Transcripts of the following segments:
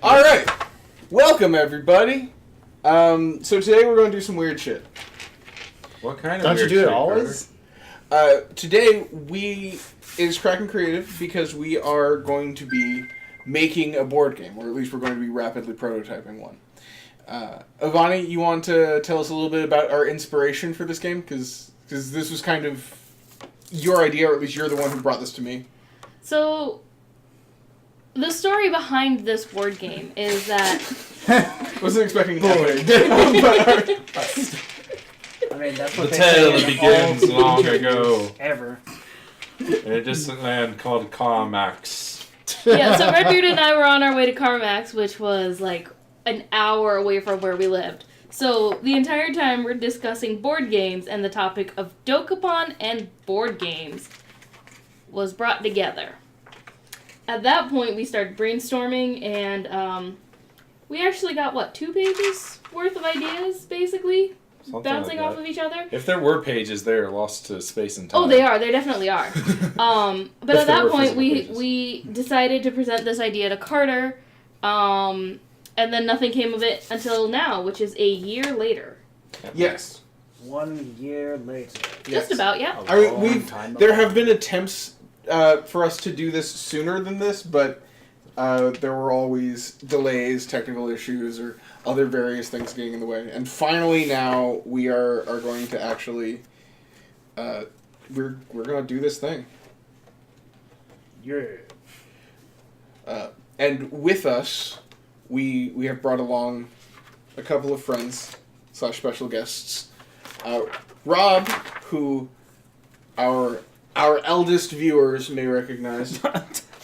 All right, welcome everybody. So today we're going to do some weird shit. What kind of Don't weird you do shit, it always? Today it is Kraken Creative because we are going to be making a board game, or at least we're going to be rapidly prototyping one. Ivani, you want to tell us a little bit about our inspiration for this game? Because this was kind of your idea, or at least you're the one who brought this to me. So, the story behind this board game is that... Wasn't expecting Board. that. I mean, that's what The they tale say in begins all long interviews ago. Ever. In a distant land called Carmax. Yeah, so Redbeard and I were on our way to Carmax, which was like an hour away from where we lived. So, the entire time we're discussing board games, and the topic of Dokapon and board games was brought together. At that point, we started brainstorming, and we actually got, 2 pages worth of ideas, basically? Something Bouncing like off that. of each other. If there were pages, they are lost to space and time. Oh, they are. They definitely are. But If at there that were point, physical pages. we decided to present this idea to Carter, and then nothing came of it until now, which is a year later. Yes. 1 year later. Just about, yeah. I mean, there have been attempts for us to do this sooner than this, but there were always delays, technical issues, or other various things getting in the way. And finally, now we are going to actually we're going to do this thing. Yeah. And with us, we have brought along a couple of friends / special guests. Rob, who our eldest viewers may recognize.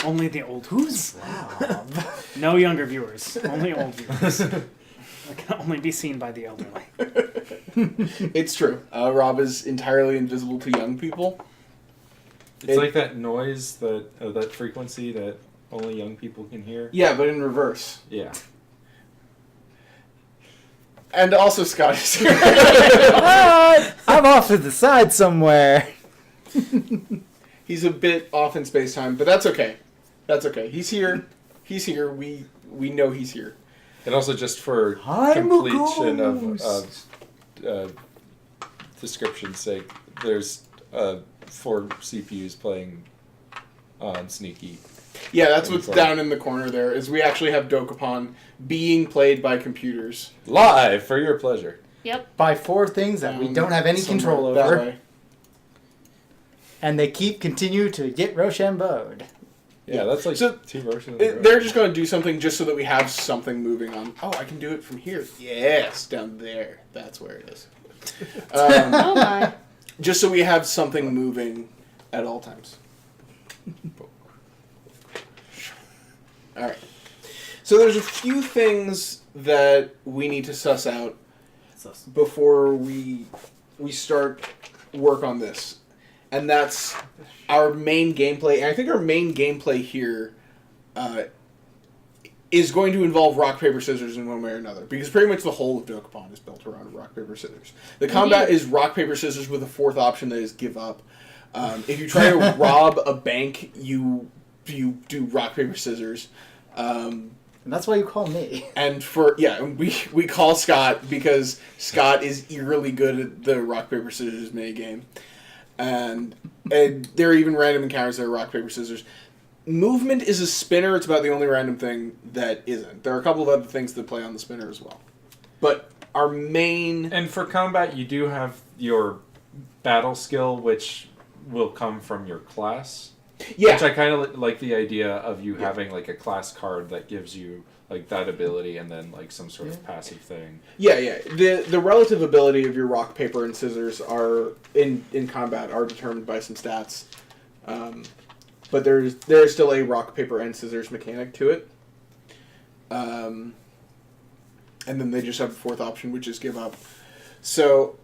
Only the old Who's Rob? No younger viewers. Only old viewers. I can only be seen by the elderly. It's true. Rob is entirely invisible to young people. It's like that noise, that frequency that only young people can hear. Yeah, but in reverse. Yeah. And also Scott is here. What? I'm off to the side somewhere. He's a bit off in space-time, but that's okay. That's okay. He's here. He's here. We know he's here. And also just for I'm a completion of ghost. description's sake, there's 4 CPUs playing on Sneaky. Yeah, that's what's down in the corner there, is we actually have Dokapon being played by computers. Live for your pleasure. Yep. By 4 things that we don't have any Somewhere control that over. way. And they continue to get Rochambeau'd. Yeah, that's like So, 2 versions. of They're just going to do something just so that we have something moving on. Oh, I can do it from here. Yes, down there. That's where it is. Oh my. Just so we have something moving at all times. Alright. So there's a few things that we need to suss out before we start work on this. And that's our main gameplay. And I think our main gameplay here is going to involve rock, paper, scissors in one way or another. Because pretty much the whole of Dokapon is built around rock, paper, scissors. The combat is rock, paper, scissors with a 4th option that is give up. If you try to rob a bank, you do rock, paper, scissors. And that's why you call me. And we call Scott because Scott is eerily good at the rock, paper, scissors minigame. And there are even random encounters that are rock, paper, scissors. Movement is a spinner. It's about the only random thing that isn't. There are a couple of other things that play on the spinner as well. But our main... And for combat, you do have your battle skill, which will come from your class. Yeah. Which I kind of like the idea of you having like a class card that gives you like that ability and then like some sort of passive thing. Yeah. The relative ability of your rock, paper, and scissors are in combat are determined by some stats. But there is still a rock, paper, and scissors mechanic to it. And then they just have a 4th option, which is give up. So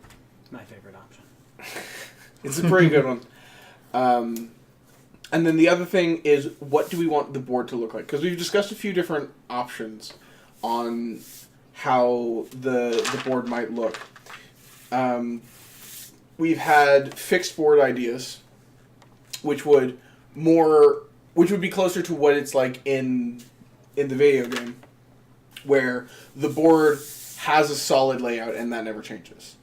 My favorite option. it's a pretty good one. And then the other thing is, what do we want the board to look like? Because we've discussed a few different options on how the board might look. We've had fixed board ideas, which would be closer to what it's like in the video game. where the board has a solid layout and that never changes.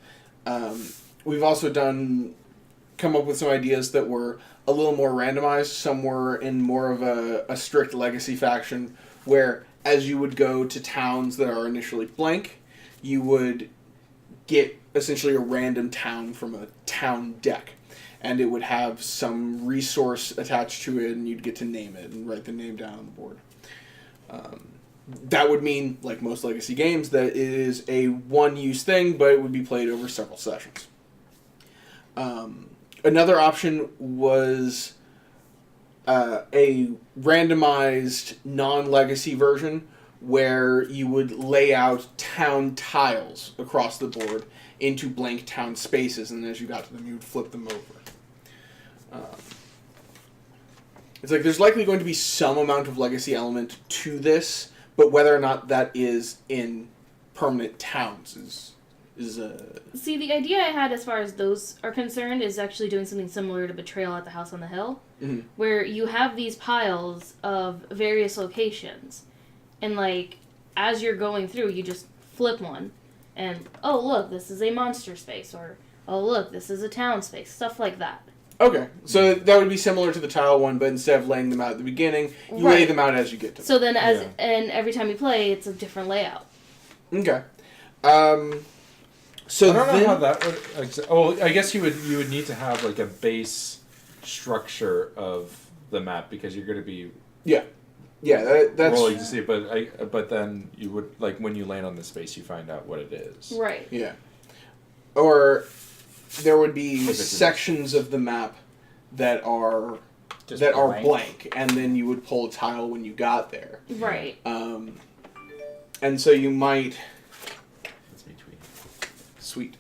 We've also come up with some ideas that were a little more randomized. Some were in more of a strict legacy faction, where as you would go to towns that are initially blank, you would get essentially a random town from a town deck. And it would have some resource attached to it, and you'd get to name it and write the name down on the board. That would mean, like most legacy games, that it is a one-use thing, but it would be played over several sessions. Another option was a randomized non-legacy version where you would lay out town tiles across the board into blank town spaces, and as you got to them, you would flip them over. It's like there's likely going to be some amount of legacy element to this, but whether or not that is in permanent towns is See, the idea I had as far as those are concerned is actually doing something similar to Betrayal at the House on the Hill, where you have these piles of various locations, and like as you're going through, you just flip one, and oh look, this is a monster space, or oh look, this is a town space, stuff like that. Okay, so that would be similar to the tile one, but instead of laying them out at the beginning, you lay them out as you get to them. So then, and every time you play, it's a different layout. Okay. So I don't know how that would. Oh, I guess you would need to have like a base structure of the map because you're going to be that's rolling to see. But then you would like when you land on the space, you find out what it is. Right. Yeah. Or there would be sections of the map that are blank, and then you would pull a tile when you got there. Right. And so you might. Sweet.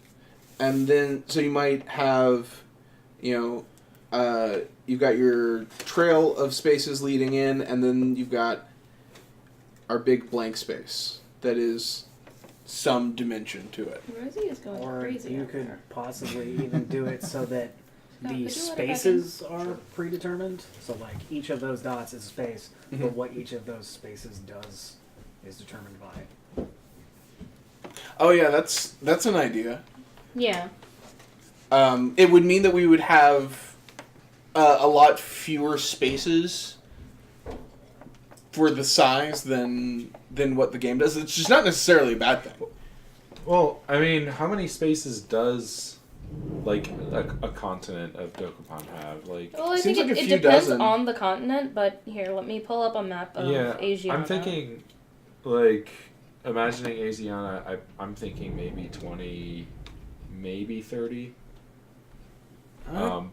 And then, so you might have, you've got your trail of spaces leading in, and then you've got our big blank space that is some dimension to it. Rosie is going Or crazy. you could possibly even do it so that No, the could you let it back spaces are predetermined. So like each of those dots is a space, but what each of those spaces does is determined by. Oh yeah, that's an idea. Yeah. It would mean that we would have a lot fewer spaces for the size than what the game does. It's just not necessarily a bad thing. Well, I mean, how many spaces does like a continent of Dokapon have? Like, Well, I Seems think like a it few depends dozen. on the continent, but here, let me pull up a map of Asia. I'm thinking, like, imagining Asiana, I'm thinking maybe 20, maybe 30.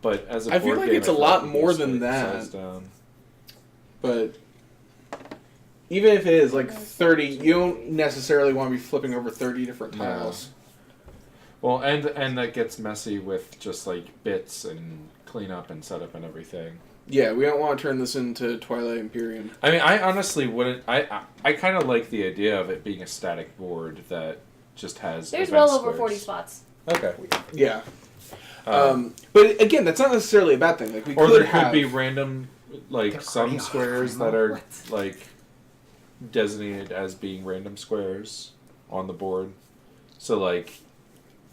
But as a I feel board like game, it's a feel lot like more you than split the that. size down. But even if it is like 30, you don't necessarily want to be flipping over 30 different No. tiles. Well, and that gets messy with just like bits and cleanup and setup and everything. Yeah, we don't want to turn this into Twilight Imperium. I mean, I honestly wouldn't. I kind of like the idea of it being a static board that just has. There's event well over squares. 40 spots. Okay. Yeah. But again, that's not necessarily a bad thing. Like we Or could there could have be random, like They're some pretty squares hard. that are like designated as being random squares on the board. So like,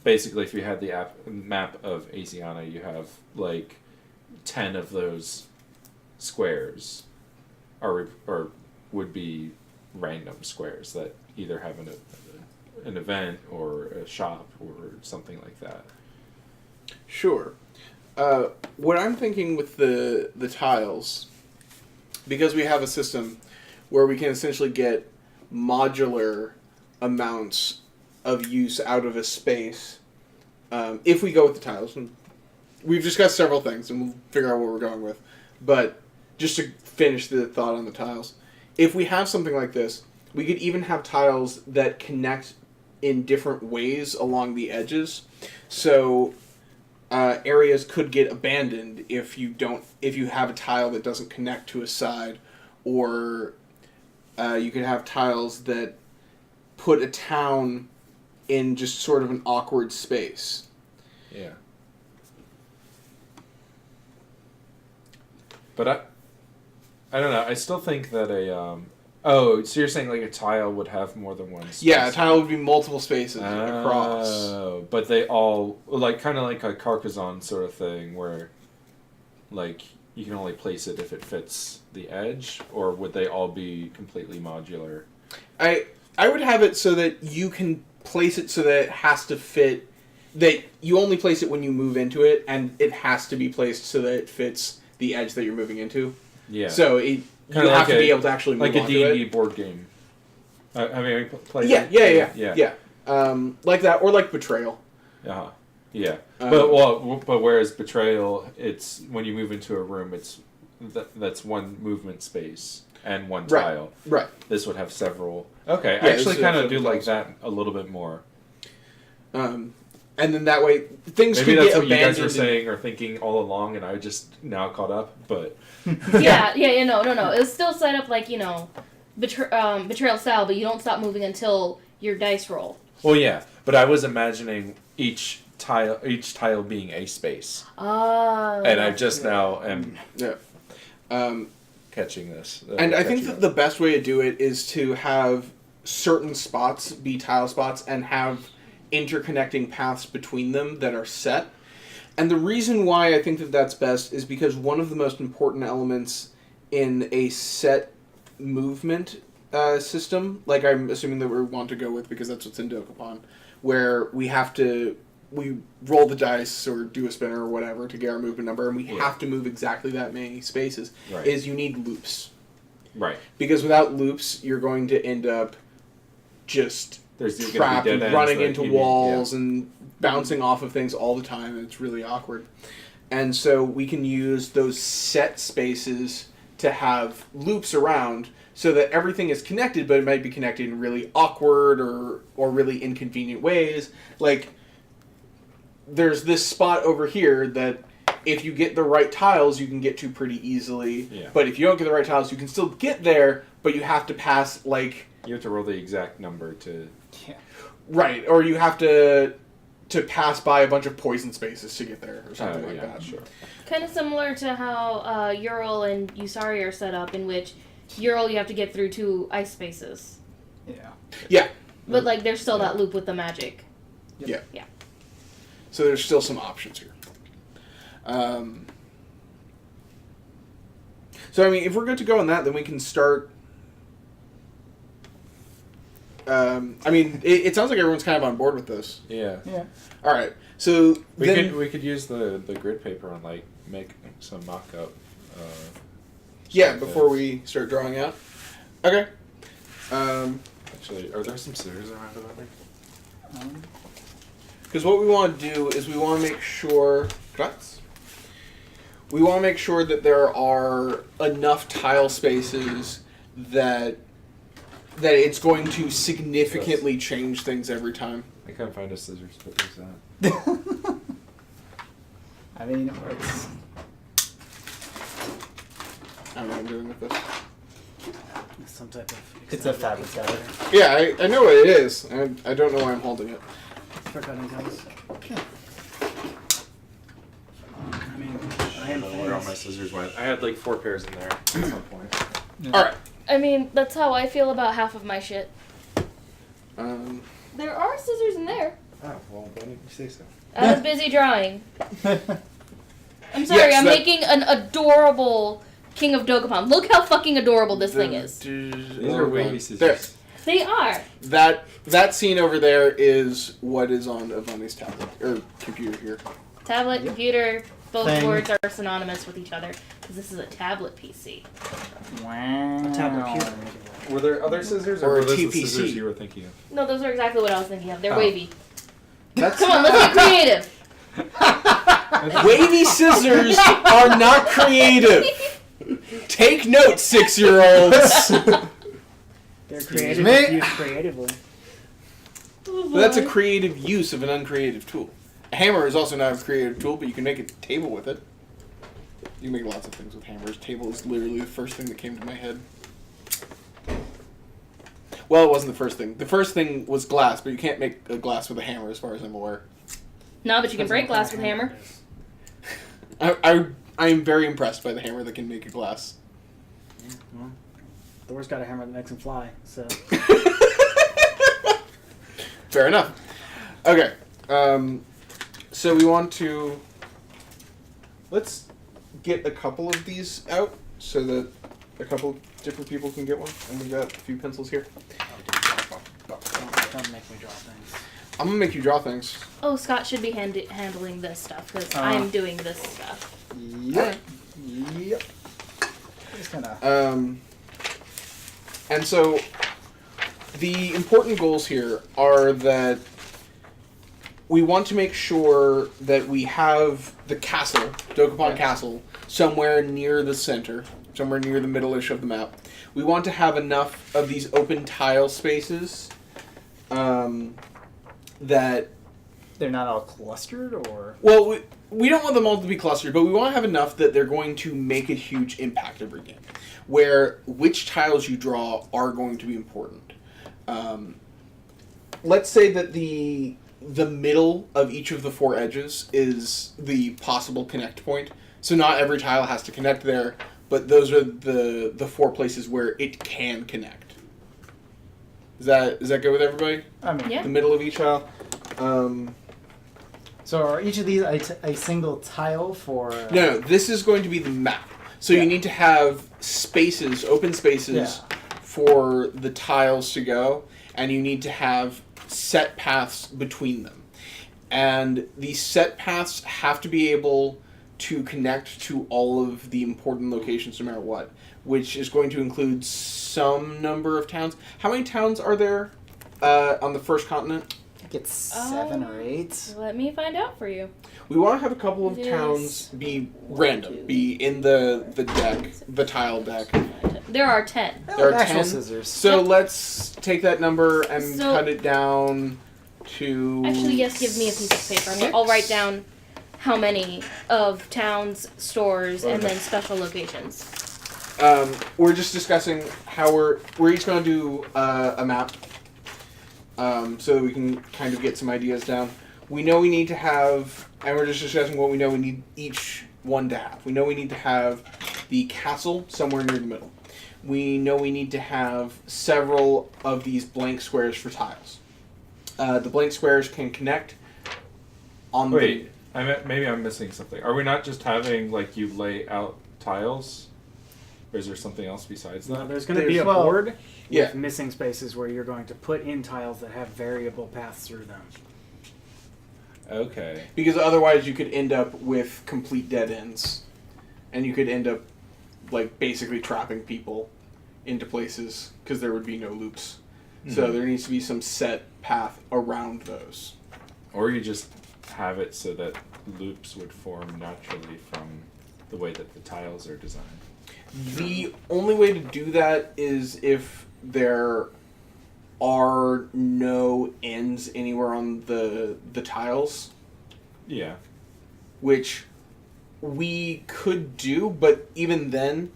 basically, if you had the map of Asiana, you have like 10 of those squares are would be random squares that either have an event or a shop or something like that. Sure. What I'm thinking with the tiles, because we have a system where we can essentially get modular amounts of use out of a space, if we go with the tiles. And we've discussed several things, and we'll figure out what we're going with. But just to finish the thought on the tiles, if we have something like this, we could even have tiles that connect in different ways along the edges. So areas could get abandoned if you have a tile that doesn't connect to a side, or you could have tiles that put a town in just sort of an awkward space. Yeah. But I don't know. I still think that a Oh, so you're saying like a tile would have more than one space? Yeah, a tile would be multiple spaces across. Oh, but they all like kind of like a Carcassonne sort of thing where, like, you can only place it if it fits the edge, or would they all be completely modular? I would have it so that you can place it so that it has to fit. That you only place it when you move into it, and it has to be placed so that it fits the edge that you're moving into. Yeah. So you Kinda have like to be able to actually move like a onto D&D it. board game. I mean, play Yeah, that? yeah. Like that, or like Betrayal. Uh-huh. Yeah. But whereas Betrayal, it's when you move into a room, it's that's one movement space and one Right. tile. Right. This would have several. Okay, Yeah, I actually this is kind of several do like tiles. that a little bit more. And then that way things Maybe can that's get what you guys abandoned. were saying or thinking all along, and I just now caught up. But Yeah, no. It's still set up like, betrayal style, but you don't stop moving until your dice roll. well, yeah. But I was imagining each tile being a space, Oh. and I just now am Yeah. catching this. And I think catching that up. the best way to do it is to have certain spots be tile spots and have interconnecting paths between them that are set. And the reason why I think that that's best is because one of the most important elements in a set movement system, like I'm assuming that we want to go with because that's what's in Dokapon, where we roll the dice or do a spinner or whatever to get our movement number, and we have to move exactly that many spaces, Right. is you need loops. Right. Because without loops, you're going to end up just There's gonna be trapped dead and ends running that into you need- walls and bouncing off of things all the time, and it's really awkward. And so we can use those set spaces to have loops around so that everything is connected, but it might be connected in really awkward or really inconvenient ways. Like, there's this spot over here that if you get the right tiles, you can get to pretty easily. Yeah. But if you don't get the right tiles, you can still get there, but you have to pass, like... You have to roll the exact number to. Right, or you have to pass by a bunch of poison spaces to get there, or something like that. Sure. Kind of similar to how Ural and Usari are set up, in which Ural you have to get through 2 ice spaces. Yeah. Yeah, But, like, there's still that loop with the magic. yeah. Yeah. So there's still some options here. So, I mean, if we're good to go on that, then we can start... I mean, it sounds like everyone's kind of on board with this. Yeah. Yeah. All right, so We could use the grid paper and like make some mock up. Yeah, stuff before there. we start drawing out. Okay. Actually, are there some scissors around about me? Because what we want to do is we want to make sure... We want to make sure that there are enough tile spaces that it's going to significantly change things every time. I can't find a scissors, but there's that. I mean, it's I don't know what I'm doing with this. Some type of. It's a fabric cutter. Yeah, I know what it is. I don't know why I'm holding it. For cutting tiles. I mean, I am. don't know where all my scissors went. I had like 4 pairs in there at some point. All right. I mean, that's how I feel about half of my shit. Um, There are scissors in there. Oh, well, why didn't you say so? I was busy drawing. I'm sorry, Yes, I'm that- making an adorable King of Dokapon. Look how fucking adorable this thing is. These are wavy scissors. There. They are. That scene over there is what is on Avani's tablet or computer here. Tablet, computer, both Thing. words are synonymous with each other because this is a tablet PC. Wow. A tablet computer. Were there other scissors, Or or a were those the TPC. scissors you were thinking of? No, those are exactly what I was thinking of. They're Oh. wavy. That's Come on, let's get creative. wavy scissors are not creative. Take note, 6-year-olds. They're creative. me. If used creatively. That's a creative use of an uncreative tool. A hammer is also not a creative tool, but you can make a table with it. You can make lots of things with hammers. Table is literally the first thing that came to my head. Well, it wasn't the first thing. The first thing was glass, but you can't make a glass with a hammer, as far as I'm aware. No, but you can break glass with hammer. I am very impressed by the hammer that can make a glass. Thor's got a hammer that makes him fly. So Fair enough. Okay. So we want to... Let's get a couple of these out so that a couple different people can get one. And we've got a few pencils here. don't make me draw things. I'm going to make you draw things. Oh, Scott should be handling this stuff because I'm doing this stuff. Yep. Yep. Just gonna. And so the important goals here are that we want to make sure that we have the castle, Dokapon Castle, somewhere near the center, somewhere near the middle-ish of the map. We want to have enough of these open tile spaces that... They're not all clustered, or? Well, we don't want them all to be clustered, but we want to have enough that they're going to make a huge impact every game, where which tiles you draw are going to be important. Let's say that the middle of each of the four edges is the possible connect point. So not every tile has to connect there, but those are the four places where it can connect. Is that good with everybody? I mean, Yeah. The middle of each tile. So are each of these a single tile for? No, this is going to be the map. So Yeah. you need to have spaces, open spaces, for the tiles to go, and you need to have set paths between them. And these set paths have to be able to connect to all of the important locations no matter what, which is going to include some number of towns. How many towns are there on the first continent? I think it's 7 or 8. Let me find out for you. We want to have a couple of It towns is be random, be in the deck, the tile deck. There are 10. There are Actual 10. scissors. So Yep. let's take that number and So- cut it down to... Actually, yes, give me a piece of paper. I'll write down how many of towns, stores, and then special locations. We're just discussing how we're each going to do a map, so that we can kind of get some ideas down. We know we need to have, and we're just discussing what we know we need each one to have. We know we need to have the castle somewhere near the middle. We know we need to have several of these blank squares for tiles. The blank squares can connect on Wait, maybe I'm missing something. Are we not just having, like, you lay out tiles? Or is there something else besides No, that? there's going to be a Well, board yeah. with missing spaces where you're going to put in tiles that have variable paths through them. Okay. Because otherwise you could end up with complete dead ends. And you could end up, like, basically trapping people into places because there would be no loops. So there needs to be some set path around those. Or you just have it so that loops would form naturally from the way that the tiles are designed. The only way to do that is if there are no ends anywhere on the tiles, Yeah. which we could do, but even then,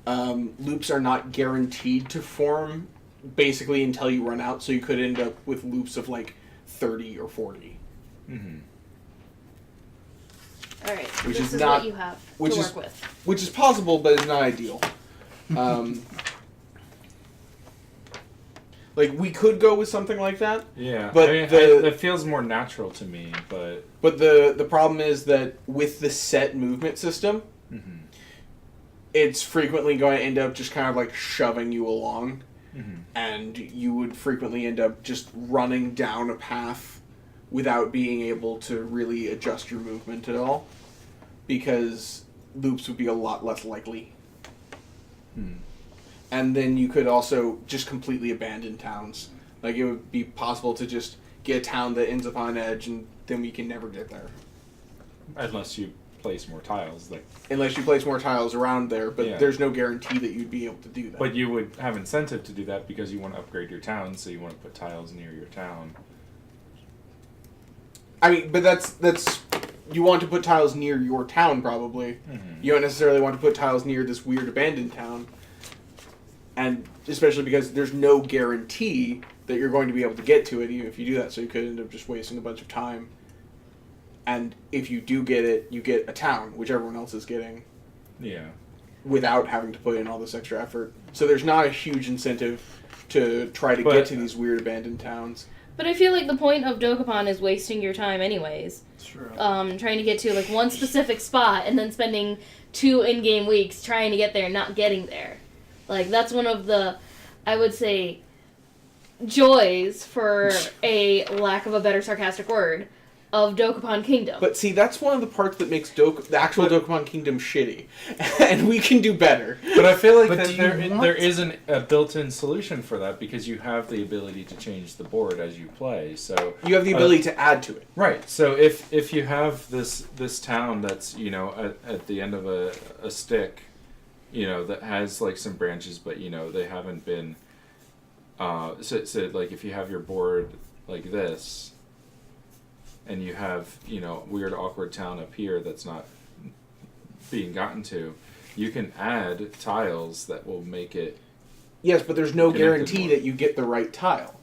loops are not guaranteed to form basically until you run out, so you could end up with loops of like 30 or 40. Mm-hmm. All right, Which this is is not- what you have which to is- work with. Which is possible, but is not ideal. Like, we could go with something like that, Yeah. But I mean, the- it feels more natural to me, but... but the problem is that with the set movement system, Mm-hmm. it's frequently going to end up just kind of like shoving you along, Mm-hmm. and you would frequently end up just running down a path without being able to really adjust your movement at all, because loops would be a lot less likely. Hmm. And then you could also just completely abandon towns. Like, it would be possible to just get a town that ends up on an edge, and then we can never get there. Unless you place more tiles, like... Unless you place more tiles around there, but Yeah. there's no guarantee that you'd be able to do that. But you would have incentive to do that because you want to upgrade your town, so you want to put tiles near your town. I mean, but that's you want to put tiles near your town, probably. Mm-hmm. You don't necessarily want to put tiles near this weird abandoned town. And especially because there's no guarantee that you're going to be able to get to it even if you do that, so you could end up just wasting a bunch of time. And if you do get it, you get a town, which everyone else is getting. Yeah. without having to put in all this extra effort. So there's not a huge incentive to try to But- get to these weird abandoned towns. But I feel like the point of Dokapon is wasting your time anyways. True. Trying to get to like one specific spot and then spending 2 in-game weeks trying to get there and not getting there. Like that's one of the, I would say, joys, for a lack of a better sarcastic word, of Dokapon Kingdom. But see, that's one of the parts that makes the actual Dokapon Kingdom shitty. And we can do better. But I feel like But that do you there want- isn't a built-in solution for that because you have the ability to change the board as you play. So You have the ability to add to it. right. So if you have this town that's at the end of a stick, that has like some branches, but they haven't been. So like if you have your board like this, and you have weird awkward town up here that's not being gotten to, you can add tiles that will make it. Yes, but there's no Connected guarantee more. that you get the right tile.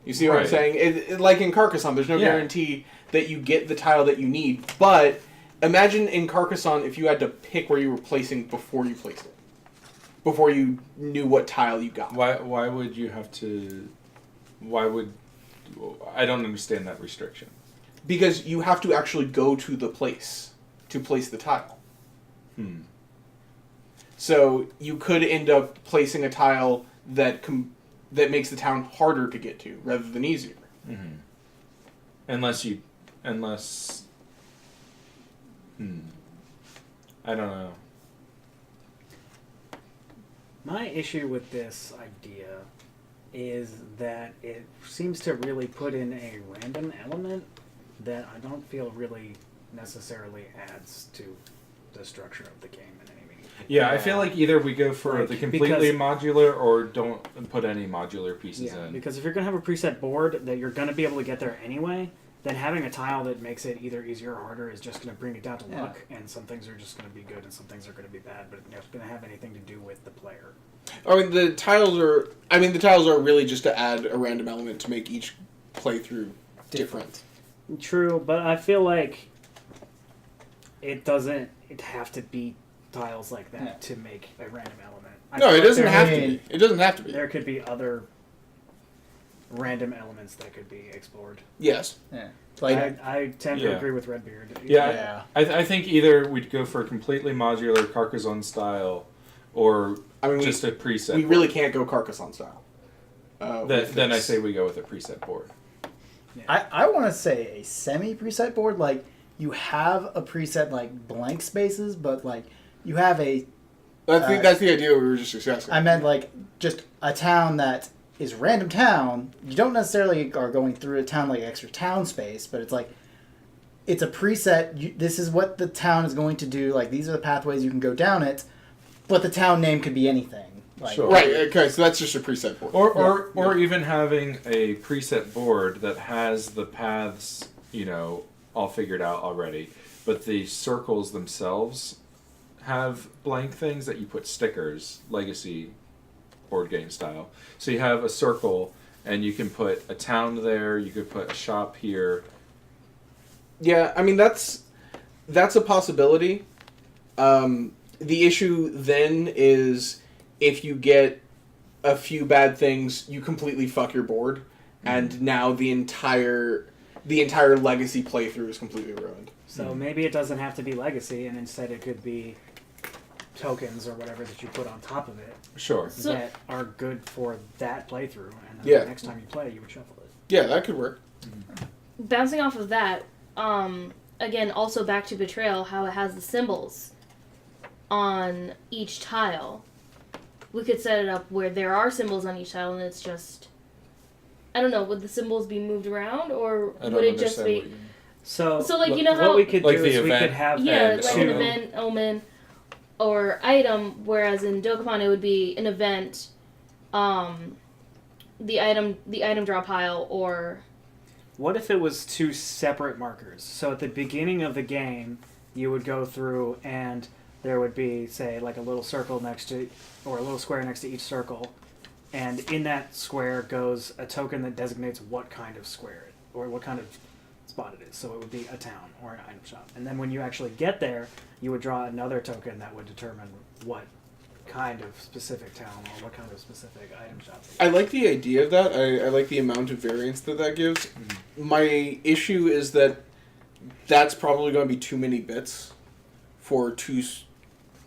You see what I'm Right. saying? Like in Carcassonne, there's no Yeah. guarantee that you get the tile that you need. But imagine in Carcassonne if you had to pick where you were placing before you placed it. Before you knew what tile you got. Why would you have to? Why would? I don't understand that restriction. Because you have to actually go to the place to place the tile. So you could end up placing a tile that makes the town harder to get to rather than easier. Unless. I don't know. My issue with this idea is that it seems to really put in a random element that I don't feel really necessarily adds to the structure of the game in any meaningful way. Yeah, I feel like either we go for Like, the completely modular or don't put any modular pieces Yeah, in. because if you're going to have a preset board that you're going to be able to get there anyway, then having a tile that makes it either easier or harder is just going to bring it down to Yeah. luck, and some things are just going to be good and some things are going to be bad, but it's not going to have anything to do with the player. I mean, the tiles are really just to add a random element to make each playthrough different. True, but I feel like it doesn't have to be tiles like that Yeah. to make a random element. No, it doesn't there, have to be. It doesn't have to be. There could be other random elements that could be explored. Yes. Yeah. Like, I tend Yeah. to agree with Redbeard. Yeah, yeah. I think either we'd go for a completely modular Carcassonne style, or I mean, just a preset. we board. really can't go Carcassonne style. with Then I this. say we go with a preset board. I want to say a semi preset board. Like, you have a preset, like, blank spaces, but, like, you have a. That's the idea we were just discussing. I meant, like, just a town that is random town. You don't necessarily are going through a town like extra town space, but it's like, it's a preset. This is what the town is going to do. Like, these are the pathways you can go down it, but the town name could be anything. Like, Sure. Right. Okay. So that's just a preset board. Or even having a preset board that has the paths, all figured out already, but the circles themselves have blank things that you put stickers, legacy board game style. So you have a circle and you can put a town there, you could put a shop here. Yeah, I mean that's a possibility. The issue then is if you get a few bad things, you completely fuck your board, and now the entire legacy playthrough is completely ruined. So maybe it doesn't have to be legacy, and instead it could be tokens or whatever that you put on top of it Sure. So- that are good for that playthrough, and then Yeah. the next time you play, you would shuffle it. Yeah, that could work. Bouncing off of that, again, also back to Betrayal, how it has the symbols on each tile. We could set it up where there are symbols on each tile, and it's just, I don't know, would the symbols be moved around, or I don't would it just understand be? what you mean. So, like, you know what how- we could Like do the is we event. could have Yeah, the like two. an event, omen, or item, whereas in Dokapon it would be an event, the item draw pile, or What if it was two separate markers? So at the beginning of the game, you would go through and there would be, say, like a little circle next to, or a little square next to each circle, and in that square goes a token that designates what kind of square, or what kind of spot it is. So it would be a town or an item shop. And then when you actually get there, you would draw another token that would determine what kind of specific town or what kind of specific item shop. I like the idea of that. I like the amount of variance that gives. My issue is that that's probably going to be too many bits for two.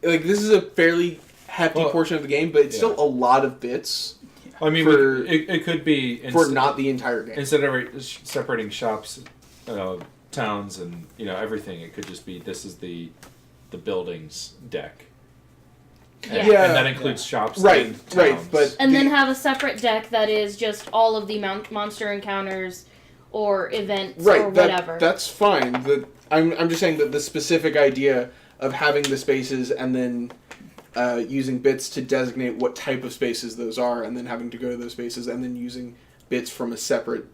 Like, this is a fairly hefty portion of the game, but it's still a lot of bits. I mean, for, it could be for not the entire game. Instead of separating shops, towns, and everything, it could just be this is the buildings deck. And, Yeah. and that includes shops, right, and towns. right, but And then have a separate deck that is just all of the monster encounters or events or whatever. That's fine. I'm just saying that the specific idea of having the spaces and then using bits to designate what type of spaces those are, and then having to go to those spaces, and then using bits from a separate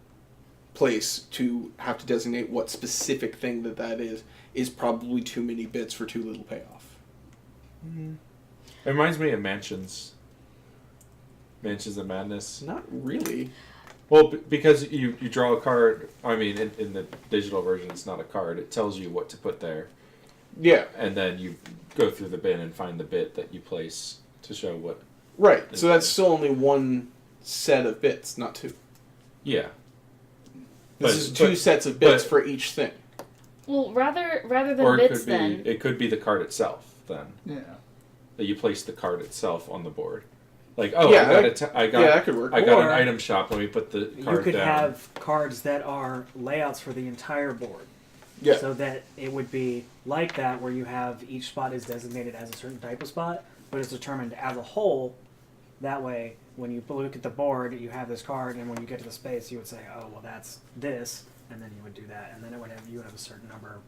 place to have to designate what specific thing that is probably too many bits for too little payoff. Mm-hmm. It reminds me of Mansions. Mansions of Madness. Not really. Well, because you draw a card. I mean, in the digital version, it's not a card. It tells you what to put there. Yeah. And then you go through the bin and find the bit that you place to show what. Right. So that's still only one set of bits, not two. Yeah. This is two sets of bits for each thing. Well, rather than or bits, then it could be the card itself. Then. Yeah. That you place the card itself on the board. Like, oh, yeah, I got that could work. I got an item shop. Let me put the card down. You could have cards that are layouts for the entire board. Yeah. So that it would be like that, where you have each spot is designated as a certain type of spot, but it's determined as a whole. That way, when you look at the board, you have this card, and when you get to the space, you would say, oh, well, that's this, and then you would do that, and then you would have a certain number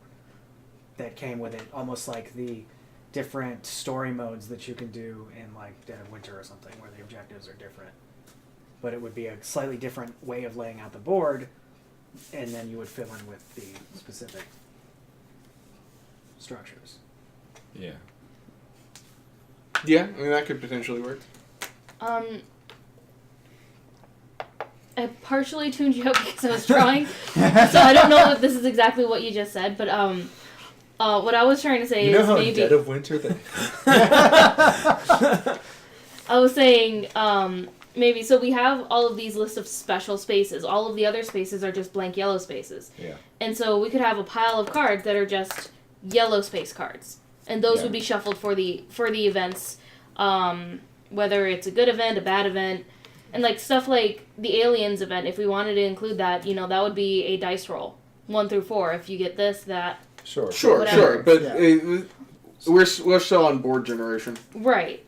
that came with it, almost like the different story modes that you can do in like Dead of Winter or something, where the objectives are different. But it would be a slightly different way of laying out the board, and then you would fill in with the specific structures. Yeah. Yeah, I mean, that could potentially work. I partially tuned you out because I was drawing, so I don't know if this is exactly what you just said, but what I was trying to say is maybe Dead of Winter I was saying maybe so we have all of these lists of special spaces. All of the other spaces are just blank yellow spaces. Yeah. And so we could have a pile of cards that are just yellow space cards, and those would be shuffled for the events, whether it's a good event, a bad event, and like stuff like the Aliens event. If we wanted to include that, that would be a dice roll, 1 through 4. If you get this, that. Sure. Whatever. But we're still on board generation. Right,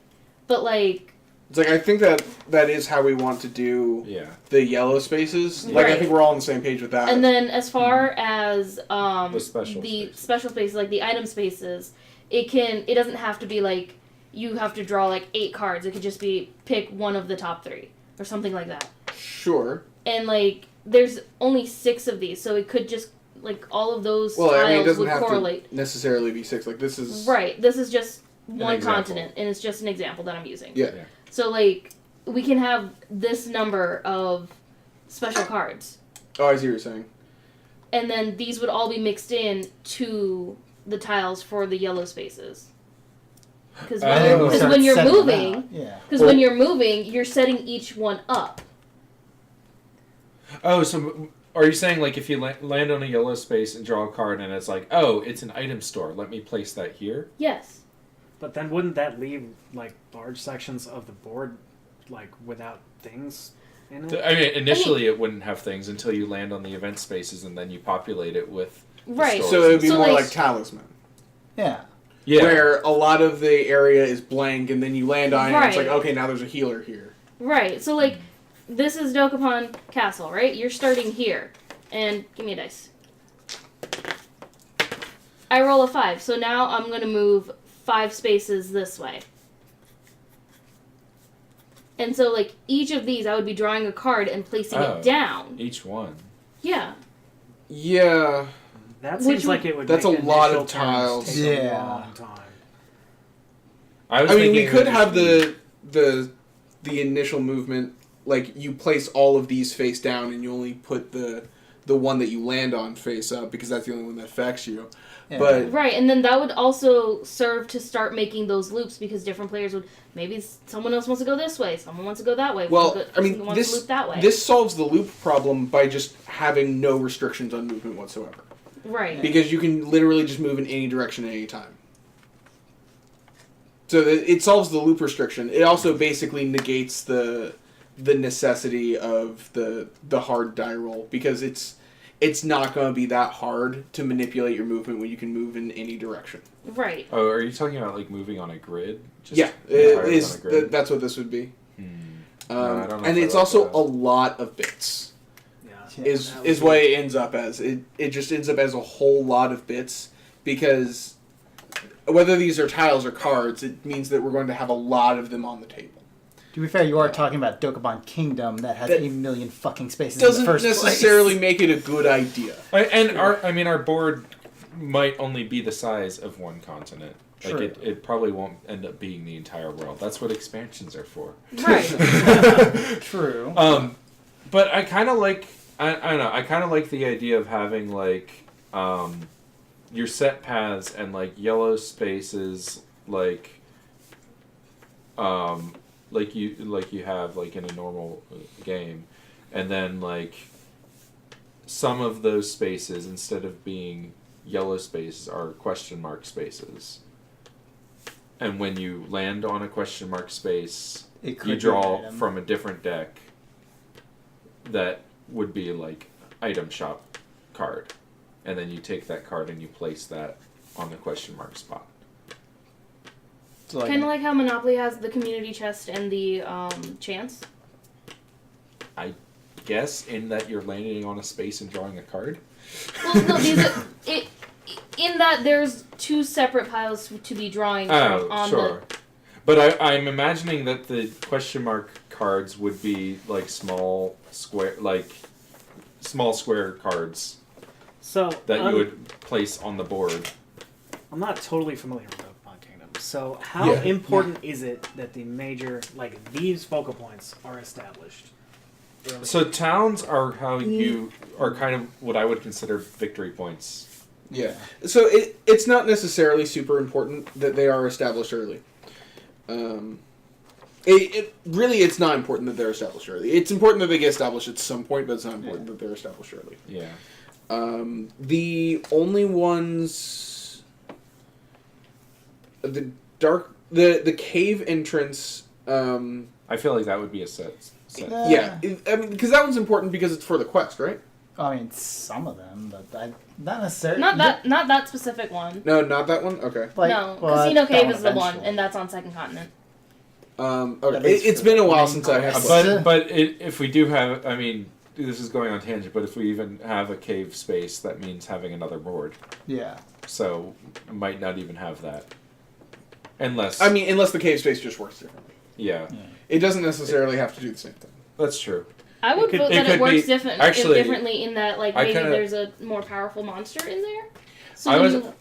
but like. It's like, I think that is how we want to do the yellow spaces. Like, I think we're all on the same page with that. And then as far as the special spaces, like the item spaces, it doesn't have to be like you have to draw like 8 cards. It could just be pick one of the top 3 or something like that. Sure. And like there's only 6 of these, so it could just like all of those tiles it doesn't would have correlate. to necessarily be 6. Like, this is This is just one example. continent, and it's just an example that I'm using. Yeah. So like we can have this number of special cards. Oh, I see what you're saying. And then these would all be mixed in to the tiles for the yellow spaces. Because when you're moving, when you're moving, you're setting each one up. Oh, so are you saying like if you land on a yellow space and draw a card and it's like, oh, it's an item store, let me place that here? Yes. But then wouldn't that leave like large sections of the board like without things in it? I mean, initially it wouldn't have things until you land on the event spaces and then you populate it with Right. So it would be more like Talisman. Yeah. Yeah. Where a lot of the area is blank, and then you land on it, and it's like, okay, now there's a healer here. Right. So, like, this is Dokapon Castle, right? You're starting here. And give me a dice. I roll a 5, so now I'm going to move 5 spaces this way. And so, like, each of these, I would be drawing a card and placing it down. Each one. Yeah. Yeah. That seems like it would. That's make a lot initial of tiles. turns take a long time. I mean, we could have the initial movement, like, you place all of these face down and you only put the the one that you land on face up because that's the only one that affects you. Yeah. But Right, and then that would also serve to start making those loops because different players would maybe someone else wants to go this way, someone wants to go that way. well, one I mean, wants to loop that way. this solves the loop problem by just having no restrictions on movement whatsoever. right. Because you can literally just move in any direction at any time. So it solves the loop restriction. It also basically negates the necessity of the hard die roll because it's not going to be that hard to manipulate your movement when you can move in any direction. Right. Oh, are you talking about like moving on a grid? Just Yeah, entirely on a grid? that's what this would be. No, I don't know And if I it's like also that. a lot of bits. Yeah. Is That is would what be- it ends up as. It just ends up as a whole lot of bits because whether these are tiles or cards, it means that we're going to have a lot of them on the table. To be fair, you are talking about Dokapon Kingdom that has That 1 million fucking spaces Doesn't in the first necessarily place. make it a good idea. And our board might only be the size of one continent. Like True. it probably won't end up being the entire world. That's what expansions are for. Right. True. But I kind of like I don't know. I kind of like the idea of having like your set paths and like yellow spaces like you have like in a normal game, and then like some of those spaces instead of being yellow spaces are question mark spaces. And when you land on a question mark space, It could you be draw an item. from a different deck that would be like item shop card. And then you take that card and you place that on the question mark spot. So, like, Kind of like how Monopoly has the community chest and the chance. I guess in that you're landing on a space and drawing a card. Well, no, these are, in that there's two separate piles to be drawing from Oh, on sure. But I'm imagining that the question mark cards would be like small square cards So that you would place on the board. I'm not totally familiar with Dokapon Kingdom. So how Yeah. important is it that the major, like these focal points, are established? early? So towns are how you are kind of what I would consider victory points. Yeah. So it's not necessarily super important that they are established early. It's not important that they're established early. It's important that they get established at some point, but it's not important that they're established early. Yeah. The only ones, the cave entrance. I feel like that would be a set. Yeah, I mean, because that one's important because it's for the quest, right? I mean, some of them, but not necessarily. Not that specific one. No, not that one. Okay. Like, No, well, Casino that Cave is the one, eventually. and that's on Second Continent. Okay. That is It's true. been a while I mean, since I have. If we do have, I mean, this is going on tangent, but if we even have a cave space, that means having another board. Yeah. So might not even have that, unless unless the cave space just works differently. yeah, It doesn't necessarily have to do the same thing. that's true. I would could- vote it that could it works be- differently actually, in that like I maybe kinda- there's a more powerful monster in there. So I when was- you,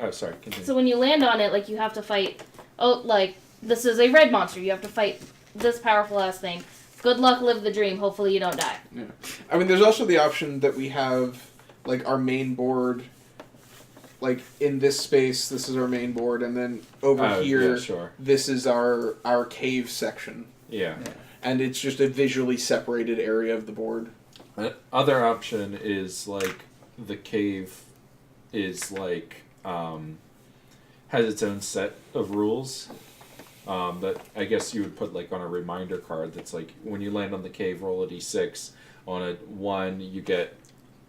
Oh, sorry. Continue. so when you land on it, like you have to fight. Oh, like this is a red monster. You have to fight this powerful ass thing. Good luck, live the dream. Hopefully you don't die. Yeah. I mean, there's also the option that we have, like, our main board, like, in this space, this is our main board, and then over here, yeah, sure. this is our cave section. Yeah. And it's just a visually separated area of the board. Other option is like the cave is like has its own set of rules that I guess you would put like on a reminder card that's like when you land on the cave, roll a d6. On a 1 you get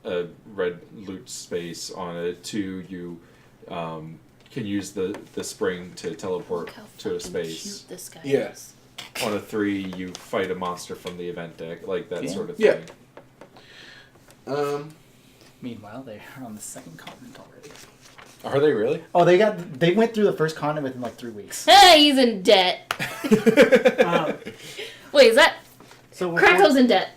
a red loot space. On a 2 you can use the spring to teleport Look how to a fucking space. cute this guy Yeah. is. On a 3 you fight a monster from the event deck, like that Yeah. sort of Yeah. thing. Meanwhile, they are on the second continent already. Are they really? Oh, they went through the first continent within like 3 weeks. Hey, he's in debt. Um, Wait, is that so Krako's in debt?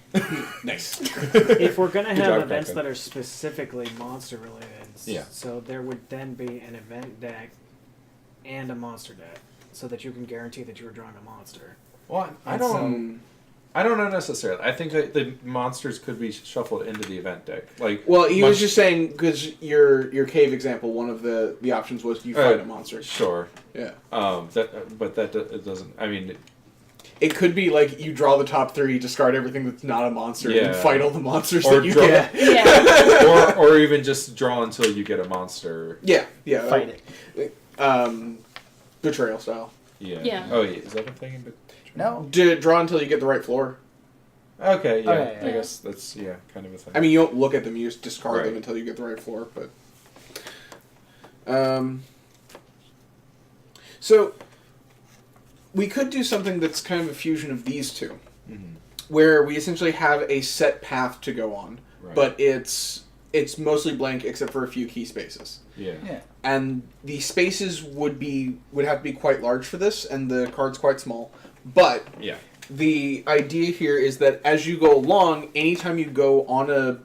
Nice. if we're going to Good have job, events Kraken. that are specifically monster related, Yeah. so there would then be an event deck and a monster deck, so that you can guarantee that you are drawing a monster. Well, I And so- don't. I don't know necessarily. I think that the monsters could be shuffled into the event deck. Like, Well, he was just saying because your cave example, one of the options was you fight a monster. Sure. Yeah. It doesn't. I mean, it could be like you draw the top 3, discard everything that's not a monster, and fight all the monsters or that you draw, get. Yeah. or even just draw until you get a monster. Yeah. Fight it. Betrayal style. Yeah. Yeah. Oh, yeah. Is that a thing in Betrayal? No. Draw until you get the right floor. Okay. Yeah. Okay, I yeah. guess that's kind of a thing. I mean, you don't look at them; you just discard Right. them until you get the right floor. But so we could do something that's kind of a fusion of these two, where we essentially have a set path to go on, Right. but it's mostly blank except for a few key spaces. Yeah. Yeah. And the spaces would have to be quite large for this, and the cards quite small. But Yeah. the idea here is that as you go along, anytime you go on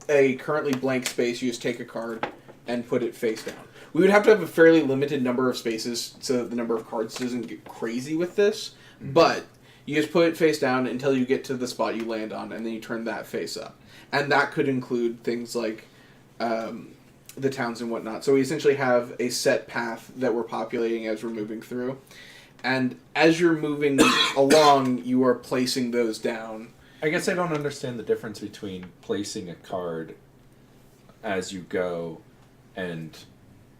a currently blank space, you just take a card and put it face down. We would have to have a fairly limited number of spaces so that the number of cards doesn't get crazy with this. But you just put it face down until you get to the spot you land on, and then you turn that face up. And that could include things like the towns and whatnot. So we essentially have a set path that we're populating as we're moving through. And as you're moving along, you are placing those down. I guess I don't understand the difference between placing a card as you go and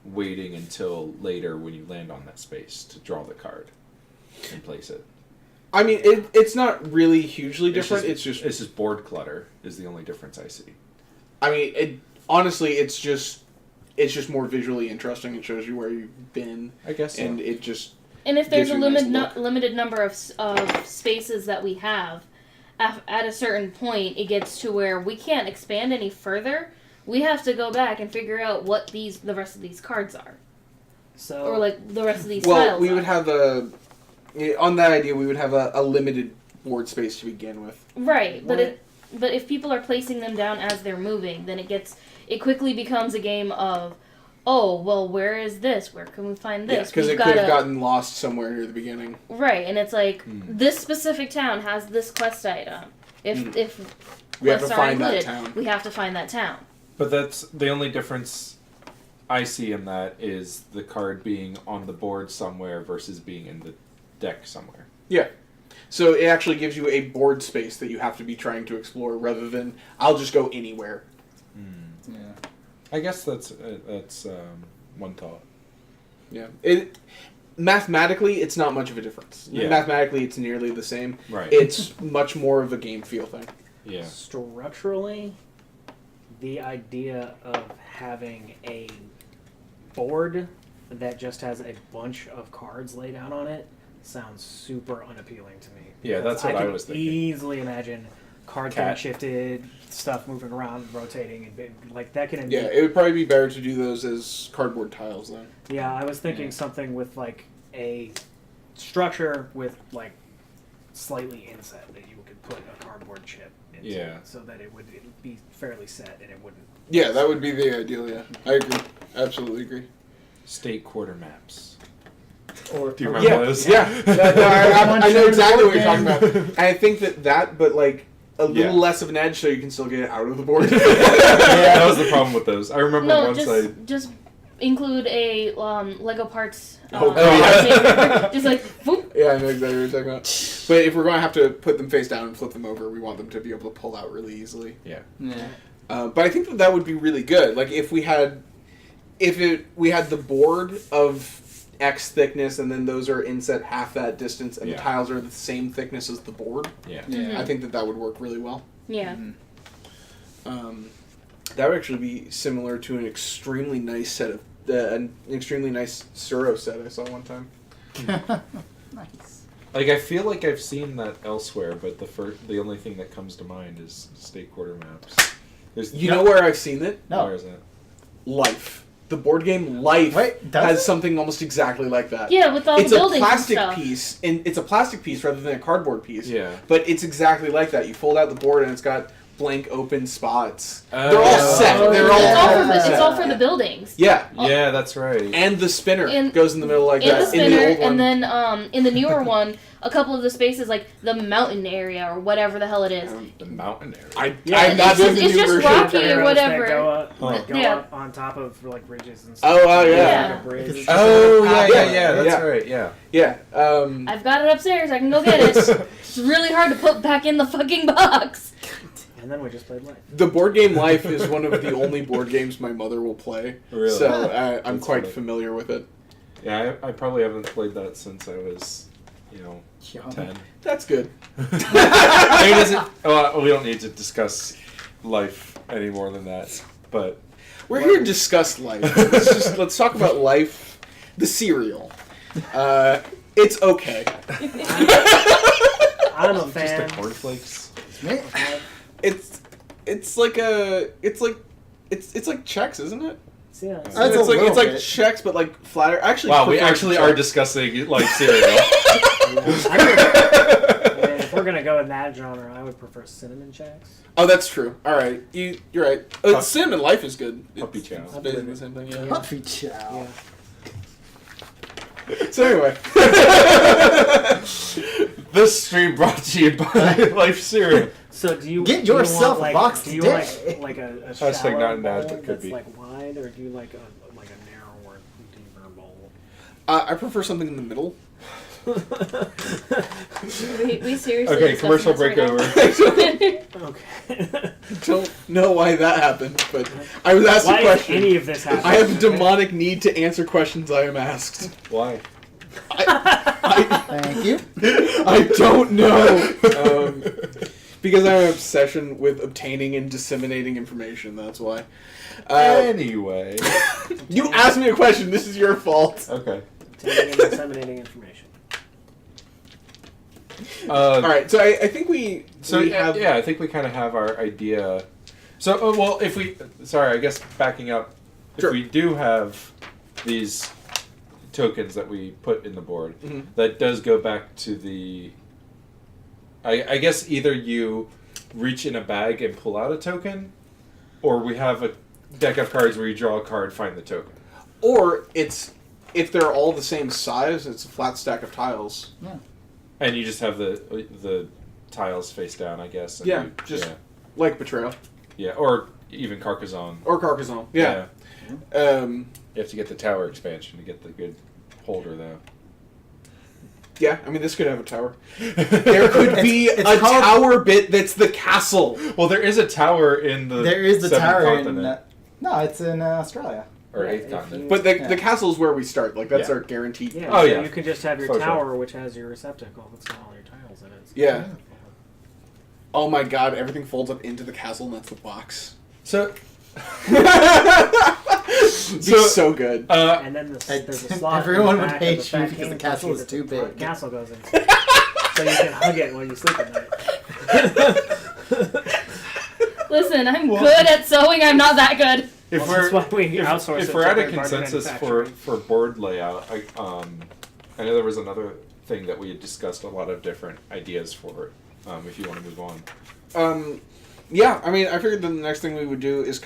waiting until later when you land on that space to draw the card and place it. I mean, it's not really hugely different. It's just board clutter is the only difference I see. I mean, honestly, it's just more visually interesting. It shows you where you've been. I guess so. And it just... And if there's gives a you a nice look. limited number of spaces that we have, at a certain point, it gets to where we can't expand any further. We have to go back and figure out what the rest of these cards are, So or like the rest of these Well, tiles. we would are. have on that idea, we would have a limited board space to begin with. Right, but What? but if people are placing them down as they're moving, then it quickly becomes a game of, oh, well, where is this? Where can we find this? Because it could have gotten lost somewhere near the beginning. Right, and it's like this specific town has this quest item. If We have to quests are find that included, town. we have to find that town. But that's the only difference I see in that is the card being on the board somewhere versus being in the deck somewhere. Yeah. So it actually gives you a board space that you have to be trying to explore rather than, I'll just go anywhere. Yeah. I guess that's one thought. Yeah. Mathematically, it's not much of a difference. Yeah. Mathematically, it's nearly the same. Right. It's much more of a game feel thing. Yeah. structurally, the idea of having a board that just has a bunch of cards laid out on it sounds super unappealing to me. Yeah, Because that's what I can was thinking. easily imagine cards getting shifted, stuff moving around, rotating, and like that can. Yeah, it would probably be better to do those as cardboard tiles then. Yeah, I was thinking something with like a structure with like slightly inset that you could put a cardboard chip into, Yeah. so that it would be fairly set and it wouldn't. Yeah, that would be the ideal, yeah. I agree. Absolutely agree. State quarter maps. Or, Do you remember Yeah, those? yeah. I know exactly what you're talking about. And I think but like a little Yeah. less of an edge so you can still get it out of the board. That was the problem with those. I remember No, once just include a Lego parts. Oh, yeah. Just like whoop. Yeah, I know exactly what you're talking about. But if we're going to have to put them face down and flip them over, we want them to be able to pull out really easily. Yeah. Yeah. But I think that would be really good. Like if we had the board of X thickness, and then those are inset half that distance, and the Yeah. tiles are the same thickness as the board. Yeah. Yeah. I think that would work really well. Yeah. That would actually be similar to an extremely nice set of an extremely nice Suro set I saw one time. Nice. Like I feel like I've seen that elsewhere, but the only thing that comes to mind is state quarter maps. You know where I've seen it? No. Where is that? Life. The board game Life Wait, does has it? something almost exactly like that. Yeah, with all It's the a buildings plastic and stuff. piece, and it's a plastic piece rather than a cardboard piece. Yeah. But it's exactly like that. You fold out the board, and it's got blank open spots. They're all set. Oh, They're It's all all for the, set. it's all for the buildings. Yeah. Yeah, that's right. And the spinner In- goes in the middle like In that. the spinner, in the old one. and then in the newer one, a couple of the spaces like the mountain area or whatever the hell it is. The mountain area. I'm not it's doing just- the it's new just version. rocky or Arrows whatever. That go up, go Yeah. up on top of like bridges and Oh, stuff. oh, yeah. Yeah. Like a bridge. Oh, yeah, Yeah, that's yeah. right, yeah. Yeah. I've got it upstairs. I can go get it. It's really hard to put back in the fucking box. And then we just played Life. The board game Life is one of the only board games my mother will play. Really? So I'm That's quite funny. familiar with it. Yeah, I probably haven't played that since I was, 10. That's good. I mean, we don't need to discuss life any more than that, but We're here to discuss Life. Let's talk about Life, the cereal. It's okay. I'm a just fan. the cornflakes. It's like Chex, isn't it? Yeah, That's a It's little like bit. Chex, but like flatter. Actually, Wow, we prefer actually Chex. are discussing like cereal. if we're gonna go in that genre, I would prefer cinnamon checks. Oh, that's true. All right, you're right. Cinnamon Life is good. Puppy It's chow. basically the same thing. Yeah. Puppy chow. Yeah. So anyway, This stream brought to you by Life Cereal. So do you Get do you yourself want, a box do you today. like a Hashtag shallow not an ad, bowl but could that's be. like wide, or do you like a narrower, deeper bowl? I prefer something in the middle. We seriously. Okay, discussing commercial this right breakover. now? Okay. Don't know why that happened, but I was asked Why a is question. any of this happening? I have a demonic need to answer questions I am asked. Why? Thank you. I don't know. Because I have an obsession with obtaining and disseminating information, that's why. Anyway. You asked me a question, this is your fault. Okay. Obtaining and disseminating information. Alright, so I think we have... I think we kind of have our idea. So, I guess backing up, Sure. if we do have these tokens that we put in the board, Mhm. that does go back to the. I guess either you reach in a bag and pull out a token, or we have a deck of cards where you draw a card, find the token. Or it's... If they're all the same size, it's a flat stack of tiles. And you just have the tiles face down, I guess. And Yeah, Like Betrayal. yeah, or even Carcassonne. Or Carcassonne. Yeah. You have to get the tower expansion to get the good holder, though. Yeah, I mean, this could have a tower. There could be it's a called- tower bit that's the castle. Well, there is a tower in the There is the seventh tower continent, in. No, it's in Australia. or Yeah, eighth if continent. you- But the Yeah. castle is where we start. Like, that's Yeah. our guaranteed. Yeah. Oh, so yeah. You can just have your For sure. tower, which has your receptacle. That's got all your tiles in it. Yeah. Oh my god, everything folds up into the castle and that's the box. So, It'd be so good. And then there's a slot. Everyone in the would back hate of the you fat because the king castle puppy is that too the big. castle goes into. So you can hug it while you sleep at night. Listen, I'm good at sewing. I'm not that good. if Well, we're that's why we outsource if it we're to at a third-party consensus manufacturing. for board layout, I know there was another thing that we had discussed a lot of different ideas for. If you want to move on. Yeah, I mean, I figured the next thing we would do is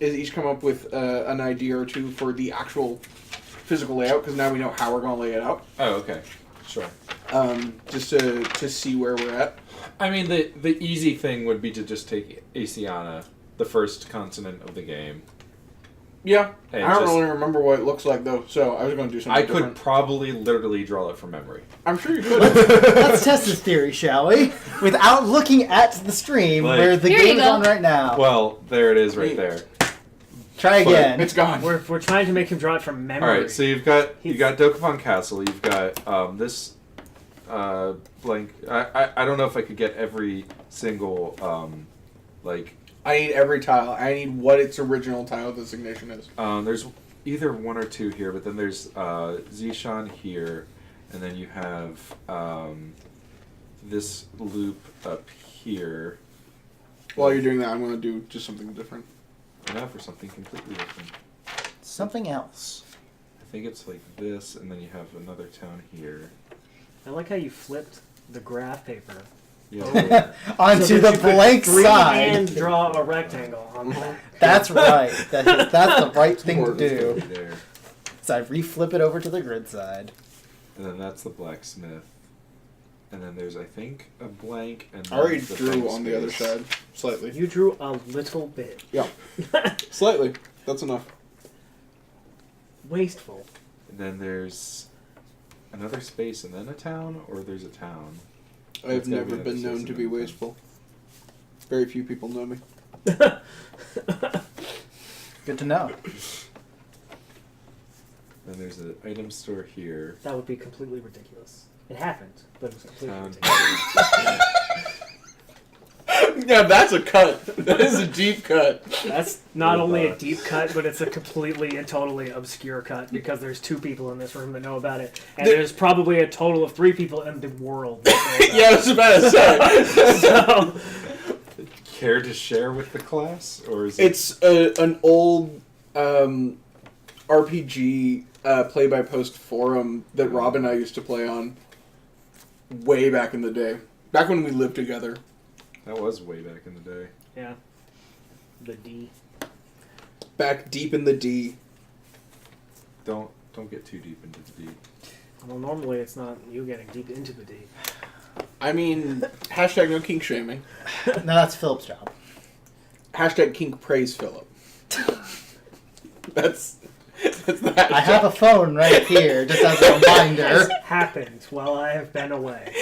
each come up with an idea or two for the actual physical layout, because now we know how we're going to lay it out. Oh, okay, sure. Just to see where we're at. I mean, the easy thing would be to just take Asiana, the first continent of the game. Yeah, And I don't just- really remember what it looks like though, so I was going to do something I could different. probably literally draw it from memory. I'm sure you could. Let's test this theory, shall we? Without looking at the stream Like- where the Here you game is go. on right now. Well, there it is right there. Try again. It's gone. We're trying to make him draw it from memory. All right, so you got Dokapon Castle. You've got this blank. I don't know if I could get every single I need every tile. I need what its original tile designation is. There's either one or two here, but then there's Zishan here, and then you have this loop up here. While you're doing that, I'm going to do just something different. And now for something completely different. Something else. I think it's like this, and then you have another town here. I like how you flipped the graph paper Yeah. Onto So the that you put blank 3 side. and draw a rectangle on that. That's right. That's the right thing to Board is gonna do. be there. So I reflip it over to the grid side. And then that's the blacksmith. And then there's, I think, a blank. And I already the drew blank on the other space. side. Slightly. You drew a little bit. Yeah. Slightly. That's enough. Wasteful. And then there's another space and then a town, or there's a town. I've That's gotta never be been known to be emphasis. wasteful. Very few people know me. Good to know. Then there's an item store here. That would be completely ridiculous. It happened, but it was completely Town ridiculous. Yeah, that's a cut. That is a deep cut. That's not Oh, only a God. deep cut, but it's a completely and totally obscure cut because there's 2 people in this room that know about it, and The- there's probably a total of 3 people in the world. That know about Yeah, I was about to say. it. So, Care to share with the class, or is it? It's an old RPG play-by-post forum that Rob and I used to play on way back in the day. Back when we lived together. That was way back in the day. yeah, the D. Back deep in the D. Don't get too deep into the D. Well, normally it's not you getting deep into the D. I mean, hashtag no kink shaming. No, that's Philip's job. Hashtag kink praise Philip. That's the I have a phone right here, just as a reminder. Has happened while I have been away.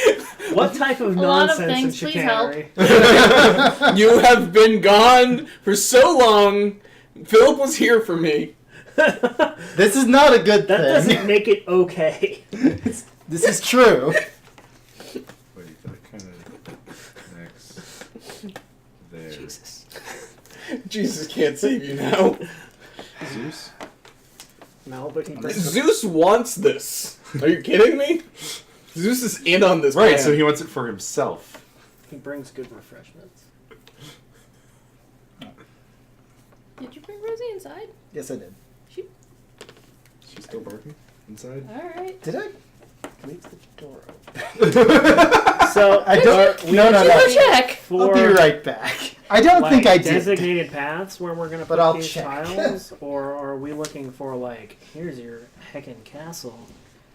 What type of A lot of nonsense and things, please help. chicanery? You have been gone for so long. Philip was here for me. This is not a good That thing. doesn't make it okay. This is true. Wait, that kind of connects there. Jesus. Jesus can't save you now. Zeus? No, but he brings Zeus wants this. Are you kidding me? Zeus is in on this Right, plan. so he wants it for himself. he brings good refreshments. Did you bring Rosie inside? Yes, I did. She's still barking inside? Alright. Did I leave the door open? So I don't. No, no, Go no. check! for I'll be right back. I don't like, think I did. designated paths where we're gonna But put I'll these check. tiles, or are we looking for like here's your heckin' castle,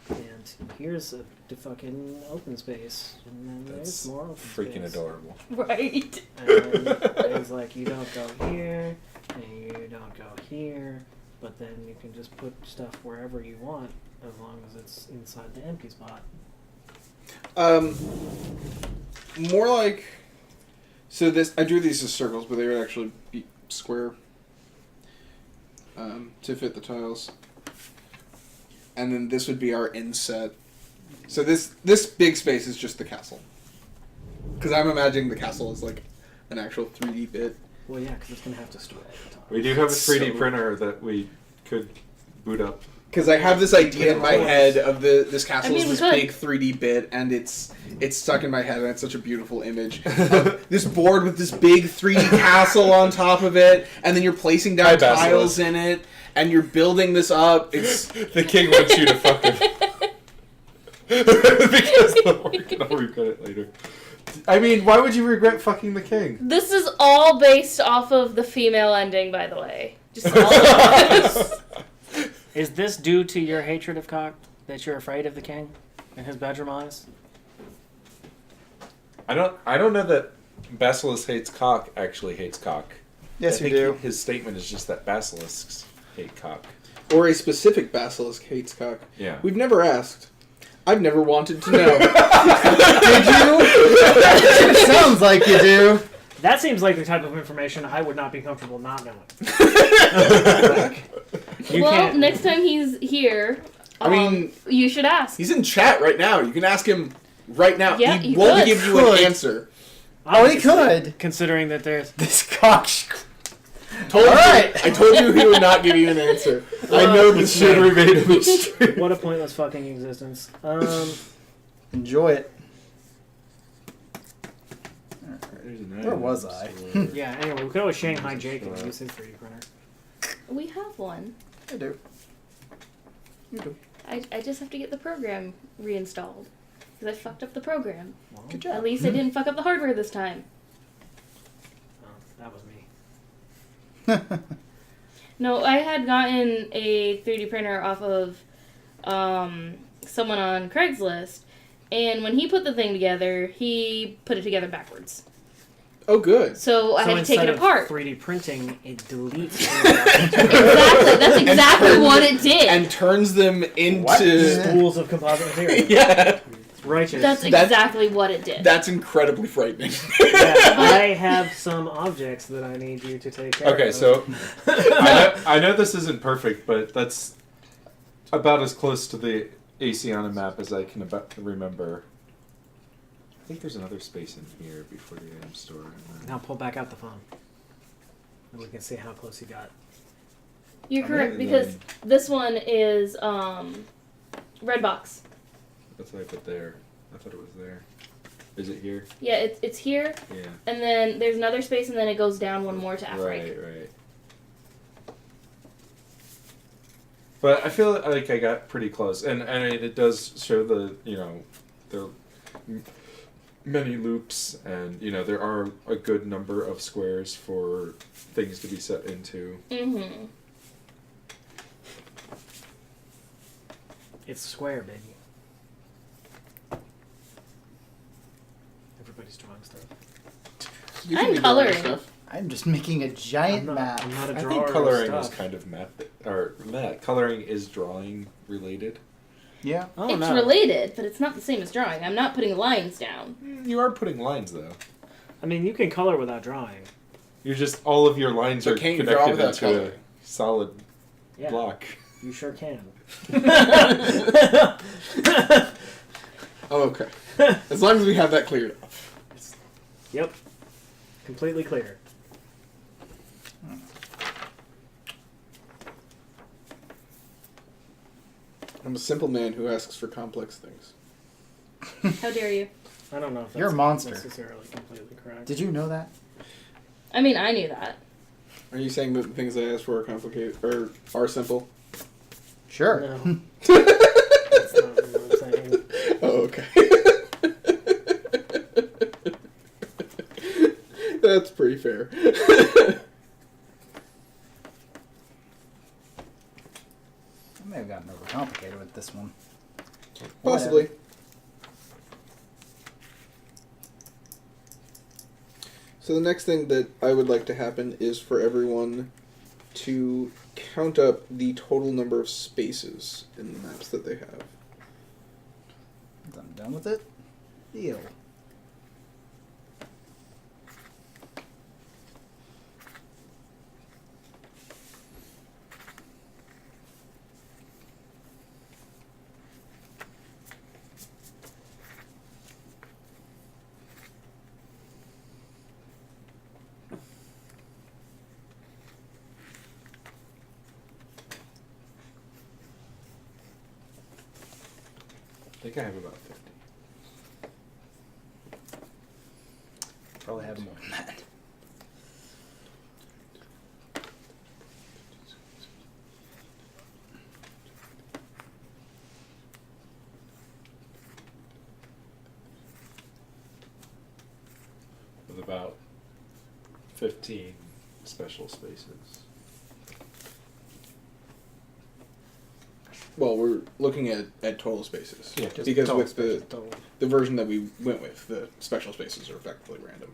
and here's a fucking open space, and then That's there's more open freaking space. adorable. Right. And it's like you don't go here, and you don't go here, but then you can just put stuff wherever you want as long as it's inside the empty spot. More like. So this, I drew these as circles, but they would actually be square. To fit the tiles. And then this would be our inset. So this big space is just the castle. Because I'm imagining the castle as like an actual 3D bit. Well, yeah, because it's gonna have to store all the time. We do have a 3D So- printer that we could boot up. Because I have this idea in my head of this castle I mean, is this we could. big 3D bit, and it's stuck in my head, and it's such a beautiful image. Of this board with this big 3D castle on top of it, and then you're placing down Hi, tiles Basilisk. in it, and you're building this up. It's The king wants you to fuck him. Because we're gonna regret it later. I mean, why would you regret fucking the king? This is all based off of the female ending, by the way. Just all of this. Is this due to your hatred of cock that you're afraid of the king and his bedroom eyes? I don't know that Basilisk hates cock actually hates cock. Yes, I you think do. his statement is just that basilisks hate cock. or a specific basilisk hates cock. Yeah. We've never asked. I've never wanted to know. Did you? It sounds like you do. That seems like the type of information I would not be comfortable not knowing. You Well, can't. next time he's here, I mean, you should ask. he's in chat right now. You can ask him right now. Yeah, he you won't could. give you an Could. answer. Oh, he could. Considering that there's. This cock. Told All you. right. I told you he would not give you an answer. I know this Should man. remain a mystery. What a pointless fucking existence. Enjoy it. Where was I? Yeah, anyway, we could always Shanghai Jake and use his 3D printer. We have one. I do. You do. I just have to get the program reinstalled. Because I fucked up the program. Well, Good At job. least I didn't fuck up the hardware this time. that was me. No, I had gotten a 3D printer off of someone on Craigslist, and when he put the thing together, he put it together backwards. Oh, good. So I had to take instead it apart. of 3D printing, it deletes. Exactly. That's exactly what it did. And turns them into Spools of composite material. yeah. Righteous. That's exactly what it did. That's incredibly frightening. Yeah, I have some objects that I need you to take care of. Okay, so I know this isn't perfect, but that's about as close to the Asiana map as I can remember. I think there's another space in here before the item store. Now pull back out the phone. And we can see how close you got. You're correct, Okay, because then. this one is Redbox. That's what I put there. I thought it was there. Is it here? Yeah, it's here, Yeah. and then there's another space, and then it goes down one more to Afrique. Right. But I feel like I got pretty close, and it does show the there are many loops, and there are a good number of squares for things to be set into. Mm-hmm. It's square, baby. Everybody's drawing stuff. You I'm can be drawing coloring. stuff. I'm just making a giant map. I'm not a I drawer think of coloring is stuff. kind of coloring is drawing related. Yeah. Oh, It's no. related, but it's not the same as drawing. I'm not putting lines down. You are putting lines though. I mean, you can color without drawing. You're just all of your lines So are can you draw connected without into a coloring? solid Yeah, block. you sure can. Oh, okay. As long as we have that cleared up. Yep. Completely clear. I'm a simple man who asks for complex things. How dare you? I don't know if that's You're a monster. necessarily completely correct. Did you know that? I mean, I knew that. Are you saying that the things I ask for are complicated or are simple? Sure. No. That's not what I'm saying. Oh, okay. That's pretty fair. I may have gotten overcomplicated with this one. Possibly. Whatever. So the next thing that I would like to happen is for everyone to count up the total number of spaces in the maps that they have. Once I'm done with it. Deal. I think I have about 50. Probably have more than that. With about 15 special spaces. Well, we're looking at total spaces. Yeah, just because total with the Total. the version that we went with, the special spaces are effectively random.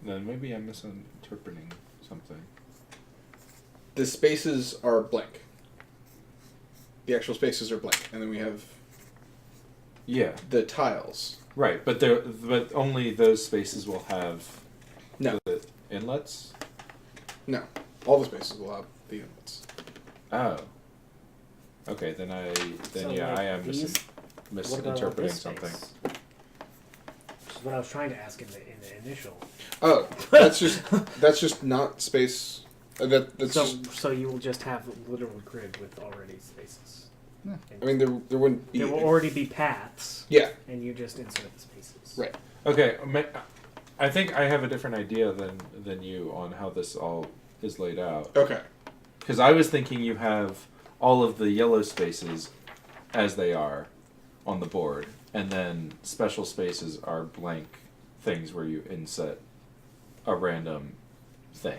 Then maybe I'm misinterpreting something. The spaces are blank. The actual spaces are blank, and then we have Yeah, the tiles. right. But only those spaces will have No. the inlets. No, all the spaces will have the inlets. Oh. Okay, then So, yeah, like, I am these- What about misinterpreting this something. space? Which is what I was trying to ask in the initial. Oh, that's just not space. That's So, just. so you will just have a literal grid with already spaces. Yeah. I mean, there wouldn't be. There will already be paths, Yeah. and you just insert the spaces. Right. Okay, I think I have a different idea than you on how this all is laid out. Okay. Because I was thinking you have all of the yellow spaces as they are, on the board, and then special spaces are blank things where you inset a random thing.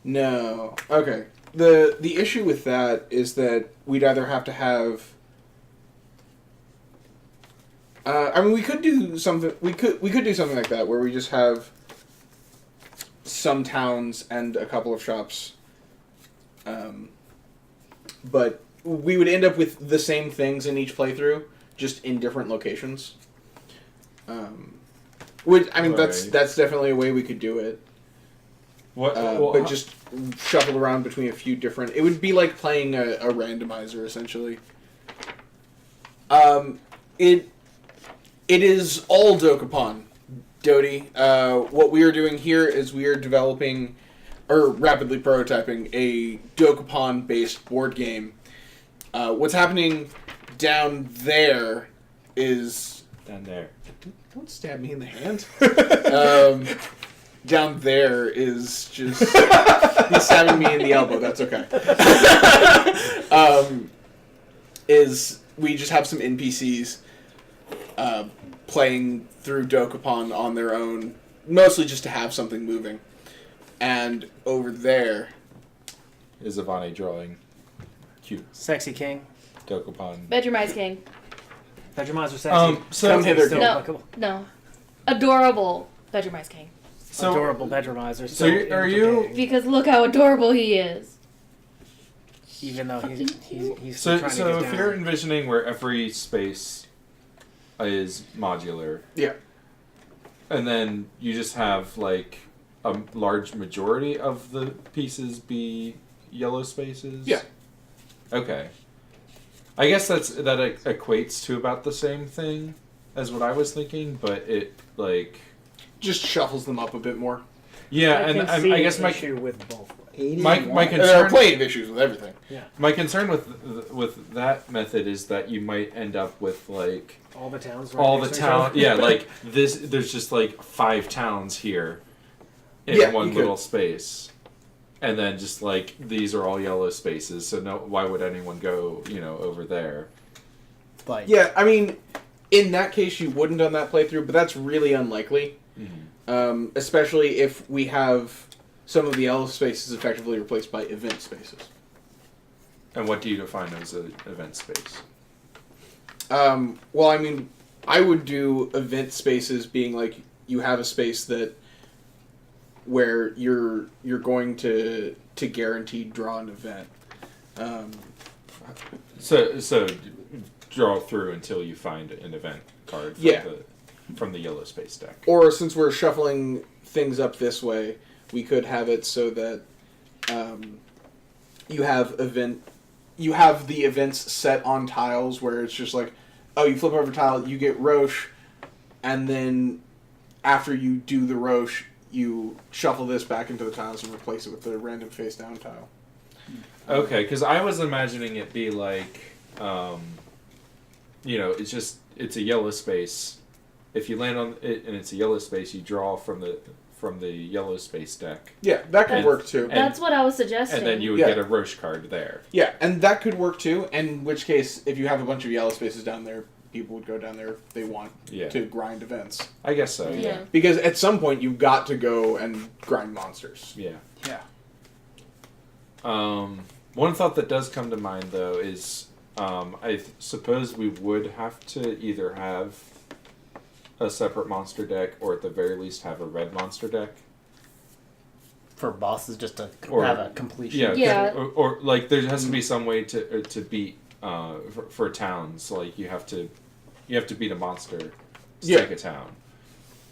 No. Okay. The issue with that is that we'd either have to have. I mean, we could do something. We could do something like that where we just have some towns and a couple of shops. But we would end up with the same things in each playthrough, just in different locations. Which I mean, that's definitely a way we could do it. What? But just shuffle around between a few different. It would be like playing a randomizer, essentially. It is all Dokapon, Dodie. What we are doing here is we are developing, or rapidly prototyping, a Dokapon-based board game. What's happening down there is... Down there. Don't stab me in the hand. Down there is just... He's stabbing me in the elbow, that's okay. Is we just have some NPCs playing through Dokapon on their own, mostly just to have something moving. And over there is Ivani drawing cute Sexy king. Dokapon. Bedroom Ice King. Bedroom eyes are sexy. So Come hither, Still King. No. applicable. No. Adorable Bedroom Ice King. Adorable bedroom eyes are So still are you- implicating, Because look how adorable he is. even though he's So, still trying to so get if down. you're envisioning where every space is modular, Yeah. and then you just have like a large majority of the pieces be yellow spaces. Yeah. Okay. I guess that equates to about the same thing as what I was thinking, but it like Just shuffles them up a bit more. yeah, I and can see I guess an my issue with both. my There are concern plenty of issues with everything. my concern with that method is that you might end up with like All the towns. all right the next to each town other. yeah like this there's just like 5 towns here in Yeah, one you little space, and then just like these are all yellow spaces, so no, why would anyone go over there? Like, Yeah, I mean, in that case, you wouldn't on that playthrough, but that's really unlikely. Especially if we have some of the yellow spaces effectively replaced by event spaces. And what do you define as an event space? Well, I mean, I would do event spaces being like you have a space that where you're going to guaranteed draw an event. So draw through until you find an event card from the yellow space deck. Or since we're shuffling things up this way, we could have it so that you have the events set on tiles where it's just like, oh, you flip over a tile, you get Roche, and then after you do the Roche, you shuffle this back into the tiles and replace it with the random face down tile. Okay, because I was imagining it be like, it's a yellow space. If you land on it and it's a yellow space, you draw from the yellow space deck. Yeah, that could work too. That's what I was suggesting. And then you would get a Roche card there. Yeah, and that could work too, in which case, if you have a bunch of yellow spaces down there, people would go down there if they want to grind events. I guess so, yeah. Because at some point, you've got to go and grind monsters. Yeah. Yeah. One thought that does come to mind, though, is I suppose we would have to either have a separate monster deck, or at the very least have a red monster deck. For bosses, just to Or- have a completion. Yeah, Yeah. or like there has to be some way to beat for towns. Like you have to beat a monster to take a town.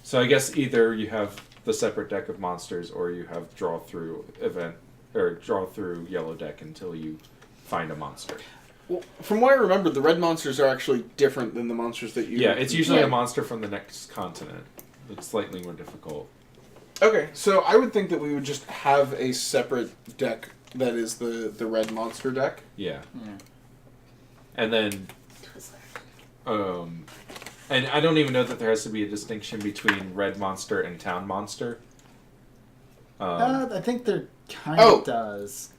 So I guess either you have the separate deck of monsters, or you have draw through yellow deck until you find a monster. Well, from what I remember, the red monsters are actually different than the monsters that you... Yeah, it's usually a monster from the next continent. It's slightly more difficult. Okay, so I would think that we would just have a separate deck that is the red monster deck. Yeah. And then, and I don't even know that there has to be a distinction between red monster and town monster. I think there kind of does.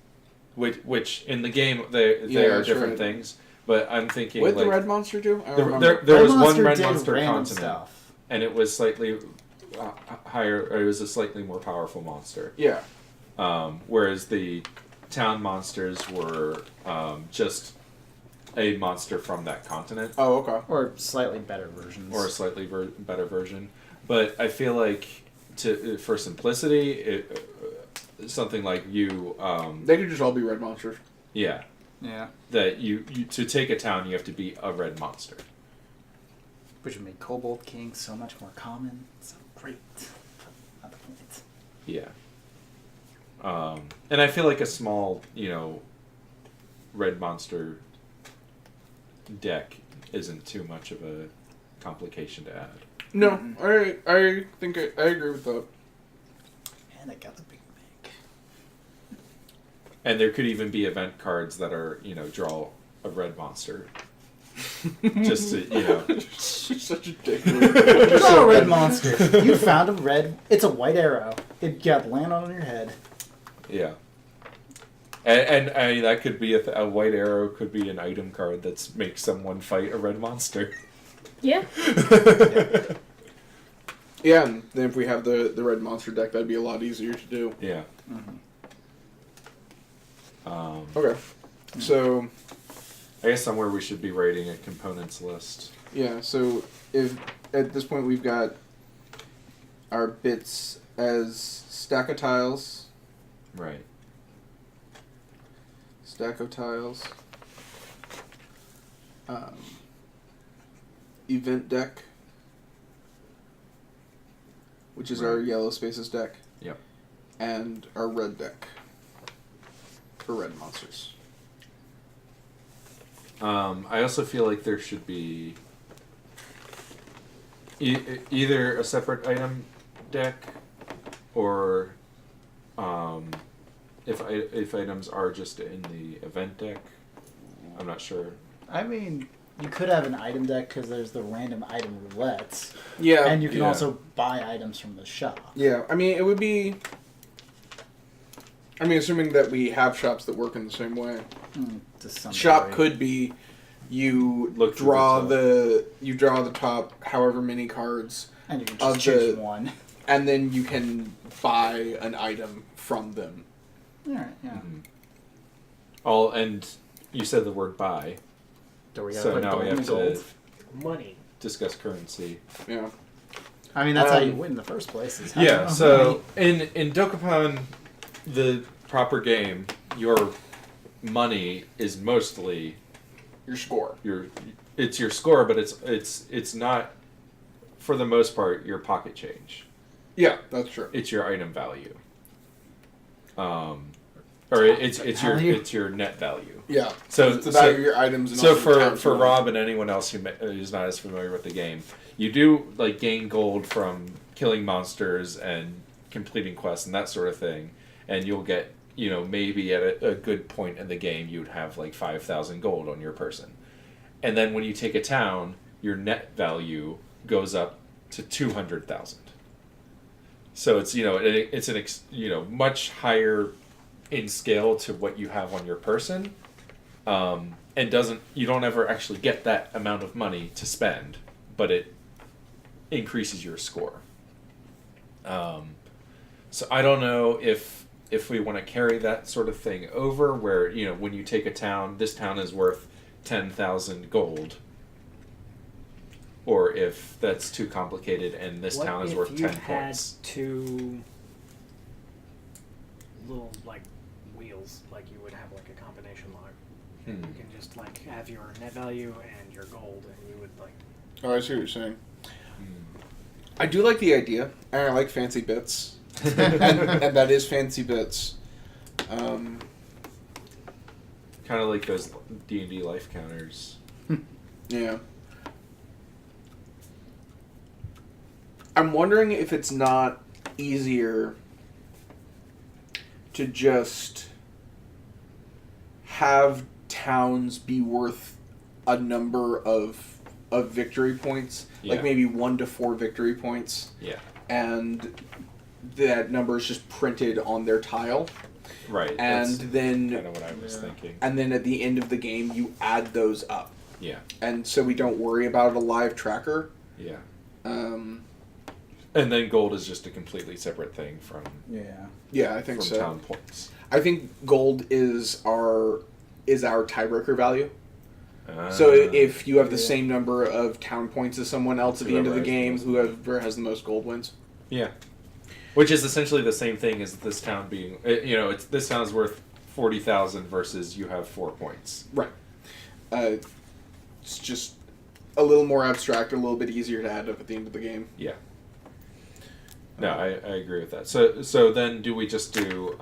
Which in the game they Yeah, are that's different right. things, But I'm thinking What did like the red monster do? I don't there, remember. there was Red one Monster red did monster random continent, stuff. and it was slightly higher. Or it was a slightly more powerful monster. Yeah. Whereas the town monsters were just a monster from that continent, Oh, okay. Or slightly better versions. or a slightly better version. But I feel like for simplicity, something like you, They could just all be red monsters. yeah, yeah. that you to take a town, you have to be a red monster. Which would make Kobold King so much more common. So great. Not the point. Yeah. And I feel like a small, red monster deck isn't too much of a complication to add. No, I think I agree with that. And I got the big bank. And there could even be event cards that are, draw a red monster. Just to, You're such a dick. Oh, red monster. You found a red. It's a white arrow. It got land on your head. yeah. And I mean, that could be a white arrow, could be an item card that makes someone fight a red monster. Yeah. Yeah, and then if we have the red monster deck, that'd be a lot easier to do. Yeah. Okay. So, I guess somewhere we should be writing a components list. yeah, so if at this point we've got our bits as stack of tiles, Right. stack of tiles, event deck, which is our Right. yellow spaces deck, Yep. and our red deck for red monsters. I also feel like there should be either a separate item deck, or if items are just in the event deck. I'm not sure. I mean, you could have an item deck because there's the random item roulettes. Yeah, And you can Yeah. also buy items from the shop. yeah. I mean, it would be. I mean, assuming that we have shops that work in the same way. To some Shop degree. could be you Look through draw the you draw the top however many cards, And you can of just choose the- one. and then you can buy an item from them. Alright, yeah. All and you said the word buy, Do we gotta so put now we gold have in to gold? Money. discuss currency. Yeah. I mean, that's how you Um, win in the first place. Is how Yeah. you So in Dokapon, the proper game, your money is mostly Your score. it's your score, but it's not, for the most part, your pocket change. Yeah, that's true. It's your item value. Or it's Value? your net value. Yeah. So It's the value of your items. And so also the towns for you live. Rob and anyone else who's not as familiar with the game, you do like gain gold from killing monsters and completing quests and that sort of thing, and you'll get maybe at a good point in the game you'd have like 5,000 gold on your person, and then when you take a town, your net value goes up to 200,000. So it's it's much higher in scale to what you have on your person, and you don't ever actually get that amount of money to spend, but it increases your score. So I don't know if we want to carry that sort of thing over, where when you take a town, this town is worth 10,000 gold, or if that's too complicated and this What town is if worth you 10 had points. two little wheels, like you would have like a combination lock? You can just have your net value and your gold, and you would Oh, I see what you're saying. I do like the idea, and I like fancy bits, and that is fancy bits. Kind of like those D&D life counters. Yeah. I'm wondering if it's not easier to just have towns be worth a number of victory points, Yeah. like maybe 1 to 4 victory points, Yeah. and that number is just printed on their tile. Right. And That's then kind of what I was thinking. and then at the end of the game you add those up. Yeah. And so we don't worry about a live tracker. Yeah. Um, And then gold is just a completely separate thing from yeah, I think from so. town points. I think gold is our tiebreaker value. So if you have the same number of town points as someone else at the end of the game, whoever has the most gold wins. Yeah. Which is essentially the same thing as this town being, it's this town's worth 40,000 versus you have 4 points. Right. It's just a little more abstract, a little bit easier to add up at the end of the game. Yeah. No, I agree with that. So then do we just do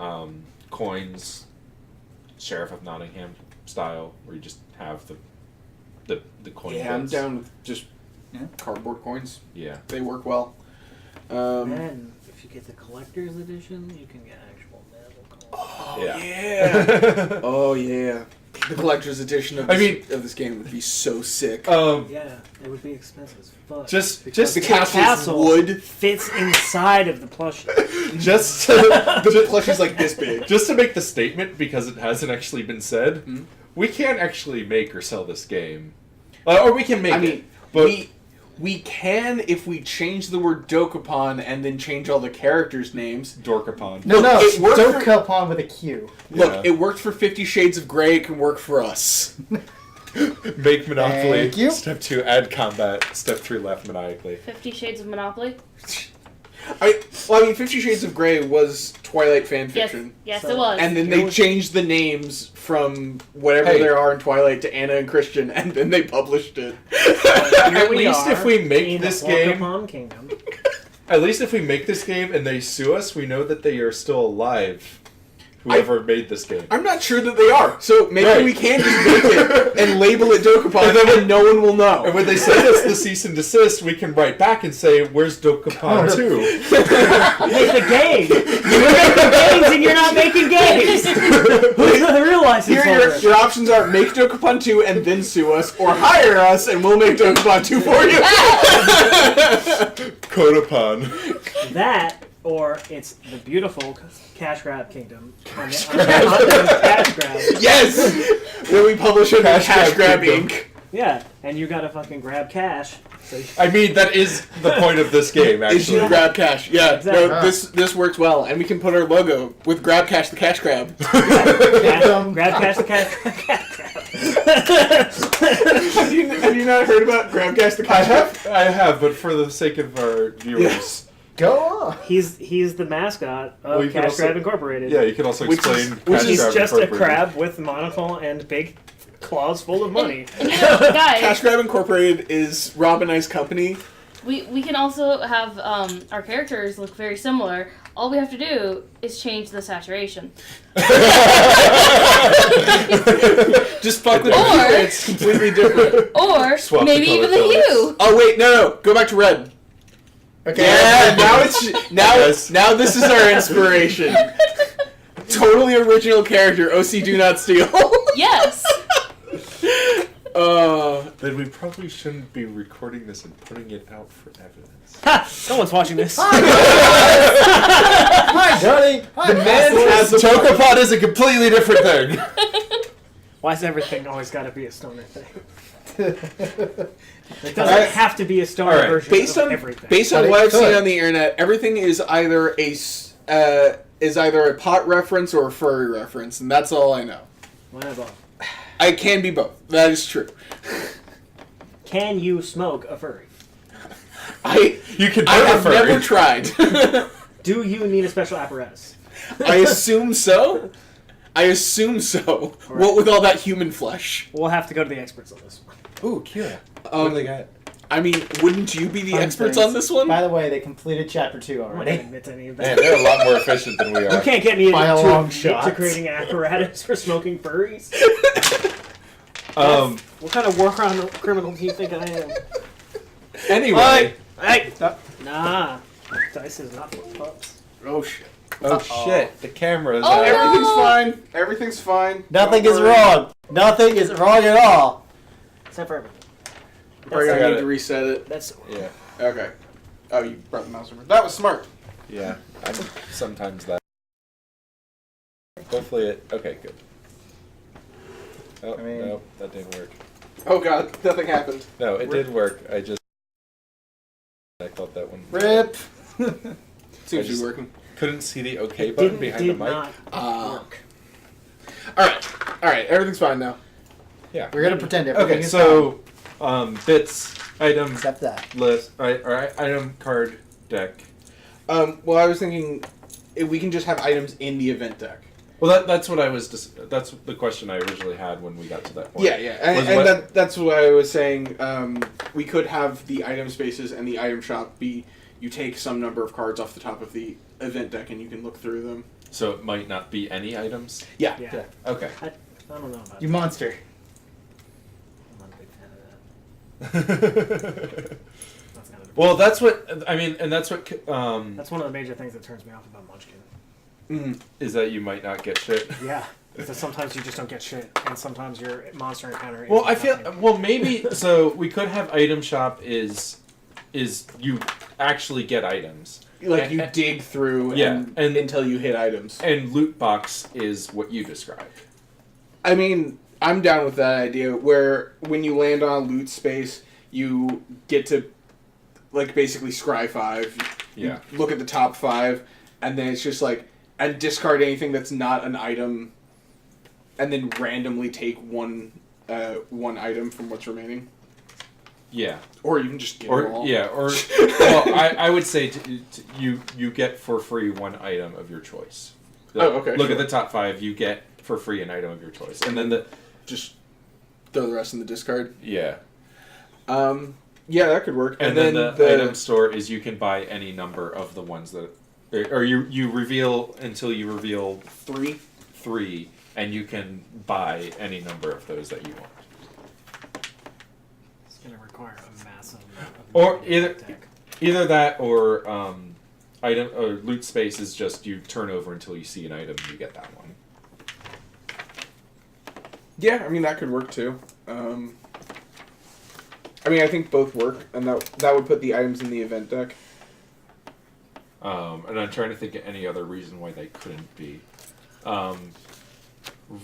coins, Sheriff of Nottingham style, where you just have the coin Yeah, I'm bits? down with just cardboard coins. Yeah. They work well. And if you get the collector's edition, you can get actual metal coins. Yeah. Oh yeah. The collector's edition of this game would be so sick. Yeah, it would be expensive as fuck. Just Because the castle wood fits inside of the plushie. just the plush is like this big. just to make the statement, because it hasn't actually been said, we can't actually make or sell this game, or we can make it. But we can if we change the word Dokapon and then change all the characters' names. Dorkapon. No, Look, it worked for- Dokapon with a Q. Look, it worked for 50 Shades of Grey. It can work for us. Make Monopoly. Thank you. Step 2, add combat. Step 3, laugh maniacally. 50 Shades of Monopoly. I mean, 50 Shades of Grey was Twilight fan fiction. Yes, So- it was. And then they changed the names from whatever there are in Twilight to Anna and Christian, and then they published it. At least if we make in this the game, Dokapon Kingdom. at least if we make this game and they sue us, we know that they are still alive. Whoever made this game. I'm not sure that they are, so maybe Right. we can just make it and label it Dokapon, and then no one will know. And when they send us the cease and desist, we can write back and say, "Where's Dokapon 2?" Make the game! You're making games and you're not making games! Who's the real license holder? Your options are make Dokapon 2 and then sue us, or hire us and we'll make Dokapon 2 for you. Kodapon. That, or it's the beautiful Cash Grab Kingdom. And the Cash Grab. Yes! Where we publish it in Cash Grab Kingdom. Inc. Yeah, and you gotta fucking grab cash. So I mean, that is the point of this game, Is you actually. grab cash. Yeah, Exactly. no, this works well. And we can put our logo with Grab Cash the Cash Grab. grab cash the cash grab. have you not heard about Grab Cash the Cash Grab? I have, but for the sake of our viewers. Yes. Go on. He's the mascot of Well, you could Cash also- Grab Incorporated. Yeah, you can also Which explain is- Cash He's Grab just a Incorporated. crab with monocle and big claws full of money. And you know, guys, Cash Grab Incorporated is Rob and I's company. we can also have our characters look very similar. All we have to do is change the saturation. Just fuck with Or- it. It's completely different. Or Swap the maybe color even the palettes. hue. Oh wait, no. Go back to red. Okay. Yeah, now this is our inspiration. Totally original character. OC Do Not Steal. Yes. Then we probably shouldn't be recording this and putting it out for evidence. Ha! Someone's watching this. Hi, Johnny. Hi, man has a Dokapon is a completely different thing. Why is everything always got to be a stoner thing? It doesn't have to be a stoner Alright, version Based of on everything. based on But what it I've seen could. on the internet, everything is either a pot reference or a furry reference, and that's all I know. Whatever. I can be both. That is true. Can you smoke a furry? You can I burn a have furry. never tried. Do you need a special apparatus? I assume so. What with all that human flesh? We'll have to go to the experts on this one. Ooh, Kira. Um, they got? I mean, wouldn't you be the Fun experts things. on this one? By the way, they completed chapter 2 I'm not already. going to admit to any of Man, that. they're a lot more efficient than we You are. can't get me By a to long admit shot. to creating apparatus for smoking furries. What kind of war criminal do you think I am? Anyway. Hey! Nah. Dice is not for pups. Oh shit. Oh shit, the camera is Oh, out. no. Everything's fine. Everything's fine. Nothing Don't is worry. wrong. Nothing is wrong at all. Except for everything. Probably I got gonna need it. to reset it. That's Yeah, Okay. Oh, you brought the mouse over. That was smart. yeah. I'm sometimes that. Hopefully it. Okay, good. Oh I mean- no, that didn't work. Oh god, nothing happened. No, it did work. I thought that one. Rip. Seems to just- be working. Couldn't see the OK It button didn't, behind the did mic. not Ah. work. Alright, everything's fine now. Yeah. We're gonna pretend everything Okay, is so bits, fine, items, except that. list, or item card deck. Well, I was thinking if we can just have items in the event deck. Well, that's what I was. That's the question I originally had when we got to that point. Yeah, yeah, and, Was what- that's what I was saying. We could have the item spaces and the item shop be you take some number of cards off the top of the event deck and you can look through them. So it might not be any items. Yeah. Yeah. Okay. I don't know about You that. monster. I'm not a big fan of that. That's kind of Well, that's what I mean, and that's what that's one of the major things that turns me off about Munchkin. Mm. is that you might not get shit. Yeah, because sometimes you just don't get shit, and sometimes your monster encounter. Is Well, I feel nothing. well maybe so we could have item shop is you actually get items. Like you And- dig through Yeah, and- until you hit items. And loot box is what you described. I mean, I'm down with that idea where when you land on a loot space, you get to like basically scry 5. You Yeah. look at the top 5, and then it's just like and discard anything that's not an item, and then randomly take one item from what's remaining, Yeah. or even just get them all. Or well, I would say you get for free one item of your choice. Oh, okay, Look sure. at the top 5. You get for free an item of your choice, and then Just throw the rest in the discard. yeah, Yeah, that could work. and then the item store is you can buy any number of the ones that, or you reveal until you reveal 3, and you can buy any number of those that you want. It's going to require a massive amount of Or media either- deck. Either that or item or loot space is just you turn over until you see an item and you get that one. Yeah, I mean that could work too. I mean, I think both work, and that would put the items in the event deck. And I'm trying to think of any other reason why they couldn't be.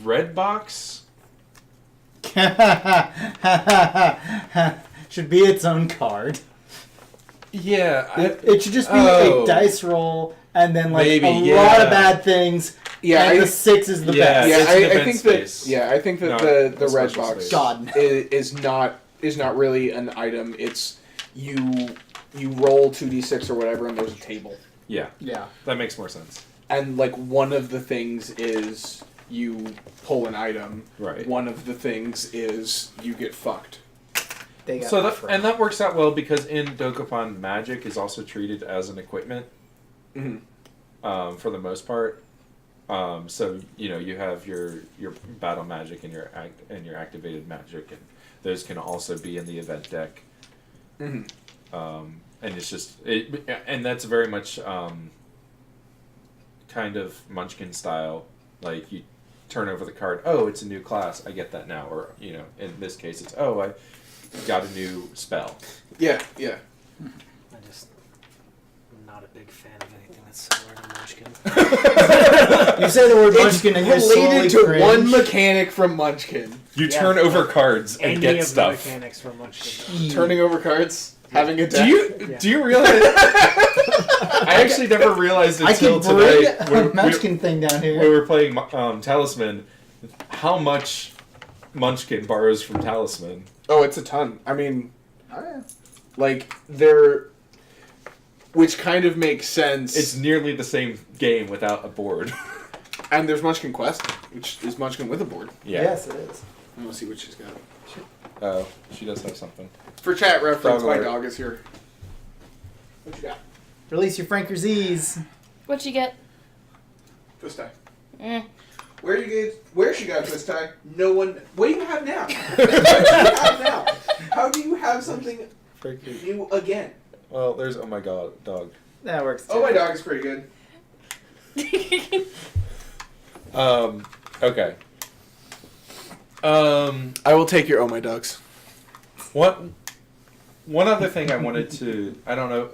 Red box. Should be its own card. Yeah, It should just be Oh. a dice roll, and then like Maybe, a lot yeah. of bad things. Yeah, and I- the 6 is the Yeah, best. Yeah, it's an I event think space. that. Yeah, I think that Not the a red special box space. God. is not really an item. It's you roll 2d6 or whatever, and there's a table, yeah, Yeah. that makes more sense. and like one of the things is you pull an item. Right. One of the things is you get fucked. They got So that that works out well because in Dokapon, magic is also treated as an equipment Mm-hmm. for the most part. So you have your battle magic and your activated magic, and those can also be in the event deck. Mm-hmm. And it's just and that's very much kind of Munchkin style. Like you turn over the card. Oh, it's a new class. I get that now. Or in this case, it's I got a new spell. Yeah, yeah. I just am not a big fan of anything that's similar to Munchkin. You say the word It's Munchkin and you're slowly related to cringe. one mechanic from Munchkin. You Yeah, turn over like cards and Any get of stuff. the mechanics from Munchkin. Turning over cards, having a deck. Do you realize? I actually never realized I until can bring today a when Munchkin thing down we here. were playing Talisman, how much Munchkin borrows from Talisman. Oh, it's a ton. I mean, Oh, yeah. like they're, which kind of makes sense. It's nearly the same game without a board. And there's Munchkin Quest, which is Munchkin with a board. Yeah. Yes, it is. I want to see what she's got. Oh, she does have something. For chat reference, Dog my alert. dog is here. What you got? Release your Franker Z's. What you get? Twist tie. Mm. Where she got a twist tie? No one. What do you have now? What do you have now? How do you have something new again? Well, there's oh my god, dog. That works. Oh, my dog is pretty good. Okay. I will take your oh my dogs. One other thing I wanted to, I don't know,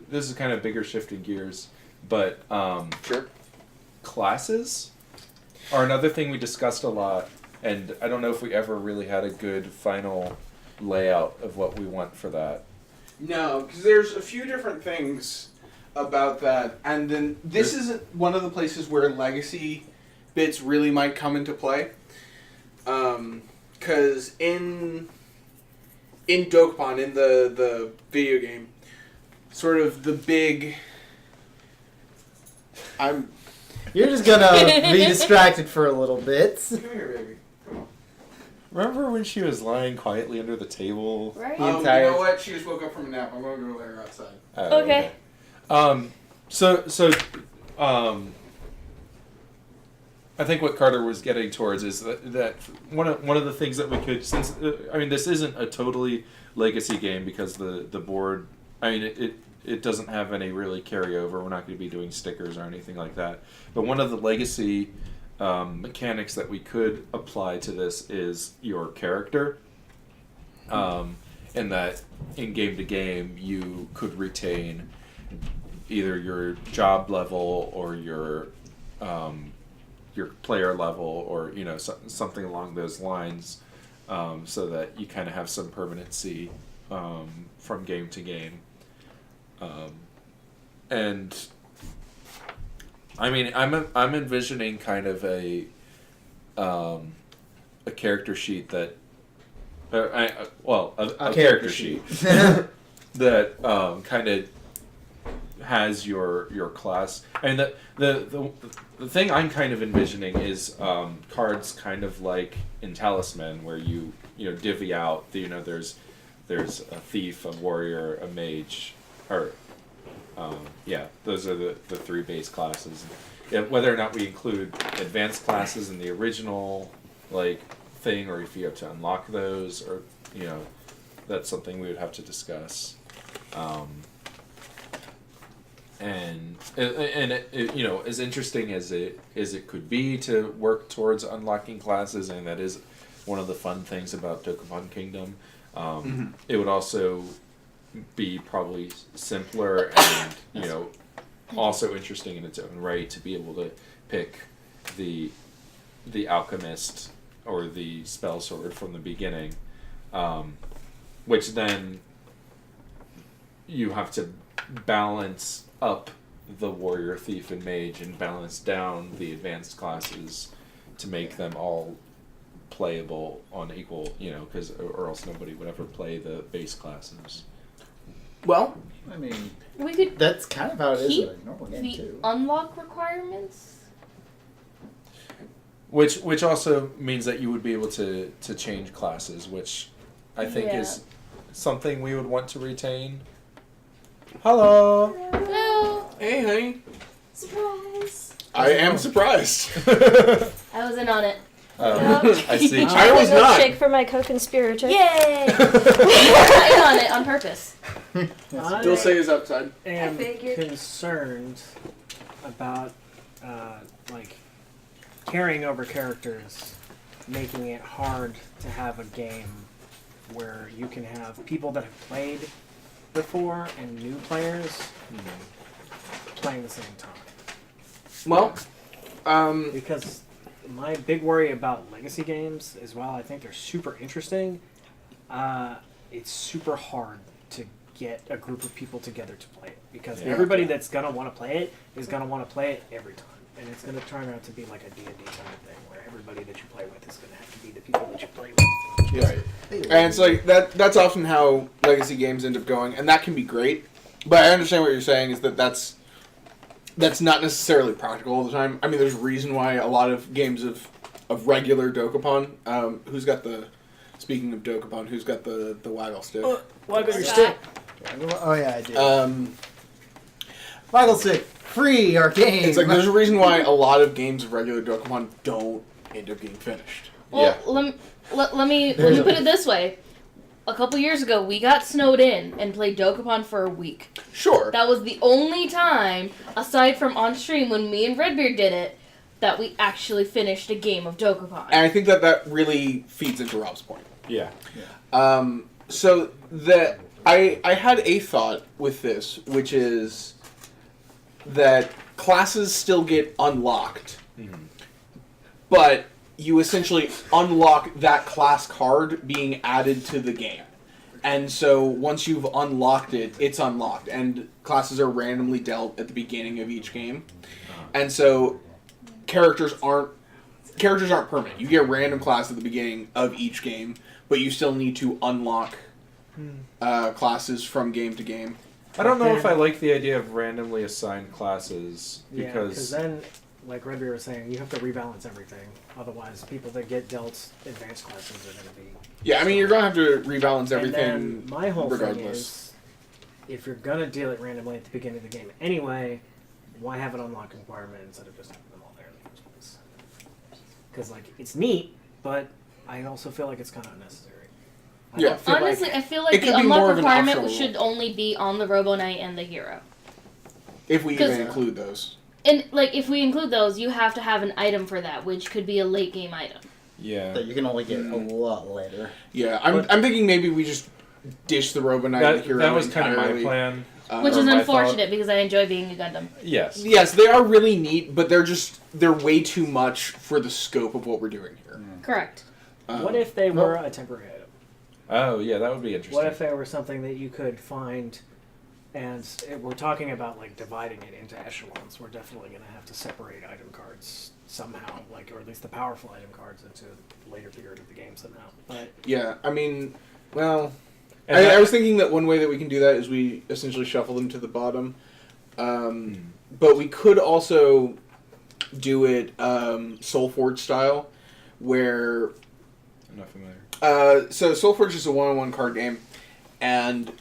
this is kind of bigger shifting gears, but Sure. classes. Or another thing we discussed a lot, and I don't know if we ever really had a good final layout of what we want for that. No, because there's a few different things about that, and then this is one of the places where legacy bits really might come into play. Because in Dokapon, in the video game, sort of the big... You're just gonna be distracted for a little bit. Come here, baby. Come on. Remember when she was lying quietly under the table? Right. The You entire- know what? She just woke up from a nap. I'm going to go let her outside. Oh, Okay. I think what Carter was getting towards is that one of the things that we could, since this isn't a totally legacy game because the board, it doesn't have any really carryover. We're not going to be doing stickers or anything like that. But one of the legacy mechanics that we could apply to this is your character. And that in game to game you could retain either your job level or your player level, or something along those lines, so that you kind of have some permanency from game to game. And I'm envisioning kind of a character sheet that a character sheet that kind of has your class. And the thing I'm kind of envisioning is cards kind of like in Talisman, where you divvy out there's a thief, a warrior, a mage, or those are the three base classes. Whether or not we include advanced classes in the original thing, or if you have to unlock those, or that's something we would have to discuss. And as interesting as it could be to work towards unlocking classes, and that is one of the fun things about Dokapon Kingdom, it would also be probably simpler and also interesting in its own right to be able to pick the alchemist or the spell sword from the beginning, which then you have to balance up the warrior, thief, and mage, and balance down the advanced classes to make them all playable on equal, because or else nobody would ever play the base classes. Well, We could That's kind of how it is keep in a normal game the too. unlock requirements. Which also means that you would be able to change classes, which I think is something we would want to retain. Hello. Hello. hey, honey. Surprise. I am surprised. I was in on it. I see. I was not. Shake for my co-conspirator. Yay! I'm in on it on purpose. Still say is upside. I am I figured. concerned about carrying over characters, making it hard to have a game where you can have people that have played before and new players playing the same time. Well, Because my big worry about legacy games is, while I think they're super interesting, it's super hard to get a group of people together to play it. Because everybody that's going to want to play it is going to want to play it every time. And it's going to turn out to be like a D&D kind of thing, where everybody that you play with is going to have to be the people that you play with. right. And it's like that's often how legacy games end up going, and that can be great. But I understand what you're saying is that's not necessarily practical all the time. I mean, there's a reason why a lot of games of regular Dokapon. Who's got the? Speaking of Dokapon, who's got the waggle stick? Waggle your Scott. stick. Oh yeah, I do. Waggle stick, free our game. It's like there's a reason why a lot of games of regular Dokapon don't end up getting finished. Well, let me put it this way. A couple years ago, we got snowed in and played Dokapon for a week. Sure. That was the only time, aside from on stream when me and Redbeard did it, that we actually finished a game of Dokapon. And I think that really feeds into Rob's point. Yeah. So I had a thought with this, which is that classes still get unlocked but you essentially unlock that class card being added to the game. And so once you've unlocked it, it's unlocked. And classes are randomly dealt at the beginning of each game. And so characters aren't permanent. You get a random class at the beginning of each game, but you still need to unlock classes from game to game. I don't know if I like the idea of randomly assigned classes because then, like Redbeard was saying, you have to rebalance everything. Otherwise, people that get dealt advanced classes are going to be... Yeah, I mean, you're going to have to rebalance everything And then my whole thing regardless. is, if you're going to deal it randomly at the beginning of the game anyway, why have an unlock requirement instead of just having them all there in the first place? Because, like, it's neat, but I also feel like it's kind of unnecessary. I Yeah. don't feel Honestly, I feel like it the could be more unlock of an requirement optional should only be on the Robo Knight and the hero. If we 'Cause- even include those. And like, if we include those, you have to have an item for that, which could be a late game item. yeah. That you can only get a lot later. Yeah, I'm thinking maybe we just dish the Robo Knight and the hero That was kind of my entirely. plan. Which or is my unfortunate because I enjoy being a Gundam. Yes. Yes, they are really neat, but they're way too much for the scope of what we're doing here. Correct. what if they were a temporary item? Oh, yeah, that would be interesting. What if they were something that you could find, and we're talking about like dividing it into echelons. We're definitely going to have to separate item cards somehow, like, or at least the powerful item cards into a later period of the game somehow. But Yeah, I mean, well, And I was thinking that one way that we can do that is we essentially shuffle them to the bottom. But we could also do it Soulforge style, where I'm not familiar. so Soulforge is a one-on-one card game, and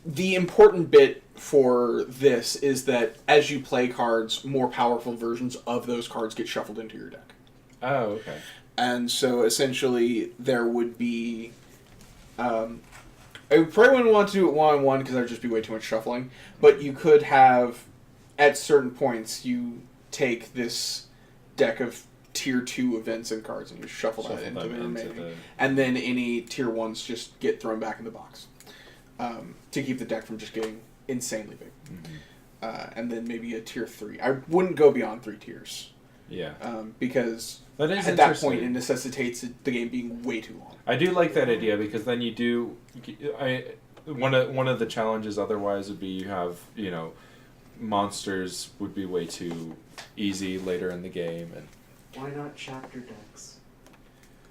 the important bit for this is that as you play cards, more powerful versions of those cards get shuffled into your deck. Oh, okay. And so essentially there would be... I probably wouldn't want to do it one-on-one because that would just be way too much shuffling, but you could have, at certain points, you take this deck of tier 2 events and cards and you shuffle that into the remaining. And then any tier 1s just get thrown back in the box to keep the deck from just getting insanely big. Mm-hmm. And then maybe a tier 3. I wouldn't go beyond 3 tiers. Yeah. Because That is at that interesting. point it necessitates the game being way too long. I do like that idea because then you do. One of the challenges otherwise would be you have monsters would be way too easy later in the game and. Why not chapter decks?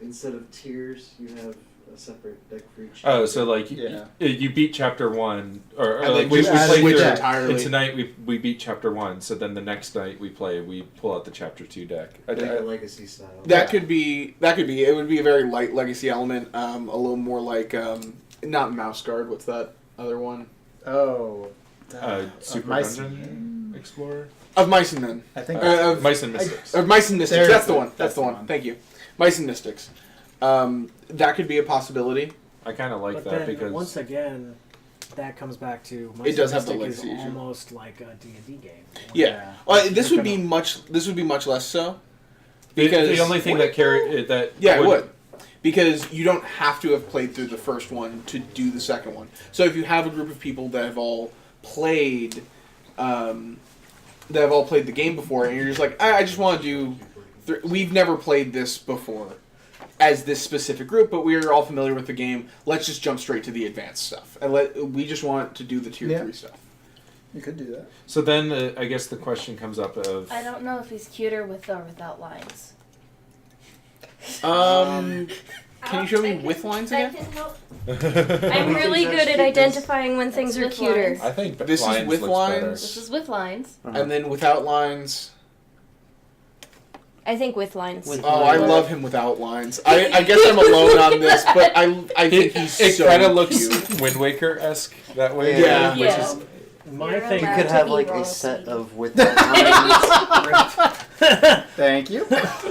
Instead of tiers, you have a separate deck for each. Oh, so like Yeah. you beat chapter 1, or And like then we just play switch through it entirely. And tonight we beat chapter 1, so then the next night we pull out the chapter 2 deck. Like a legacy style. That could be. It would be a very light legacy element. A little more like not Mouse Guard. What's that other one? Oh. Super Mice- Dungeon Explorer. Of Mice and Men. I think Of Mice and Mystics. Mice and Mystics. There's That's the the- one. That's the the one. one. Thank you. Mice and Mystics. That could be a possibility. I kind of like but that then because once again, that comes back to It does have the Mystic legacy is issue. almost like a D&D game. Yeah. Well, this would be much less so. the only thing that Yeah, it would. Because you don't have to have played through the first one to do the second one. So if you have a group of people that have all played, the game before, and you're just like, I just want to do. We've never played this before, as this specific group, but we're all familiar with the game. Let's just jump straight to the advanced stuff, and we just want to do the tier 3 stuff. You could do that. So then I guess the question comes up of I don't know if he's cuter with or without lines. Can you show me with lines I again? can help. I'm I'm really good at identifying when things are With cuter. lines. I think This is lines with looks lines? better. This is with lines. And then without lines. I think with lines. With Oh, I lines. love him without lines. I guess I'm alone on this, but I think he's It so kind of looks cute. Wind Waker-esque that way. Yeah. Which Yeah. is My You're thing You allowed could to have be like raw a set seed. of with lines, Thank you.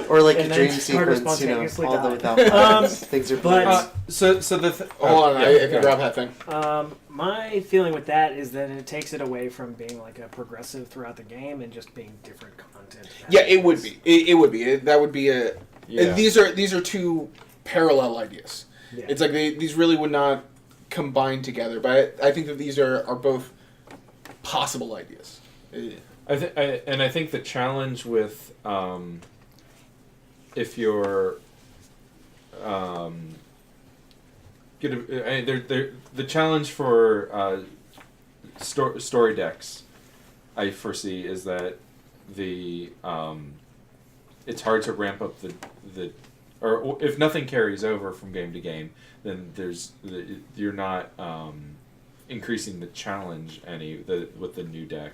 or like a And then dream Carter sequence, spontaneously all the died. without lines. Things are but- pleasant. so the Hold on, I can grab that thing. My feeling with that is that it takes it away from being like a progressive throughout the game and just being different content. Yeah, it would be. It would be. That would be a. Yeah. These are two parallel ideas. Yeah. It's like these really would not combine together, but I think that these are both possible ideas. I think the challenge with if you're the challenge for story decks, I foresee, is that the it's hard to ramp up the or if nothing carries over from game to game, then you're not increasing the challenge with the new deck.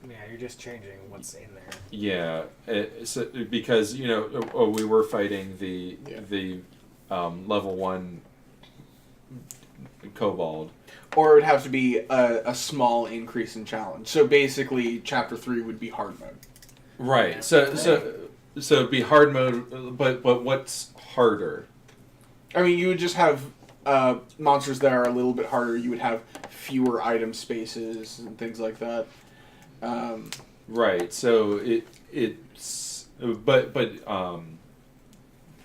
Yeah, you're just changing what's in there. Yeah, because we were fighting the level 1 kobold. Or it would have to be a small increase in challenge. So basically, Chapter 3 would be hard mode. Right. So it'd be hard mode, but what's harder? I mean, you would just have monsters that are a little bit harder. You would have fewer item spaces and things like that. Right. So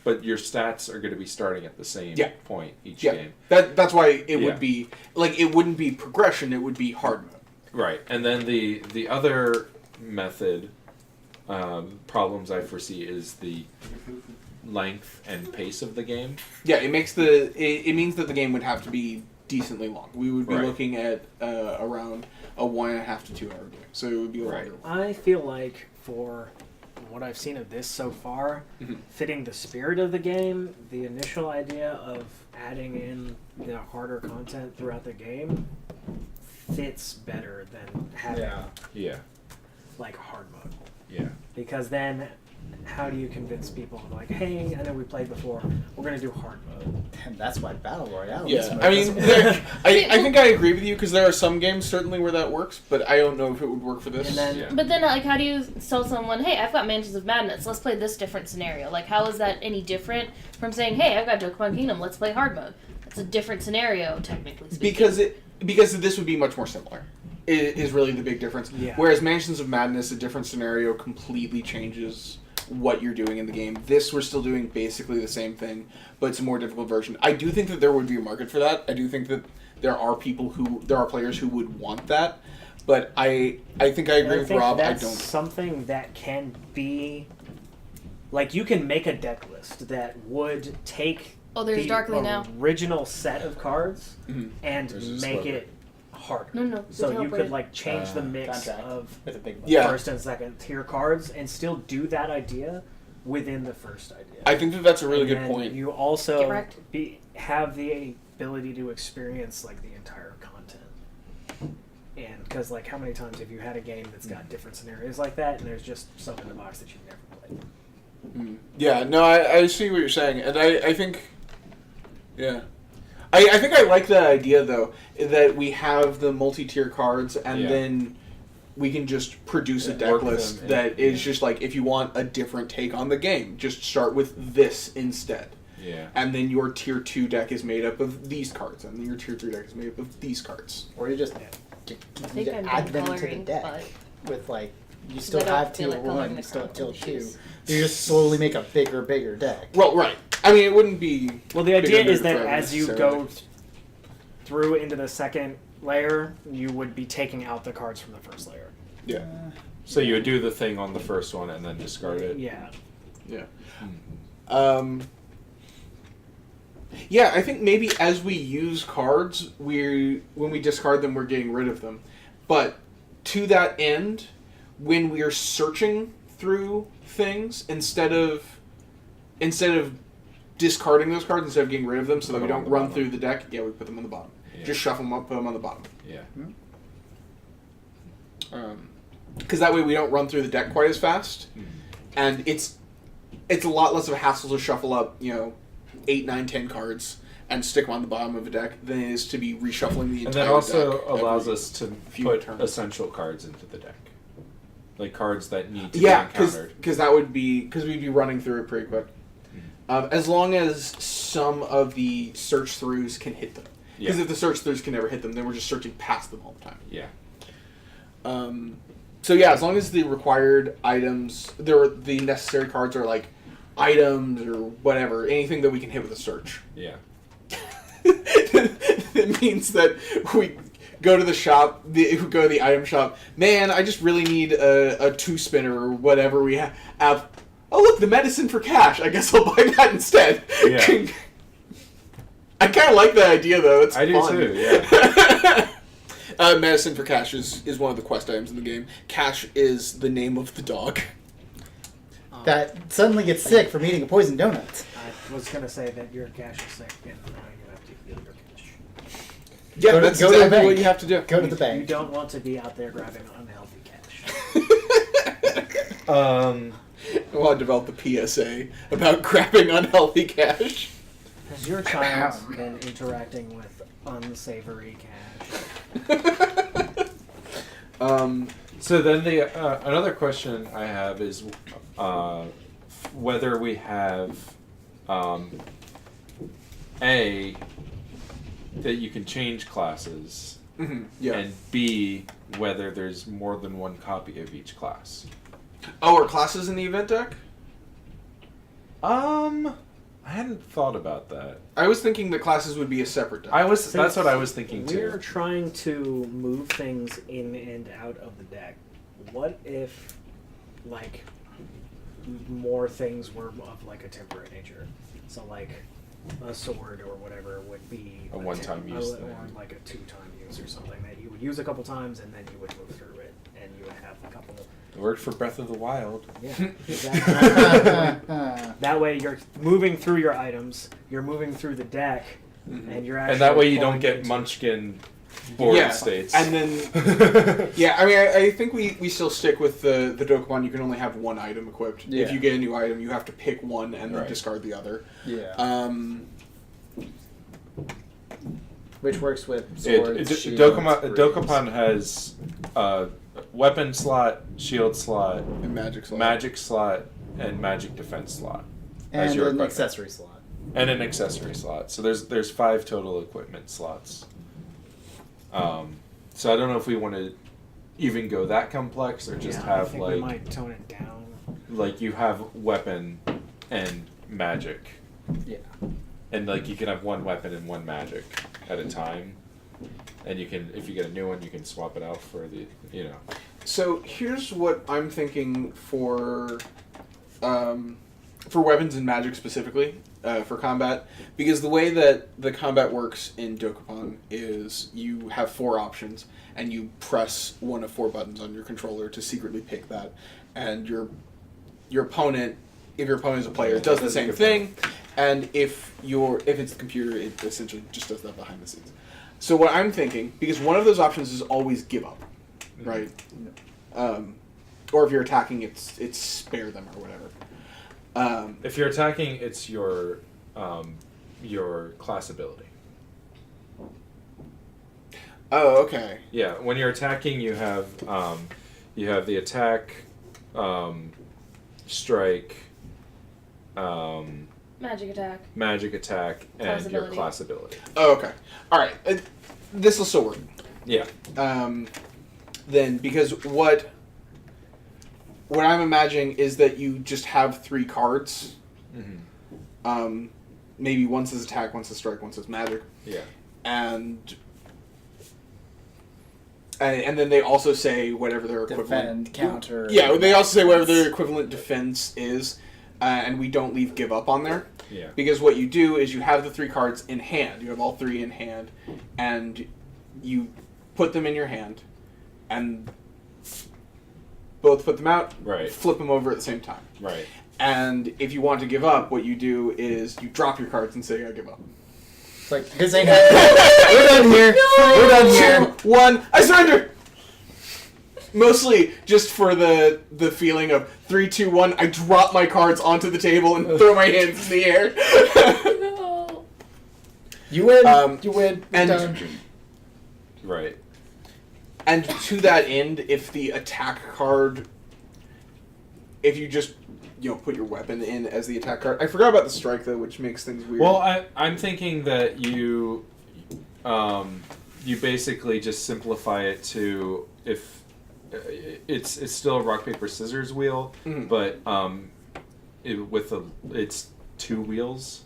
but your stats are going to be starting at the same point each game. That's why it would be it wouldn't be progression. It would be hard mode. Right. And then the other method problems I foresee is the length and pace of the game. Yeah, it makes it means that the game would have to be decently long. We would be looking at around a 1.5 to 2 hour game. So it would be a longer one. I feel like for what I've seen of this so far, fitting the spirit of the game, the initial idea of adding in the harder content throughout the game fits better than having like hard mode. Yeah. Because then how do you convince people like, hey, I know we played before, we're going to do hard mode. And that's why Battle Royale is Yeah, I mean, I think I agree with you because there are some games certainly where that works, but I don't know if it would work for this. And then, But then, like, how do you tell someone, hey, I've got Mansions of Madness, let's play this different scenario? Like, how is that any different from saying, hey, I've got Dokapon Kingdom, let's play hard mode? It's a different scenario, technically speaking. Because this would be much more similar. It is really the big difference. Yeah. Whereas Mansions of Madness, a different scenario completely changes what you're doing in the game. This, we're still doing basically the same thing, but it's a more difficult version. I do think that there would be a market for that. I do think that there are players who would want that, but I think I agree with Rob. That's I don't. something that can be, like, you can make a deck list that would take there's the Darkly now. original set of cards and There's a make sliver. it harder. No. So you could like change the mix Contract of with a big one. Yeah. first and second tier cards and still do that idea within the first idea. I think that that's a really And good then point. You also Get wrecked. have the ability to experience like the entire content. And because like how many times have you had a game that's got different scenarios like that and there's just some in the box that you've never played? Yeah, no, I see what you're saying, and I think, yeah. I think I like that idea, though, that we have the multi-tier cards, and then we can just produce a deck work list them in. that is just like, if you want a different take on the game, just start with this instead. Yeah. And then your tier 2 deck is made up of these cards, and then your tier 3 deck is made up of these cards. Or you just think I'm add done them to the coloring, deck but with like you still I don't have feel tier like coloring 1, the you still have tier colored 2. shoes. You just slowly make a bigger deck. Well, right. I mean, it wouldn't be... Well, the idea bigger is that forever as you necessarily. go through into the second layer, you would be taking out the cards from the first layer. Yeah. So you would do the thing on the first one and then discard it. Yeah. Yeah. Yeah, I think maybe as we use cards, when we discard them, we're getting rid of them. But to that end, when we are searching through things, instead of discarding those cards, instead of getting rid of them, so that Put we them on don't the run bottom. through the deck, we put them on the bottom. Yeah. Just shuffle them up, put them on the bottom. Yeah. Because that way we don't run through the deck quite as fast, and it's a lot less of a hassle to shuffle up 8, 9, 10 cards and stick them on the bottom of a deck than it is to be reshuffling the And entire that also deck allows every us to few put turns. essential cards into the deck. Like cards that need to Yeah, be encountered. because that would be because we'd be running through it pretty quick. As long as some of the search throughs can hit them. Because Yeah. if the search throughs can never hit them, then we're just searching past them all the time. Yeah. So yeah, as long as the required items, the necessary cards are like items or whatever, anything that we can hit with a search. Yeah. It means that we go to the shop, we go to the item shop. Man, I just really need a 2-spinner or whatever we have. oh look, the medicine for cash. I guess I'll buy that instead. Yeah. I kind of like that idea though. It's I do fun. too, yeah. Medicine for cash is one of the quest items in the game. Cash is the name of the dog. That suddenly gets sick from eating a poisoned donut. I was gonna say that your cash is sick and you have to heal your cash. Yeah, Go to- that's go to the exactly bank. what you have to do. Go to the You bank. don't want to be out there grabbing unhealthy cash. I want to develop a PSA about grabbing unhealthy cash. Has your child been interacting with unsavory cash? So then the another question I have is whether we have A, that you can change classes, Yeah. and B, whether there's more than one copy of each class. Oh, are classes in the event deck? I hadn't thought about that. I was thinking that classes would be a separate deck. That's what I was thinking We're too. trying to move things in and out of the deck. What if, like, more things were of like a temporary nature? So like a sword or whatever would be A one-time use or thing. like a 2-time use or something that you would use a couple times and then you would move through it and you would have a couple. It worked for Breath of the Wild. Yeah, exactly. That way you're moving through your items, you're moving through the deck, and you're actually And that way you don't pulling get into- Munchkin board Yeah, states. and then yeah, I mean, I think we still stick with the Dokapon. You can only have one item equipped. Yeah. If you get a new item, you have to pick one and then Right. discard the other. Yeah. Which works with It, swords, shields, Dokapon has weapon slot, shield slot, And magic slot. magic slot, and magic defense slot. as and your an equipment. accessory slot. And an accessory slot. So there's 5 total equipment slots. So I don't know if we want to even go that complex or just I have think we like might tone it down. like you have weapon and magic. Yeah. And like you can have one weapon and one magic at a time. And you can, if you get a new one, you can swap it out for the, you know. So here's what I'm thinking for weapons and magic specifically for combat, because the way that the combat works in Dokapon is you have 4 options, and you press one of 4 buttons on your controller to secretly pick that, and your opponent, if your opponent is a player, does the same thing, and if it's the computer, it essentially just does that behind the scenes. So what I'm thinking, because one of those options is always give up, right? Or if you're attacking, it's spare them or whatever. If you're attacking, it's your class ability. Oh, okay. Yeah, when you're attacking, you have the attack, strike, Magic attack. magic attack, Class and your ability. class ability. Oh, okay. All right. This will still work. Yeah. Then, because what I'm imagining is that you just have 3 cards. Mm-hmm. Maybe one says attack, one says strike, one says magic, Yeah. and then they also say whatever their equivalent Defend, counter. Yeah, they also say whatever their equivalent defense is, and we don't leave give up on there. Yeah. Because what you do is you have the 3 cards in hand. You have all 3 in hand, and you put them in your hand, and both put them out, Right. flip them over at the same time. Right. And if you want to give up, what you do is you drop your cards and say, I give up. It's like, this ain't happening. We're done here. We're done here. 2, 1, I surrender! Mostly just for the feeling of 3, 2, 1, I drop my cards onto the table and throw my hands in the air. No. You win. You You're and- done. Right. And to that end, if the attack card, if you just, put your weapon in as the attack card. I forgot about the strike, though, which makes things weird. Well, I'm thinking that you basically just simplify it to if it's still a rock paper scissors wheel, Mhm. but it's 2 wheels,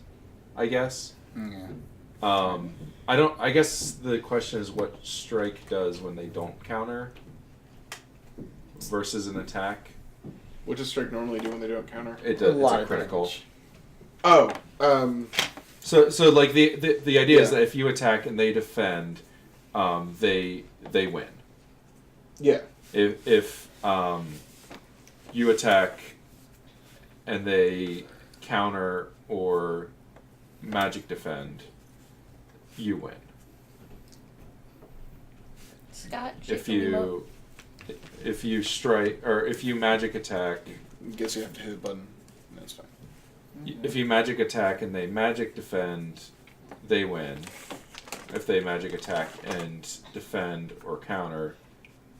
I guess. Yeah. I guess the question is what strike does when they don't counter versus an attack. What does strike normally do when they don't counter? It does. It's lot a of critical. damage. Oh, So like the idea is that if you attack and they defend, they win. yeah. If you attack and they counter or magic defend, you win. Scott, If you strike or if you magic attack, Guess you have to hit a button. That's fine. if you magic attack and they magic defend, they win. If they magic attack and defend or counter,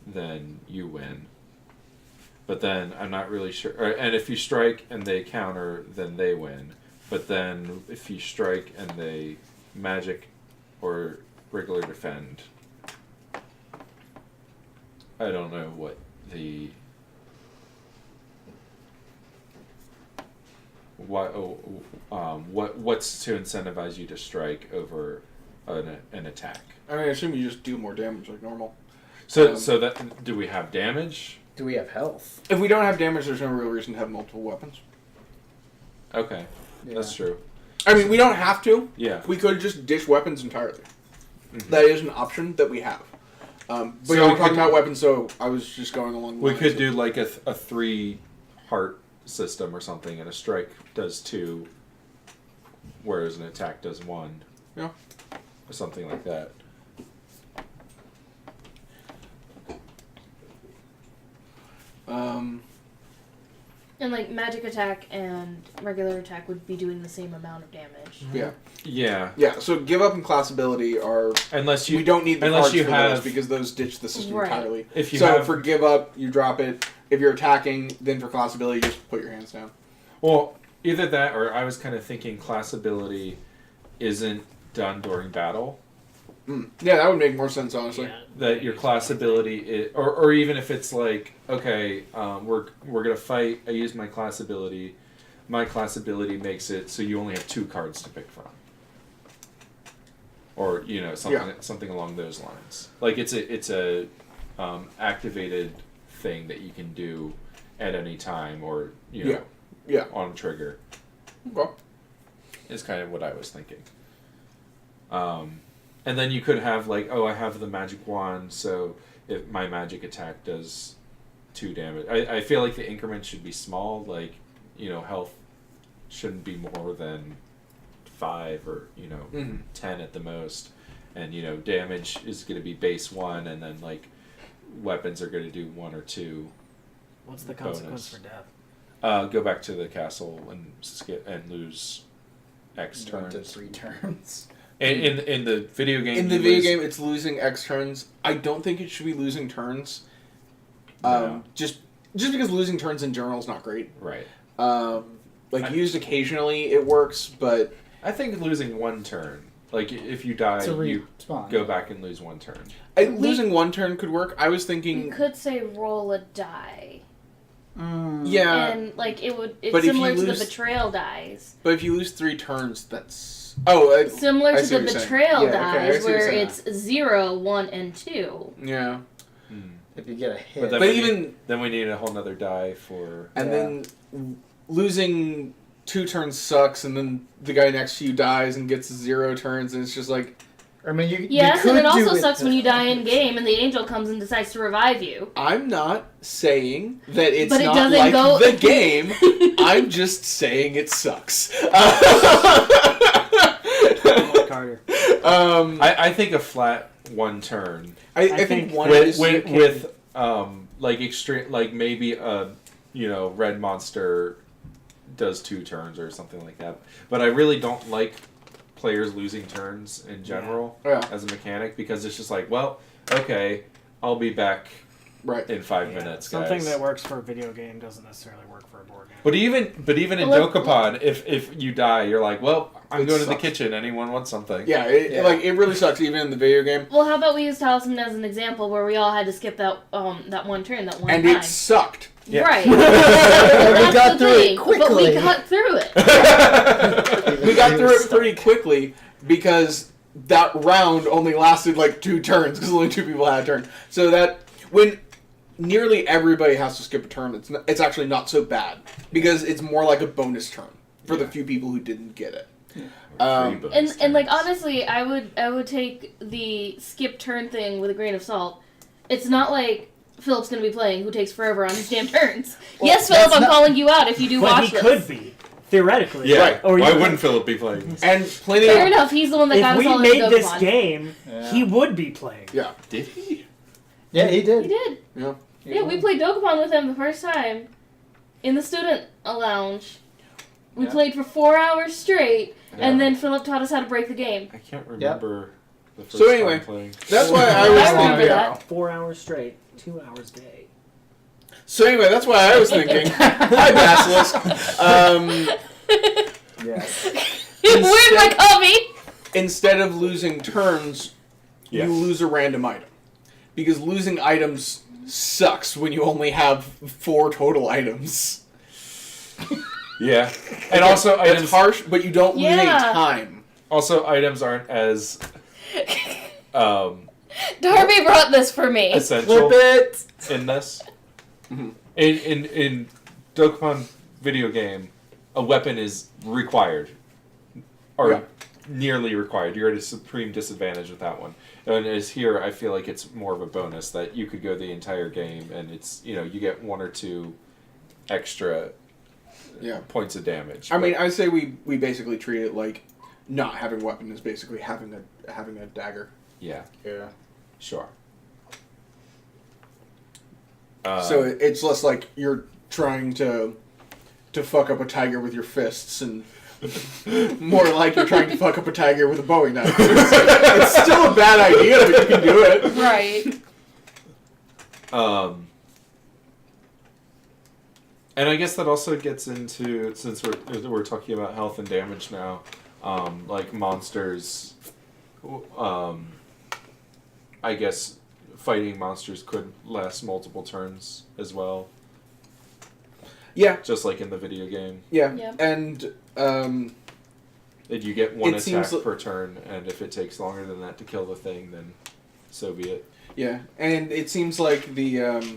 then you win. But then I'm not really sure. And if you strike and they counter, then they win. But then if you strike and they magic or regular defend, I don't know what the what's to incentivize you to strike over an attack. I mean, I assume you just deal more damage like normal. So that do we have damage? Do we have health? If we don't have damage, there's no real reason to have multiple weapons. Okay, Yeah. that's true. I mean, we don't have to. Yeah. We could just ditch weapons entirely. Mhm. That is an option that we have. But So you're we all talking could- about weapons, so I was just going along the We lines could of- do like a 3 heart system or something, and a strike does 2, whereas an attack does 1. Yeah. Or something like that. And like magic attack and regular attack would be doing the same amount of damage. Yeah. Yeah. Yeah, so give up and class ability are... Unless you we don't need the unless cards you for have- those because those ditch the system Right. entirely. if you So have for give up, you drop it. If you're attacking, then for class ability, you just put your hands down. well, either that or I was kind of thinking class ability isn't done during battle. Yeah, that would make more sense, honestly. Yeah. That your class ability is, or even if it's like, okay, we're gonna fight. I use my class ability. My class ability makes it so you only have 2 cards to pick from, or something along those lines. Like it's a activated thing that you can do at any time, or Yeah. on trigger. Okay. Is kind of what I was thinking. And then you could have like, oh, I have the magic wand, so if my magic attack does 2 damage. I feel like the increment should be small, like, health shouldn't be more than 5 or, 10 at the most. And, damage is going to be base 1, and then like weapons are going to do 1 or 2. What's the consequence bonus. for death? Go back to the castle and lose X 1 to turns. 3 turns. In the video game, In the you video lose- game, it's losing X turns. I don't think it should be losing turns. No. Just because losing turns in general is not great. Right. Used occasionally, it works, but I think losing 1 turn, like if you die, It's a you respawn. go back and lose 1 turn. losing 1 turn could work. I was You thinking, could say roll a die. yeah, And like But it's if you similar to lose- the betrayal dies. but if you lose 3 turns, that's Similar I to see the what you're saying. betrayal Yeah, okay, I dies see what you're where saying. it's 0, 1, and 2. yeah. If you get a hit. But then But we even need, then we need a whole nother die for. and Yeah. then losing 2 turns sucks, and then the guy next to you dies and gets 0 turns, and it's just like I mean, you Yes, you and it could do also sucks when you to- die in game and the angel comes and decides to revive you. I'm not saying that it's But it not doesn't like go- the game. I'm just saying it sucks. Carter. I think a flat 1 turn I I think think one with is with like extreme, like maybe a red monster does 2 turns or something like that. But I really don't like players losing turns in general Yeah. as a mechanic, because it's just like, well, okay, I'll be back right. in 5 Yeah, minutes, something guys. that works for a video game doesn't necessarily work for a board game. But even in Well, Dokapon, if you die, you're like, well, I'm It going to the sucks. kitchen. Anyone want something? Yeah, it really sucks even in the video game, Well, how about we use Talisman as an example where we all had to skip that 1 turn, that 1 and time. it sucked. Yeah. Right. we That's got the through thing, it quickly. But we got through it. We got through it pretty quickly because that round only lasted like 2 turns because only 2 people had a turn. So that when nearly everybody has to skip a turn. It's actually not so bad because it's more like a bonus turn for the few people who didn't get it. And like honestly, I would take the skip turn thing with a grain of salt. It's not like Philip's going to be playing who takes forever on his damn turns. Well, yes, Philip, I'm calling you out if you do But watch he this. could be, theoretically. Yeah. Right. Or Why you- wouldn't Philip be playing this? And plenty Fair of enough. He's the one that got If us we all into made this Dokapon. game, Yeah. he would be playing. yeah. Did he? Yeah, he did. He did. Yeah. Yeah, we played Dokapon with him the first time in the student lounge. We Yeah. played for 4 hours straight, and Yeah. then Philip taught us how to break the game. I can't remember the first So anyway, time playing. That's why I I was remember thinking. that. 4 hours straight, 2 hours gay. So anyway, that's why I was thinking. Hi, Basilisk. Yes. Where's my coffee? Instead of losing turns, Yes. you lose a random item. Because losing items sucks when you only have 4 total items. Yeah, and also It's items. harsh, but you don't lose any Yeah. time. Also, items aren't as Darby brought this for me. essential it. in this. Mhm. In Dokapon video game, a weapon is required, or Yeah. nearly required. You're at a supreme disadvantage with that one. And as here, I feel like it's more of a bonus that you could go the entire game, and it's you get 1 or 2 extra Yeah. points of damage. I mean, I say we basically treat it like not having a weapon is basically having a dagger. yeah, Yeah. sure. So it's less like you're trying to fuck up a tiger with your fists, and more like you're trying to fuck up a tiger with a Bowie knife. It's still a bad idea, but you can do it. Right. And I guess that also gets into, since we're talking about health and damage now, like monsters. I guess fighting monsters could last multiple turns as well, Yeah, just like in the video game. yeah, Yeah. and And you get 1 It seems attack li- per turn, and if it takes longer than that to kill the thing, then so be it. yeah, and it seems like the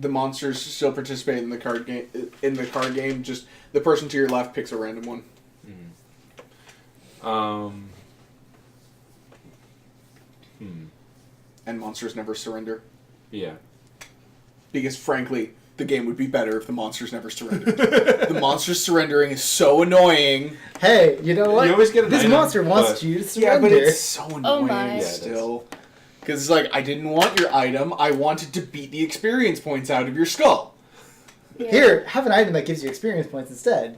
monsters still participate in the card game. In the card game, just the person to your left picks a random one. And monsters never surrender. Yeah. Because frankly, the game would be better if the monsters never surrendered. The monsters surrendering is so annoying. Hey, you know what? You always get an This item, monster wants but- you to Yeah, surrender. but it's so annoying Oh my. Yeah, it still. Because it's like, I didn't want your item, I wanted to beat the experience points out of your skull. Yeah. Here, have an item that gives you experience points instead.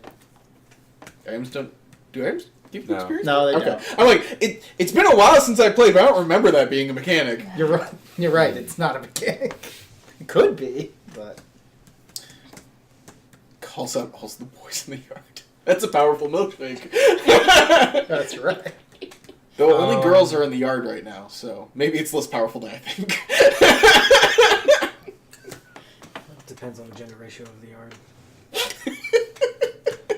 Items don't... Do items give you No. experience No, they points? don't. I'm like, it's been a while since I played, but I don't remember that being a mechanic. You're right. You're right. It's not a mechanic. It could be, but Calls the boys in the yard. That's a powerful milkshake. that's right. Though only girls are in the yard right now, so maybe it's less powerful than I think. Depends on the gender ratio of the yard.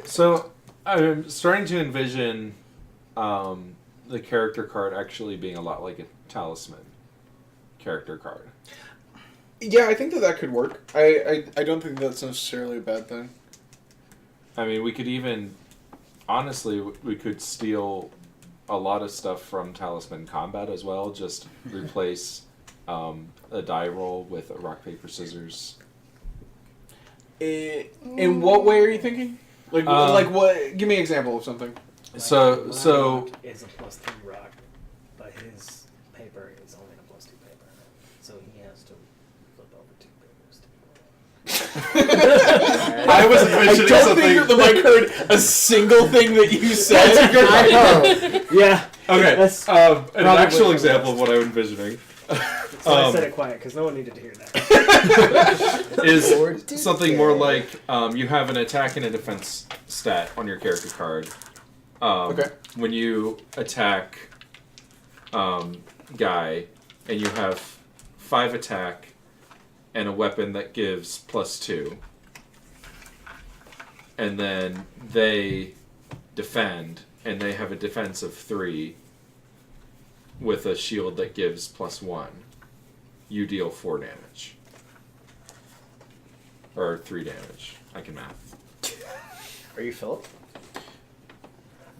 So I'm starting to envision the character card actually being a lot like a talisman character card. Yeah, I think that could work. I don't think that's necessarily a bad thing. I mean, we could even, honestly, we could steal a lot of stuff from Talisman Combat as well. Just replace a die roll with a rock, paper, scissors. In what way are you thinking? Like what? Give me an example of something. So rock is a +3 rock, but his paper is only a +2 paper, so he has to flip over 2 papers to be I was I envisioning don't something. think the mic heard a single thing that you said. That's a good typo. Yeah. Okay, That's an probably actual the example best. of what I'm envisioning So I said it quiet because no one needed to hear that. is Lord did something more say. like you have an attack and a defense stat on your character card. Okay. When you attack guy and you have 5 attack and a weapon that gives +2, and then they defend and they have a defense of 3 with a shield that gives +1, you deal 4 damage. or 3 damage. I can math. Are you Philip?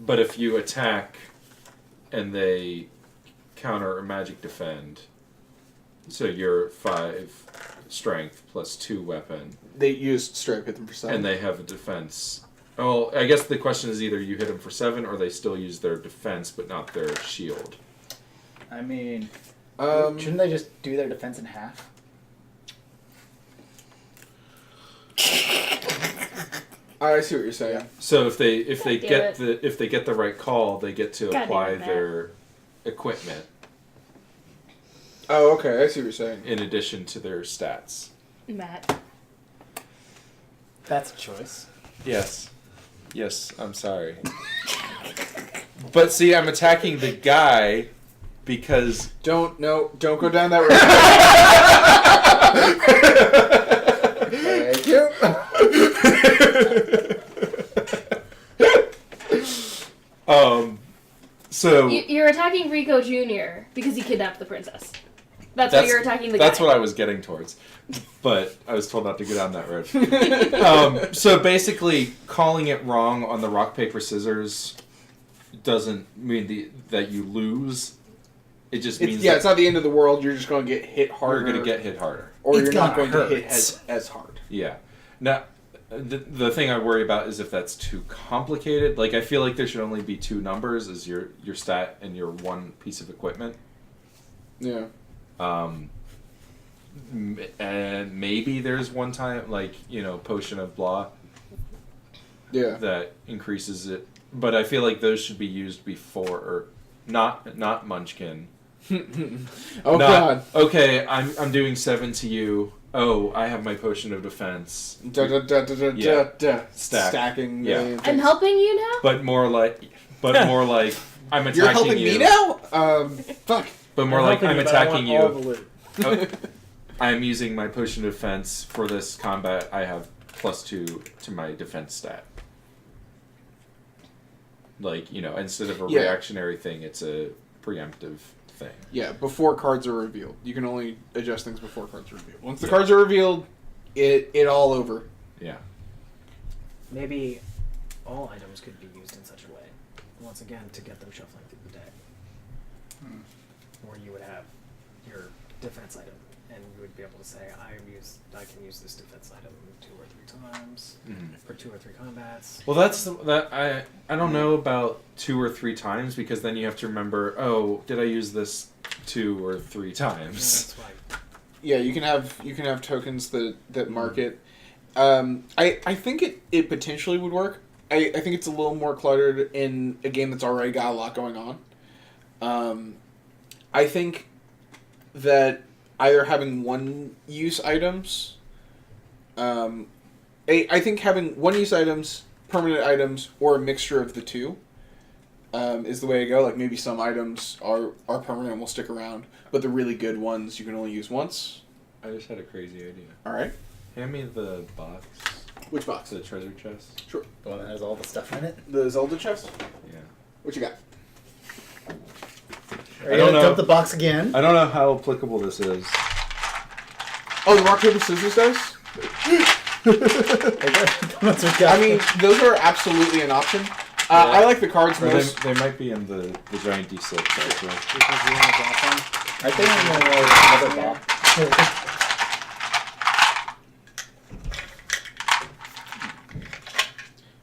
But if you attack and they counter or magic defend, so you're 5 strength plus 2 weapon, They used straight hit them for 7. and they have a defense. Oh, I guess the question is either you hit them for 7 or they still use their defense but not their shield. I mean, Um, shouldn't they just do their defense in half? I see what you're saying. So if they damn get the right call, they get to God apply damn it, Matt. their equipment Oh, okay. I see what you're saying. in addition to their stats. Matt. That's a choice. Yes. Yes, I'm sorry. But see, I'm attacking the guy because Don't go down that road. Thank you. so You're attacking Rico Jr. because he kidnapped the princess. That's why you're attacking the guy. That's what I was getting towards. But I was told not to go down that road. So basically, calling it wrong on the rock, paper, scissors doesn't mean that you lose. It just means it's not the end of the world. You're just going to get hit harder. you're going to get hit harder. Or It's you're not gonna going to hit hurt. as hard. Yeah. Now, the thing I worry about is if that's too complicated. Like, I feel like there should only be 2 numbers as your stat and your 1 piece of equipment. Yeah. And maybe there's one time, like, potion of blah Yeah. that increases it. But I feel like those should be used before, or not Munchkin. Oh, God. Okay, I'm doing 7 to you. Oh, I have my potion of defense. Yeah. Stacking. Yeah. million I'm things. helping you now? But more like I'm attacking You're helping you. me now? Fuck. But more like I'm attacking All the you. loot. Oh, I'm using my potion of defense for this combat. I have +2 to my defense stat. Like, instead of a Yeah. reactionary thing, it's a preemptive thing. Yeah, before cards are revealed. You can only adjust things before cards are revealed. Once the cards are revealed, it all over. Yeah. Maybe all items could be used in such a way, once again, to get them shuffling through the deck. Where you would have your defense item, and you would be able to say, I can use this defense item 2 or 3 times for 2 or 3 combats. Well, I don't know about 2 or 3 times, because then you have to remember, oh, did I use this 2 or 3 times? That's why. Yeah, you can have tokens that mark it. I think it potentially would work. I think it's a little more cluttered in a game that's already got a lot going on. I think that either having one-use items, I think having one-use items, permanent items, or a mixture of the two is the way to go. Like, maybe some items are permanent and will stick around, but the really good ones you can only use once. I just had a crazy idea. All right. Hand me the box. Which box? The treasure chest. Sure. The one that has all the stuff in it. The Zelda chest? Yeah. What you got? Are you don't gonna know. dump the box again? I don't know how applicable this is. Oh, the rock, paper, scissors dice? I mean, those are absolutely an option. I like the cards Or most. they might be in the giant D6 actually. Because you want to drop them. I think I'm gonna another box.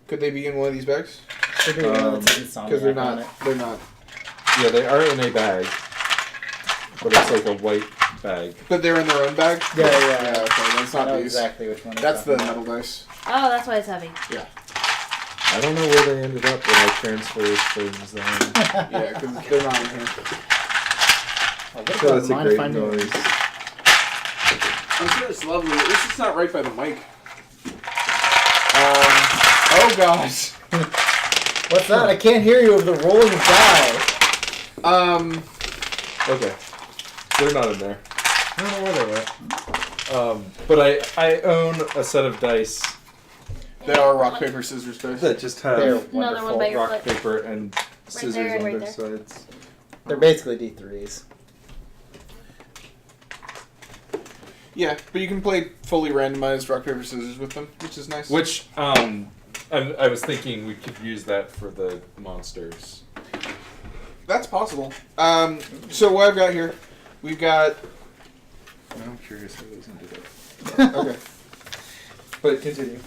Could they be in one of these bags? Should be one that's Because insomnia they're on not. it. They're not. Yeah, they are in a bag, but it's like a white bag. But they're in their own bag. Yeah. Okay, that's I not know these. exactly which one. That's the you're talking metal dice. Oh, that's why it's heavy. Yeah. I don't know where they ended up when I transferred things then. about. Yeah, because they're not in here. Oh, what So about that's a mine great if I knew? noise. I'm sure it's lovely. It's just not right by the mic. Oh gosh. What's that? I can't hear you with the rolling die. Okay. They're not in there. I don't know where they were. But I own a set of dice They are rock, paper, scissors dice. that just They're have Another one wonderful. by your rock, foot. paper, and scissors there and on right their there. sides. They're basically D3s. Yeah, but you can play fully randomized rock paper scissors with them, which is nice. Which I was thinking we could use that for the monsters. That's possible. So what I've got here, we've got. I'm curious how those ended up. Okay, but continue.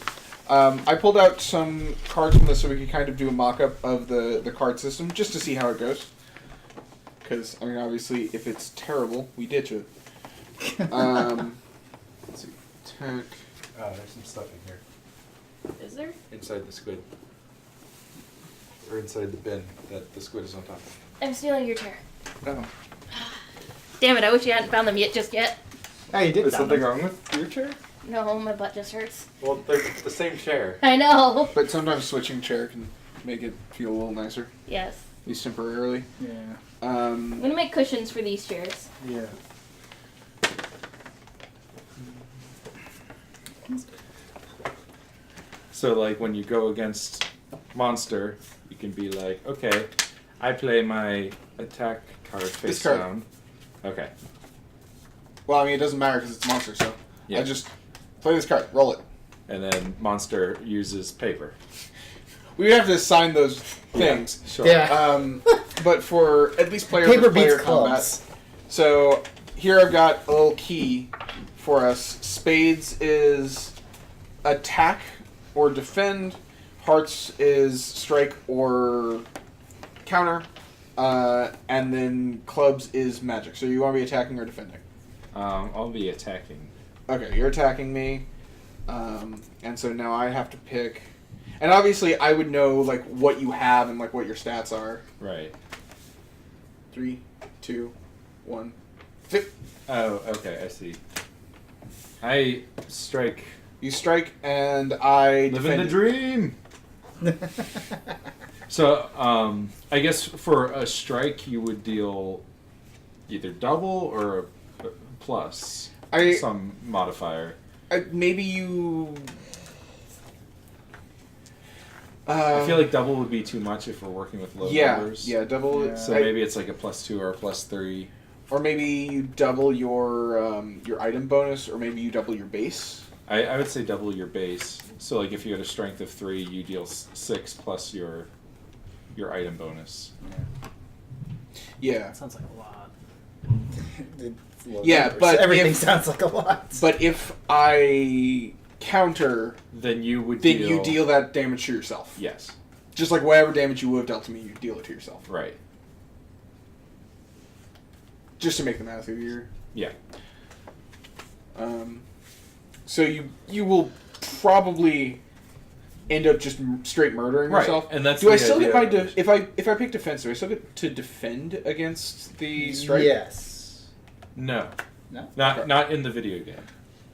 I pulled out some cards from this so we could kind of do a mock-up of the card system just to see how it goes. Because I mean, obviously, if it's terrible, we ditch it. Let's see. Tech. There's some stuff in here. Is there? Inside the squid. Or inside the bin that the squid is on top of. I'm stealing your chair. Oh. Damn it! I wish you hadn't found them just yet. Oh, you did. Is found something them. wrong with your chair? No, my butt just hurts. Well, they're the same chair. I know. But sometimes switching chair can make it feel a little nicer, Yes. at least temporarily. Yeah. I'm gonna make cushions for these chairs. Yeah. So, like, when you go against monster, you can be like, okay, I play my attack card face card. down. Okay. Well, I mean, it doesn't matter because it's a monster, so Yeah. I just play this card, roll it. And then monster uses paper. We would have to assign those things. Sure. Yeah. But for at least player Paper versus player beats combat. clubs. So here I've got a little key for us. Spades is attack or defend. Hearts is strike or counter. And then clubs is magic. So you want to be attacking or defending? I'll be attacking. Okay, you're attacking me. And so now I have to pick. And obviously I would know like what you have and like what your stats are. Right. 3, 2, 1. Flip. Oh, okay, I see. I strike. You strike and I Living defend the it. dream! So, I guess for a strike, you would deal either double or a plus. Some modifier. Maybe you. I feel like double would be too much if we're working with low numbers. Yeah, double. Yeah. So maybe it's like a +2 or a +3. Or maybe you double your item bonus, or maybe you double your base. I would say double your base. So like if you had a strength of 3, you deal 6 plus your item bonus. Yeah, That sounds like a lot. It's low Yeah, numbers. but everything if- sounds like a lot. but if I counter, Then you would then you deal that damage to yourself. Yes. Just like whatever damage you would have dealt to me, you deal it to yourself. Right. Just to make the math easier. Yeah. So you will probably end up just straight murdering Right, yourself. and that's do I the still get idea my of- if I pick defense? Do I still get to defend against the strike? Yes. No. No? Not in the video game.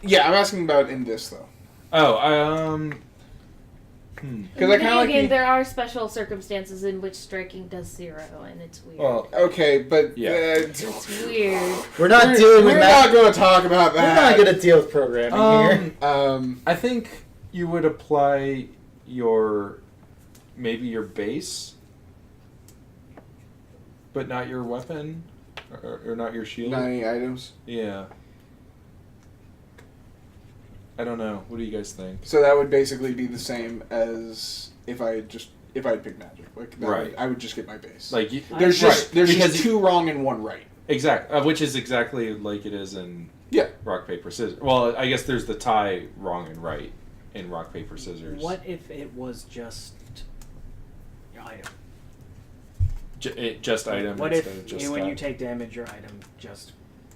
Yeah, I'm asking about in this though. Oh, In Because the I kind video of like game, the- there are special circumstances in which striking does 0, and it's weird. Well, Okay, but Yeah. it's weird. We're not dealing with We're that. not going to talk about We're that. not going to deal with programming here. I think you would apply maybe your base, but not your weapon, or not your shield. Not any items. Yeah. I don't know. What do you guys think? So that would basically be the same as if I had picked magic. Like that Right. I would just get my base. Like there's right, just because two wrong and one right. which is exactly like it is in Yeah. rock paper scissors. Well, I guess there's the tie wrong and right in rock paper scissors. What if it was just your item? Just item What instead if of just when you stat? take damage, your item just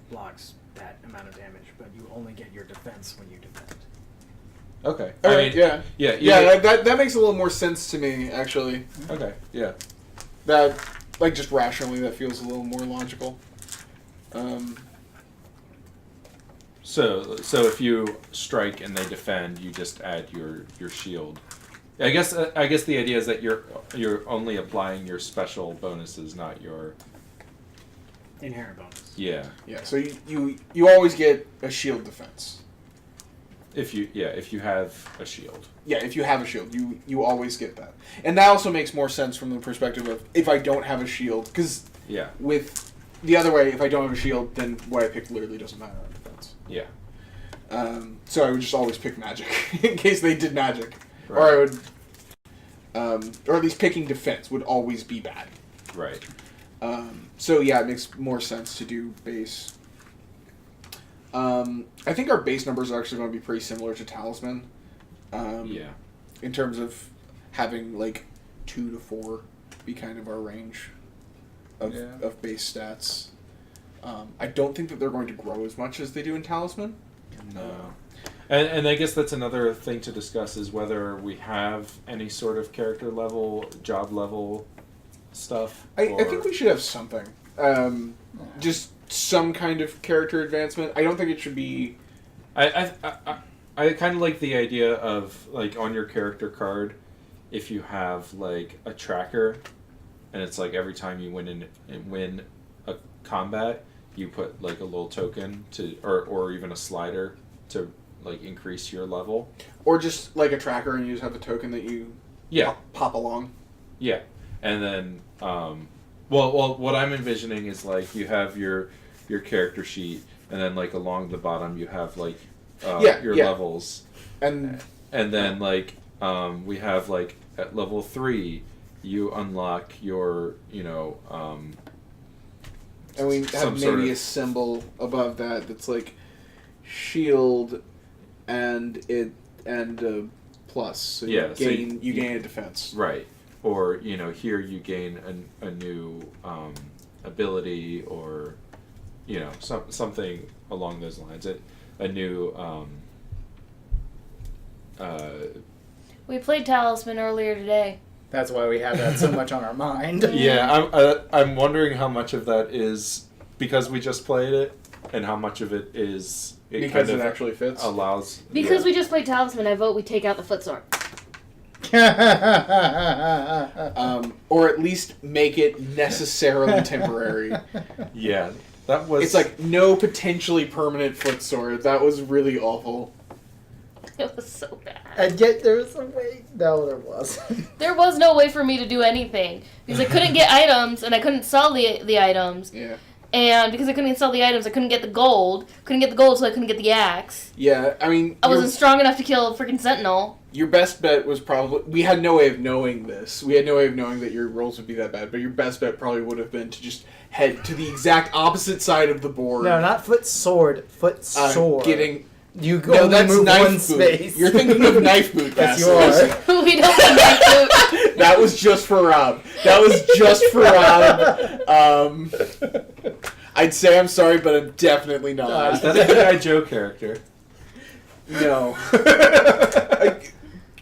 blocks that amount of damage, but you only get your defense when you defend? Okay. All I right, mean, yeah. Yeah. Yeah, that makes a little more sense to me actually. Okay. Yeah. That like just rationally that feels a little more logical. So if you strike and they defend, you just add your shield. I guess the idea is that you're only applying your special bonuses, not your Inherent bonus. yeah. Yeah, so you always get a shield defense. If you have a shield. Yeah, if you have a shield, you always get that. And that also makes more sense from the perspective of if I don't have a shield, because Yeah. with the other way, if I don't have a shield, then what I pick literally doesn't matter on defense. Yeah. So I would just always pick magic in case they did magic, Right. or I would, or at least picking defense would always be bad. Right. So yeah, it makes more sense to do base. I think our base numbers are actually going to be pretty similar to Talisman. Yeah. In terms of having like 2 to 4 be kind of our range of base stats. I don't think that they're going to grow as much as they do in Talisman. No. And I guess that's another thing to discuss is whether we have any sort of character level, job level stuff. I think we should have something. Just some kind of character advancement. I don't think it should be... I kind of like the idea of, like, on your character card, if you have, like, a tracker, and it's like every time you win a combat, you put, like, a little token to, or even a slider to, like, increase your level. Or just like a tracker and you just have a token that you pop along. Yeah. And then, well, what I'm envisioning is, like, you have your character sheet, and then, like, along the bottom you have, like, your levels. And then, like, we have, like, at level 3, you unlock your, and we have maybe a symbol above that that's like shield and a plus. So Yeah, you gain a defense. Right. Or, here you gain a new ability, or, something along those lines. A new... We played Talisman earlier today. That's why we have that so much on our mind. Yeah, I'm wondering how much of that is because we just played it, and how much of it is... Because it actually fits. Allows... Because we just played Talisman, I vote we take out the footsore. Or at least make it necessarily temporary. Yeah, that was... It's like no potentially permanent footsore. That was really awful. It was so bad. And yet there was a way. No, there wasn't. There was no way for me to do anything. Because I couldn't get items, and I couldn't sell the items. Yeah. And because I couldn't sell the items, I couldn't get the gold. Couldn't get the gold, so I couldn't get the axe. Yeah, I mean... I wasn't strong enough to kill a freaking sentinel. Your best bet was probably... We had no way of knowing this. We had no way of knowing that your rolls would be that bad, but your best bet probably would have been to just head to the exact opposite side of the board. No, not foot sword. Foot sword. Getting... You go No, that's move knife one boot. space. You're thinking of knife boot. Yes, you bastards. are. We don't have knife boot. That was just for Rob. That was just for Rob. I'd say I'm sorry, but I'm definitely not. Is that a G.I. Joe character? No.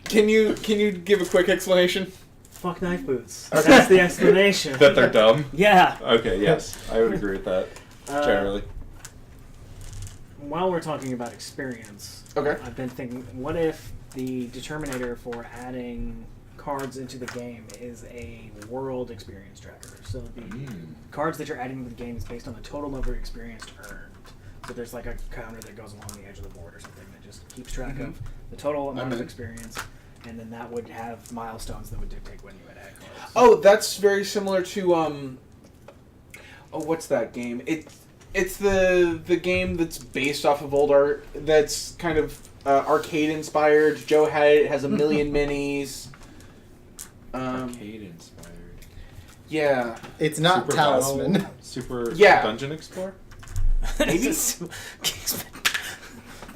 Can you give a quick explanation? Fuck knife boots. That's the explanation. That they're dumb? Yeah. Okay, yes. I would agree with that, generally. While we're talking about experience, Okay. I've been thinking, what if the determinator for adding cards into the game is a world experience tracker? So the cards that you're adding to the game is based on the total number of experience earned. So there's like a counter that goes along the edge of the board or something that just keeps track of the total amount of experience, and then that would have milestones that would dictate when you would add cards. Oh, that's very similar to what's that game? It's the game that's based off of old art that's kind of arcade inspired. Joe had it. It has a million minis. Arcade inspired. Yeah. It's not Super Talisman. Battle, Super Yeah. Dungeon Explorer? Maybe.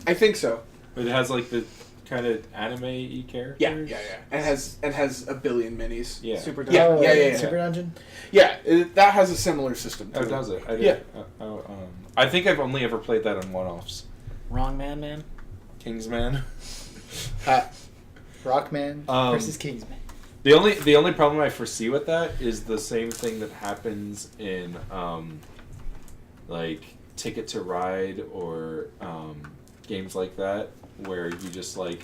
I think so. It has like the kind of anime-y characters? Yeah. And has a billion minis. Yeah. Super Yeah. Super Dungeon? Yeah, that has a similar system to Oh, it. does it? I Yeah. I think I've only ever played that on one-offs. Wrong man. Kingsman. Rockman versus Kingsman. The only problem I foresee with that is the same thing that happens in like Ticket to Ride or games like that, where you just like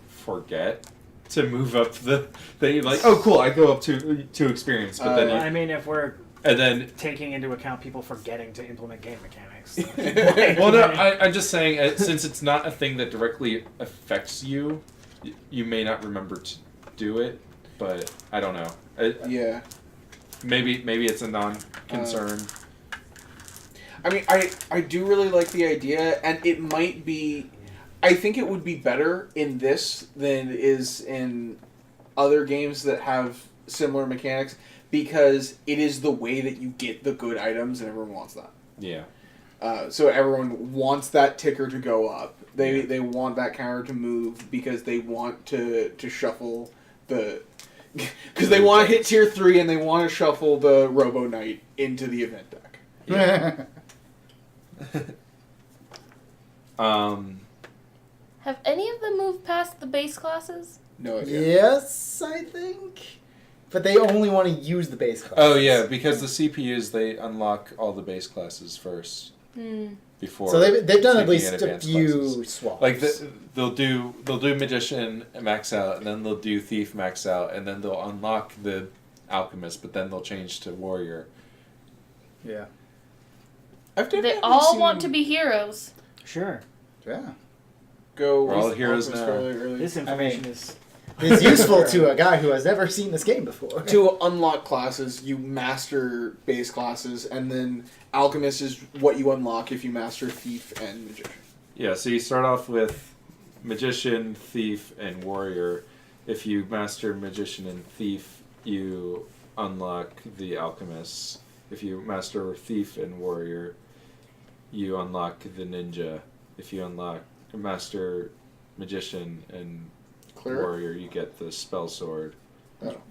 forget to move up the thing. Like, oh cool, I go up to experience, but then I mean, if we're and then taking into account people forgetting to implement game mechanics. well, no, I'm just saying since it's not a thing that directly affects you, you may not remember to do it. But I don't know. Yeah. Maybe it's a non-concern. I mean, I do really like the idea, and it might be... I think it would be better in this than it is in other games that have similar mechanics, because it is the way that you get the good items, and everyone wants that. Yeah. So everyone wants that ticker to go up. They want that counter to move because they want to shuffle the... Because they want to hit tier 3 and they want to shuffle the Robo Knight into the event deck. Yeah. Have any of them moved past the base classes? No idea. Yes, I think. But they only want to use the base class. Oh yeah, because the CPUs they unlock all the base classes first before. So they've done at taking least in a advanced few classes. swaps. Like they'll do Magician max out, and then they'll do Thief max out, and then they'll unlock the Alchemist, but then they'll change to Warrior. Yeah. They all want to be heroes. Sure. Yeah. Go. We're all heroes now. Early. This information is. It's useful to a guy who has never seen this game before. To unlock classes, you master base classes, and then Alchemist is what you unlock if you master Thief and Magician. Yeah, so you start off with Magician, Thief, and Warrior. If you master Magician and Thief, you unlock the Alchemist. If you master Thief and Warrior, you unlock the Ninja. If you master Magician and Cleric? Warrior, you get the Spell Sword.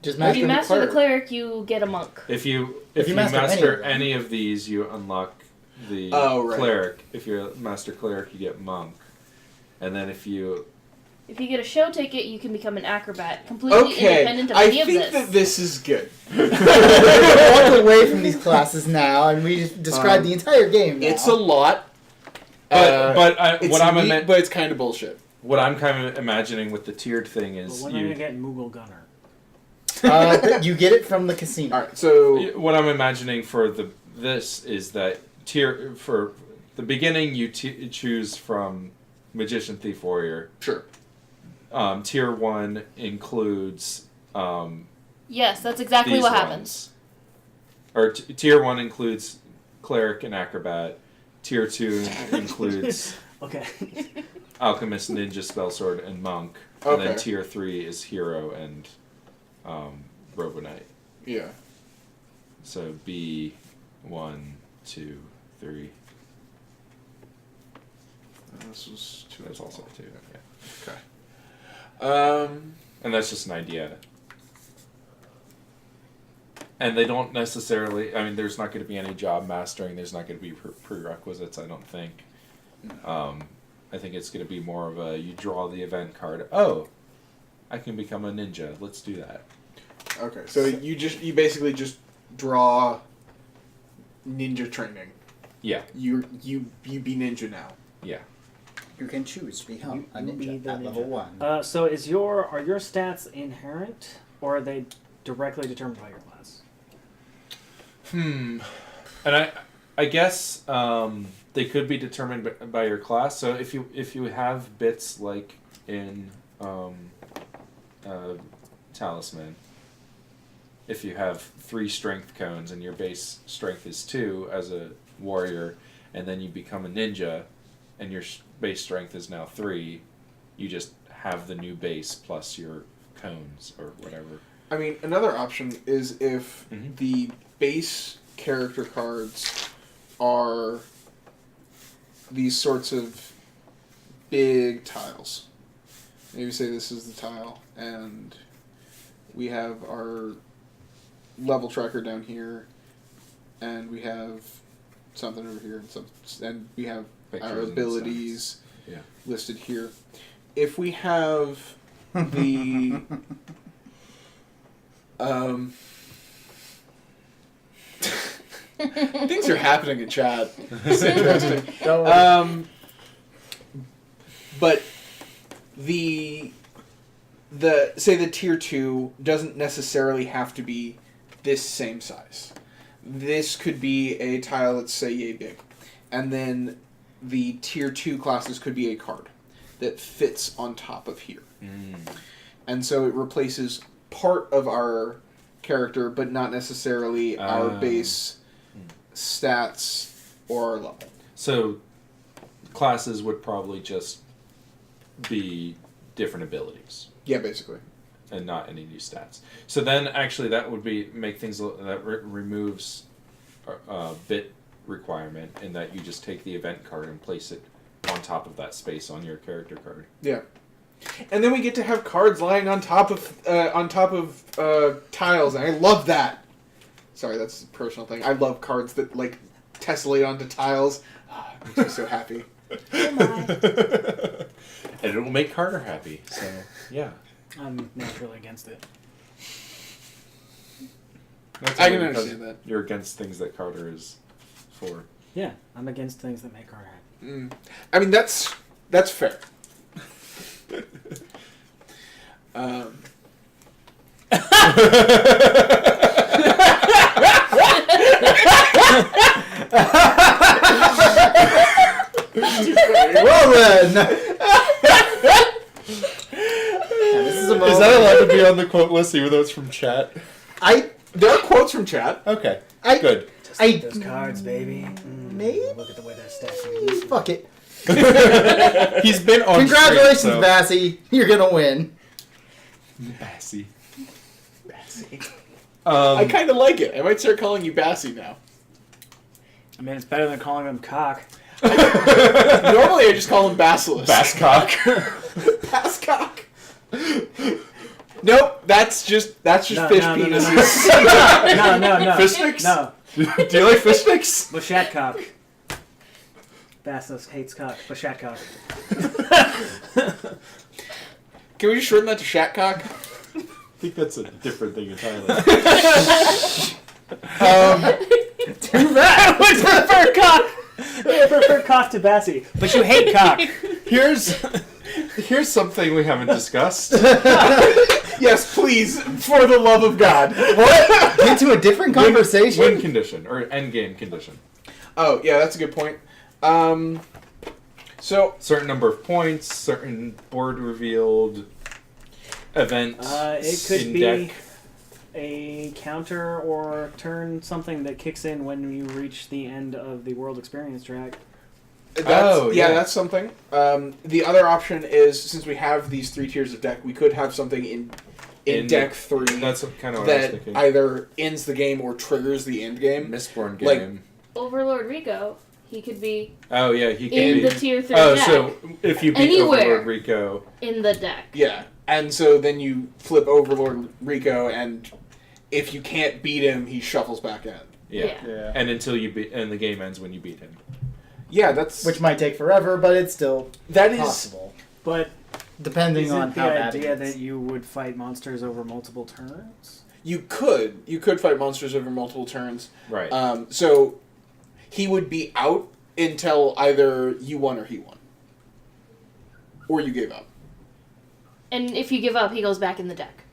Just If you master the cleric. cleric, you get a monk. If you master master any any of of these, you unlock the right. Cleric. If you're master Cleric, you get Monk. And then if you get a show ticket, you can become an acrobat, completely Okay, independent of I any of think this. that this is good. We're going to walk away from these classes now, and we just described the entire game now. It's a lot. but It's what I'm neat, but it's kind of bullshit. what I'm kind of imagining with the tiered thing But is when are you gonna get Moogle Gunner? You get it from the casino. All right, so what I'm imagining for this is that for the beginning you choose from Magician, Thief, Warrior. sure. Tier 1 includes Yes, that's exactly these what ones. happens. Or tier 1 includes Cleric and Acrobat. Tier 2 includes Okay. Alchemist, Ninja, Spellsword, and Monk. And then Okay. tier 3 is Hero and Robo Knight. Yeah. So B 1, 2, 3. This was two. That's also 2. Yeah. Okay. And that's just an idea. And they don't necessarily. I mean, there's not going to be any job mastering. There's not going to be prerequisites. I don't think. I think it's going to be more of a you draw the event card. Oh, I can become a ninja. Let's do that. Okay. So you basically just draw ninja training. Yeah. You be ninja now. Yeah. You can choose to become a You be ninja the at level 1. So are your stats inherent, or are they directly determined by your class? And I guess they could be determined by your class. So if you have bits like in Talisman, if you have 3 strength cones and your base strength is 2 as a warrior, and then you become a ninja, and your base strength is now 3, you just have the new base plus your cones or whatever. I mean, another option is if Mhm. the base character cards are these sorts of big tiles. Maybe say this is the tile, and we have our level tracker down here, and we have something over here, and we have Pictures our and abilities Yeah. listed here. If we have the things are happening in chat. It's interesting. But the say the tier 2 doesn't necessarily have to be this same size. This could be a tile, let's say, yay big. And then the tier 2 classes could be a card that fits on top of here. And so it replaces part of our character, but not necessarily our base stats or our level. So classes would probably just be different abilities Yeah, basically. and not any new stats. So then, actually, that would make things that removes bit requirement in that you just take the event card and place it on top of that space on your character card. Yeah. And then we get to have cards lying on top of tiles, and I love that. Sorry, that's a personal thing. I love cards that like tessellate onto tiles. Oh, it makes me so happy. Oh my. And it will make Carter happy. So yeah, I'm naturally against it. that's I can only because understand that. You're against things that Carter is for. Yeah, I'm against things that make her happy. I mean, that's fair. Um. Well then. This is a moment. Is that allowed to be on the quote list even though it's from chat? There are quotes from chat. Okay, I- good. Just I- those cards, baby. Maybe? Look at the way they're stacking. Fuck it. He's been on. Congratulations, stream, so. Bassy. You're gonna win. Bassy. I kind of like it. I might start calling you Bassy now. I mean, it's better than calling them cock. Normally, I just call him Basilisk. Basscock. Basscock. Nope, that's just fish No. penises. No. Fish sticks? No. Do you like fish sticks? Bashat cock. Basilisk hates cock. Bashat cock. Can we just shorten that to Shatcock? I think that's a different thing entirely. Too bad. I would prefer cock. I prefer cock to Bassy, but you hate cock. Here's something we haven't discussed. Yes, please, for the love of God. What? Get to a different conversation. Win condition or end game condition. Oh, yeah, that's a good point. So Certain number of points, certain board revealed event. It could in be deck. a counter or turn something that kicks in when you reach the end of the world experience track. That's something. The other option is, since we have these 3 tiers of deck, we could have something in deck 3 That's kind of what I was that thinking. either ends the game or triggers the end game. Mistborn like- game. Overlord Rico, he could be Oh yeah, he can in be. the tier 3 Oh, deck. so if you beat Anywhere. Overlord Rico, In the deck. Yeah, and so then you flip Overlord Rico, and if you can't beat him, he shuffles back in. yeah. Yeah. And until you beat, and the game ends when you beat him. Yeah, that's Which might take forever, but it's still that is possible. But Depending is on it the how bad idea it is. that you would fight monsters over multiple turns? you could fight monsters over multiple turns. Right. So he would be out until either you won or he won, or you gave up. And if you give up, he goes back in the deck.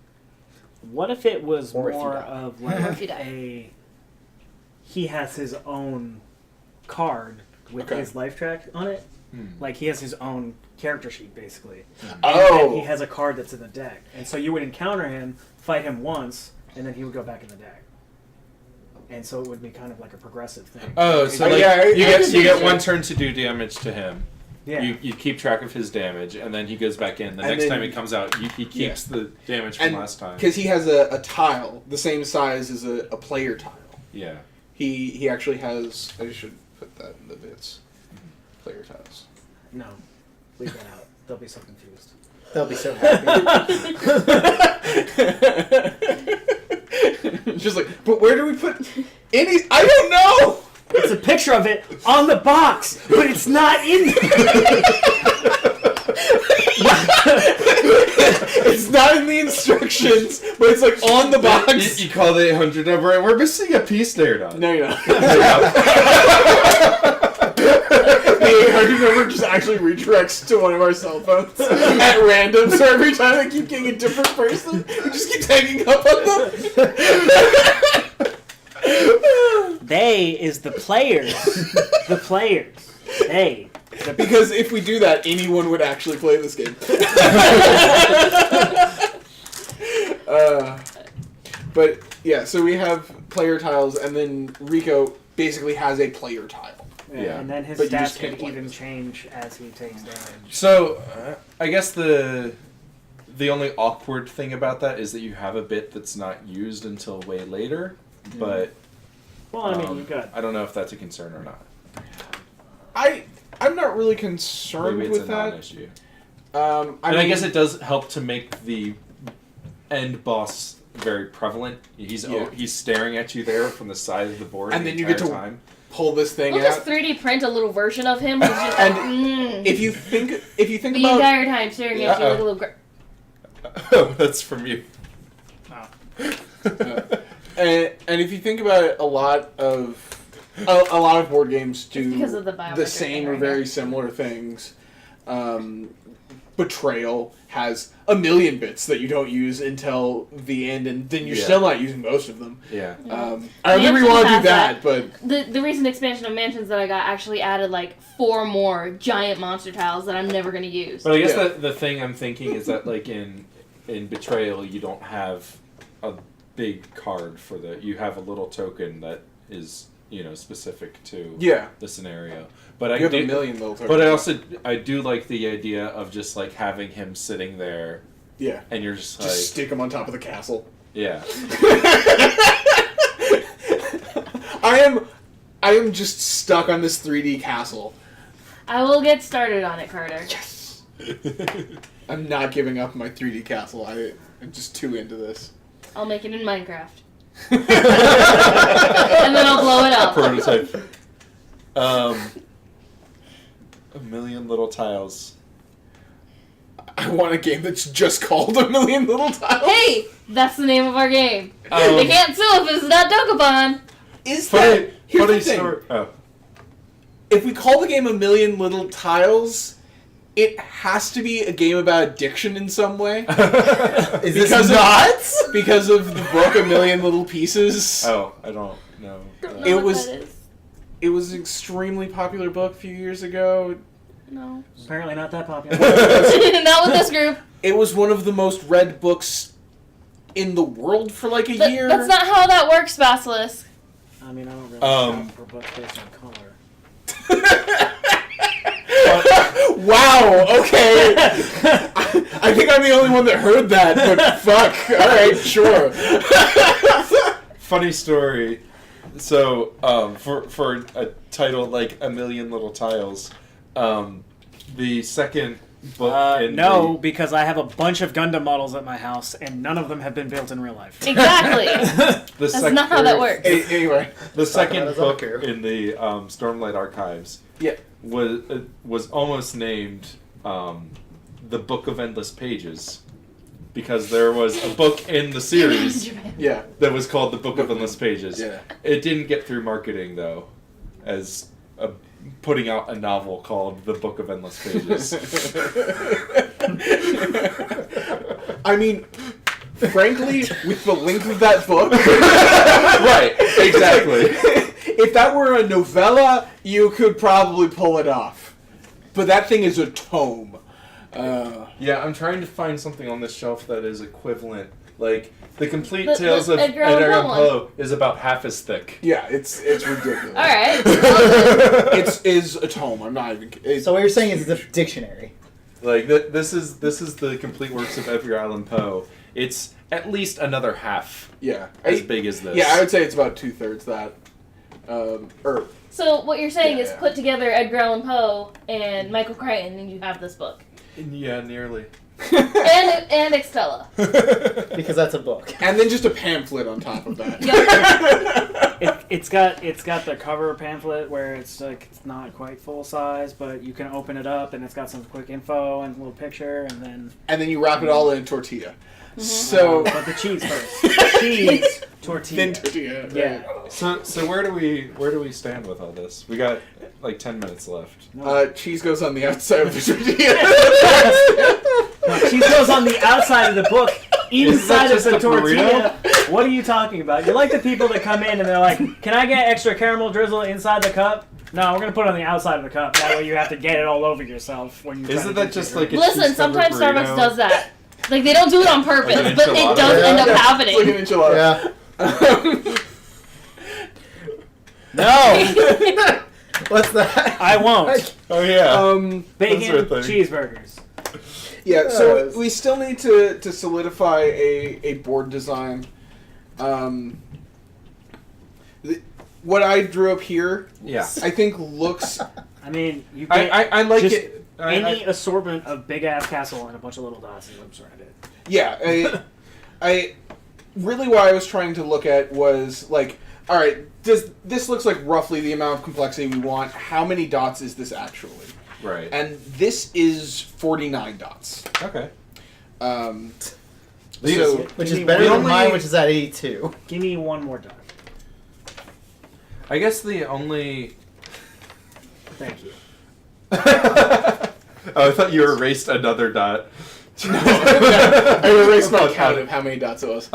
What if it was Or if you more die. of Or if like you die. he has his own card with Okay. his life track on it? Hmm. Like he has his own character sheet basically. Oh. And he has a card that's in the deck. And so you would encounter him, fight him once, and then he would go back in the deck. And so it would be kind of like a progressive thing. Oh, so Oh, like yeah, you I get can see you get that. one turn to do damage to him. Yeah. You keep track of his damage, and then he goes back in. The And next then- time he comes out, he keeps the damage from And last time. because he has a tile the same size as a player tile. Yeah. He actually has. I should put that in the bits. Player tiles. No. Leave that out. They'll be so confused. They'll be so happy. Just like, but where do we put any? I don't know. It's a picture of it on the box, but it's not in there. It's not in the instructions, but it's like on the box. You call the 800 number, and we're missing a piece there, Don. No, you're not. The 800 number just actually redirects to one of our cell phones at random. So every time I keep getting a different person, we just keep hanging up on them. They is the players. The players. They. Because if we do that, anyone would actually play this game. But yeah, so we have player tiles, and then Rico basically has a player tile. Yeah. And then his But you just stats can't could play even this. change as he takes damage. So, I guess the only awkward thing about that is that you have a bit that's not used until way later, but Well, I mean, you've got. I don't know if that's a concern or not. I'm not really concerned Maybe it's with a that. non-issue. I And I guess it does help to make the end boss very prevalent. He's Yeah. he's staring at you there from the side of the board, And the then you get entire to- time. pull this thing We'll out. just 3D print a little version of him who's just And like, If you think the about entire time staring at you like a little. Oh, that's from you. and if you think about it, a lot of board games do because of the biometric the same thing or right very now. similar things. Betrayal has a million bits that you don't use until the end, and then you're Yeah. still not using most of them. Yeah. I don't think we Mansions want to do has that, but The recent expansion of Mansions that I got actually added like 4 more giant monster tiles that I'm never going to use. But I guess Yeah. the thing I'm thinking is that like in Betrayal you don't have a big card for you have a little token that is, specific to yeah, the scenario. But I you have do, a million little tokens. but I do like the idea of just like having him sitting there yeah, and you're just like just stick them on top of the castle. yeah. I am just stuck on this 3D castle. I will get started on it, Carter. Yes. I'm not giving up my 3D castle. I'm just too into this. I'll make it in Minecraft. And then I'll blow it up. Prototype. A million little tiles. I want a game that's just called A Million Little Tiles. Hey! That's the name of our game. Um, They can't sue if it's not Dokapon. Is Funny, that... Here's funny the thing. story. Oh. If we call the game A Million Little Tiles, it has to be a game about addiction in some way. Is this Because of- nuts? Because of the book A Million Little Pieces. Oh, I don't know. Don't know It what was- that is. It was an extremely popular book a few years ago. No. Apparently not that popular. Not with this group. It was one of the most read books in the world for like a year. That's not how that works, Basilisk. I mean, I don't really shop for books based on color. Wow, okay. I think I'm the only one that heard that, but fuck. Alright, sure. Funny story. So, for a title like A Million Little Tiles, the second book in No, because I have a bunch of Gundam models at my house, and none of them have been built in real life. Exactly. the That's not how that works. Anyway. The Talk about second his book archive. in the Stormlight Archives Yeah. was almost named The Book of Endless Pages, because there was a book in the series Yeah. that was called The Book of Endless Pages. Yeah. It didn't get through marketing, though, as putting out a novel called The Book of Endless Pages. I mean, frankly, with the length of that book. Right, exactly. If that were a novella, you could probably pull it off. But that thing is a tome. Yeah, I'm trying to find something on this shelf that is equivalent. Like, the complete The Tales of Edgar Allan Edgar Allan Poe Poe is about half as thick. Yeah, it's ridiculous. Alright. It is a tome. I'm not even. It's, So what you're saying is it's a dictionary. Like, this is the complete works of Edgar Allan Poe. It's at least another half yeah, as big as this. Yeah, I would say it's about 2/3 that. Or So what you're saying is Yeah. put together Edgar Allan Poe and Michael Crichton and you have this book. Yeah, nearly. And Extella. Because that's a book. and then just a pamphlet on top of that. It's got the cover pamphlet where it's like it's not quite full size, but you can open it up and it's got some quick info and a little picture, and then And then you wrap it all in a tortilla. So but the cheese first. Cheese tortilla. thin tortilla. Yeah. So where do we stand with all this? We got like 10 minutes left. Cheese goes on the outside of the tortilla. No, cheese goes on the outside of the book, inside of just the a tortilla. What are you talking about? You're like the people that come in and they're like, "Can I get extra caramel drizzle inside the cup?" No, we're gonna put it on the outside of the cup. That way you have to get it all over yourself when you. Isn't that just like a Listen, cheese-covered sometimes Starbucks burrito? does that. Like, they don't do it on purpose, Like an but it enchilada? does end up It's like happening. an enchilada. Yeah. No! What's that? I won't. Oh yeah. Bacon That's our thing. cheeseburgers. Yeah, so we still need to solidify a board design. What I drew up here, Yeah. I think looks. I mean, you get I like just it. any assortment of big ass castle and a bunch of little dots and loops around it. Yeah, I really what I was trying to look at was like, all right, this looks like roughly the amount of complexity we want. How many dots is this actually? Right. And this is 49 dots. Okay. So Which is Give me better one than mine, which is at 82. Give me one more dot. I guess the only. Thank you. Oh, I thought you erased another dot. no, I erased my count of how many dots it was.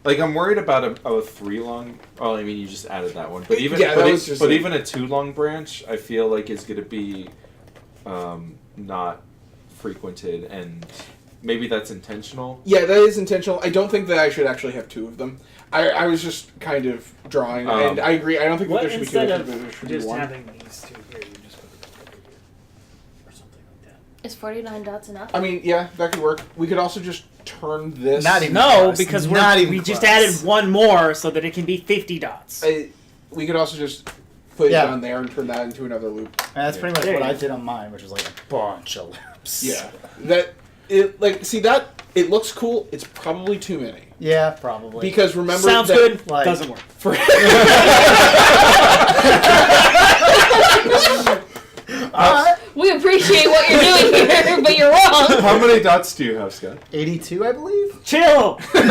Like I'm worried about a 3 long. Well, I mean, you just added that one, but even Yeah, but, that was just even a 2 long branch, I feel like is going to be not frequented, and maybe that's intentional. Yeah, that is intentional. I don't think that I should actually have 2 of them. I was just kind of drawing, and I agree. I don't think that What there should be 2. instead I of think that there should be just 1. having these two here, you just put it over here or something like that? Is 49 dots enough? I mean, yeah, that could work. We could also just turn this. Not even No, close. because Not even we just close. added one more so that it can be 50 dots. We could also just put it Yeah. down there and turn that into another loop. And that's pretty much There what you I go. did on mine, which was like a bunch of loops. Yeah, that it like see that it looks cool. It's probably too many Yeah, probably. because remember Sounds that good. like- Doesn't work. For We appreciate what you're doing here, but you're wrong. How many dots do you have, Scott? 82, I believe. Chill! I'm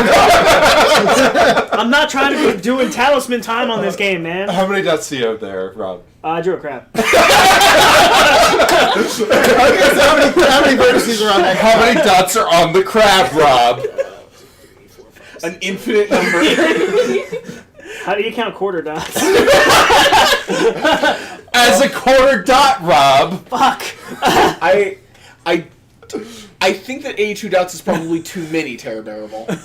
not trying to be doing talisman time on this game, man. How many dots do you have there, Rob? I drew a crab. How many vertices are on that? How many dots are on the crab, Rob? an infinite number. How do you count quarter dots? As a quarter dot, Rob. Fuck! I think that 82 dots is probably too many, Terra Bearable. one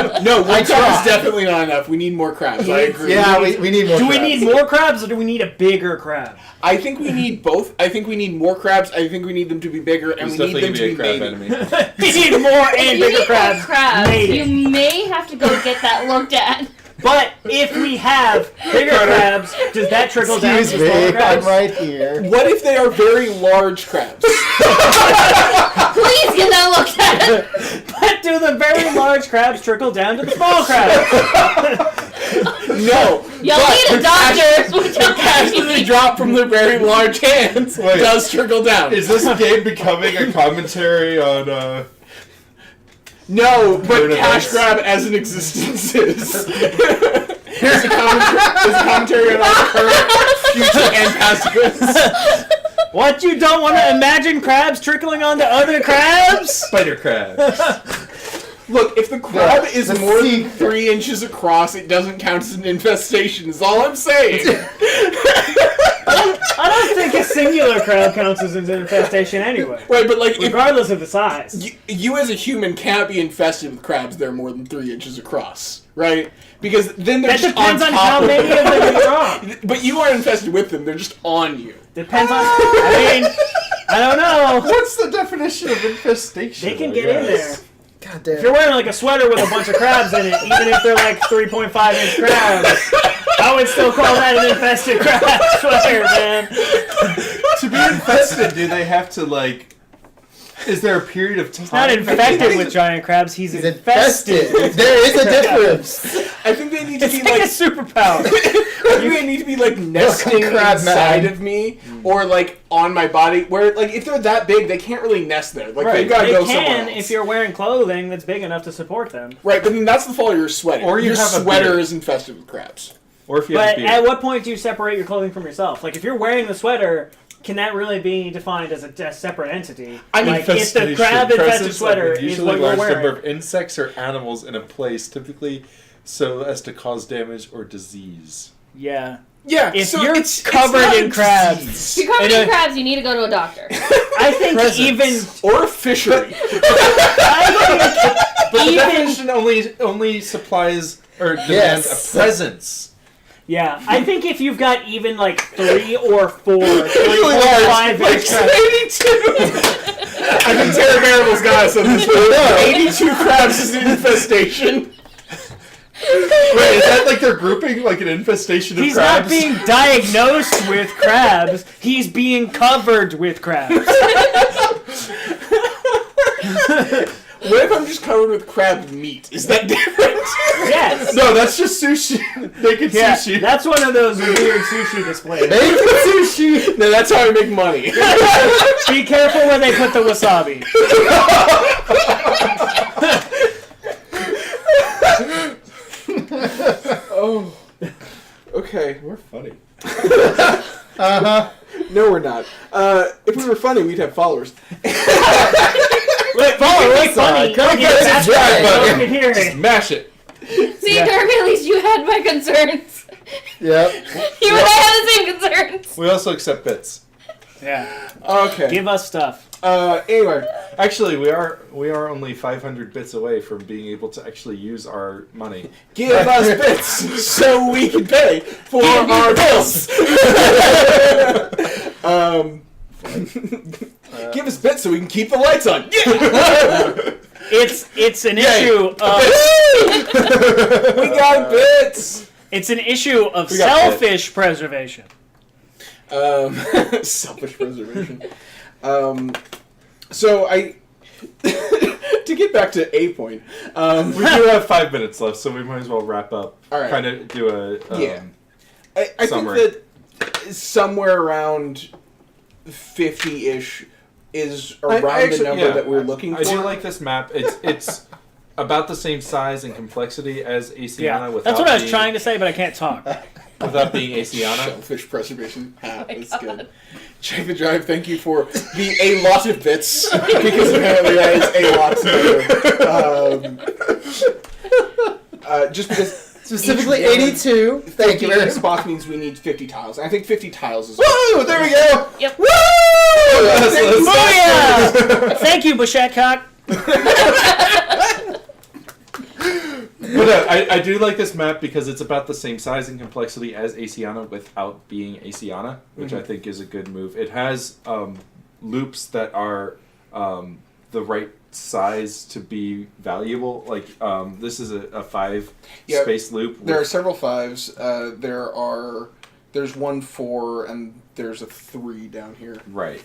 crab is definitely not enough. We need more crabs. I agree. Yeah, we need more Do we crabs. need more crabs or do we need a bigger crab? I think we need both. I think we need more crabs. I think we need them to be bigger, and There's we need them definitely to gonna be be a mated. crab enemy. We need more and If you bigger need more crabs. crabs, Made it. you may have to go get that looked at. But if we have bigger crabs, does that trickle down to Excuse me, smaller I'm crabs? right here. What if they are very large crabs? Please get that looked at. But do the very large crabs trickle down to the small crabs? No. You'll but need a the doctor. So we The don't cash that they drop from their very large hands Wait. does trickle down. Is this game becoming a commentary on, No, but Current cash events? grab as an existence is. There's a commentary on our current, future, and past events. What, you don't want to imagine crabs trickling onto other crabs? spider crabs? Look, if the crab is the more than secret. 3 inches across, it doesn't count as an infestation, is all I'm saying. I don't think a singular crab counts as an infestation anyway. Right, but like, if Regardless of the size. you as a human can't be infested with crabs that are more than 3 inches across, right? Because then they're That just depends on top how of many of them you draw. But you aren't infested with them; they're just on you. Depends on. I mean, I don't know. What's the definition of infestation? They can get in there. God damn. If you're wearing like a sweater with a bunch of crabs in it, even if they're like 3.5 inch crabs, I would still call that an infested crab sweater, man. To be infested, do they have to, like... Is there a period of time? He's not infected with giant crabs, he's He's infested. infested. There is a difference. I think they need to It's be like like. a superpower. I think they need to be like nesting crab inside man. of me or like on my body. Where like if they're that big, they can't really nest there. Like they've got to They go somewhere can else. if you're wearing clothing that's big enough to support them. Right, but then that's the fault of your sweater. Or you your have a sweater beard. is infested with crabs. Or if you have But a beard. at what point do you separate your clothing from yourself? Like if you're wearing the sweater, can that really be defined as a separate entity? I mean, like if the crab infested sweater is usually what you're large number wearing. of insects or animals in a place, typically so as to cause damage or disease. Yeah. Yeah, If so you're it's covered not in a crabs. disease. If you're covered And in crabs, you need to go to a doctor. I think even or a fishery. I But the Even- definition only supplies or demands Yes. a presence. Yeah, I think if you've got even like 3 or 4, Really 5 like extra. 82. I think Terra Maribel's got us on this one. 82 crabs is an infestation. Wait, is that like they're grouping like an infestation of He's crabs? not being diagnosed with crabs. He's being covered with crabs. What if I'm just covered with crab meat? Is that different? Yes. No, that's just sushi. Naked Yeah, sushi. that's one of those weird sushi displays. Sushi. No, that's how I make money. Be careful where they put the wasabi. Oh. Okay. We're funny. Uh-huh. No, we're not. If we were funny, we'd have followers. Wait, follow us. Funny. Come Yeah, get that's subscribe right. button. Don't hear it. Smash it. See, Yeah. Darby, at least you had my concerns. Yep. You and I had the same concerns. We also accept bits. Yeah. Okay. Give us stuff. Anyway. Actually, we are only 500 bits away from being able to actually use our money. Give us bits so we can pay for our bills. Give us bits so we can keep the lights on. Yeah. It's an Yay. issue of We got bits. it's an issue of We got selfish preservation. Selfish preservation. So I to get back to a point. We do have 5 minutes left, so we might as well wrap up. All right. Kind of do a Yeah. I think summary. that somewhere around 50-ish is around the number that we're looking for. I do like this map. It's about the same size and complexity as Asiana. Yeah, without that's what I was being, trying to say, but I can't talk. Without being Asiana. Shellfish preservation. my That's God. good. Check the drive. Thank you for the a lot of bits because apparently that is a lot. Just because Specifically each one- 82. Thank you very 50 much. spots means we need 50 tiles. I think 50 tiles is. Woo! There we go. Yep. Woo! Booyah! Thank you, Bushetcock. But I do like this map because it's about the same size and complexity as Asiana without being Asiana, which I think is a good move. It has loops that are the right size to be valuable. Like this is a 5 Yep. space loop. There are with- several 5s. There's 1 4 and there's a 3 down here. Right.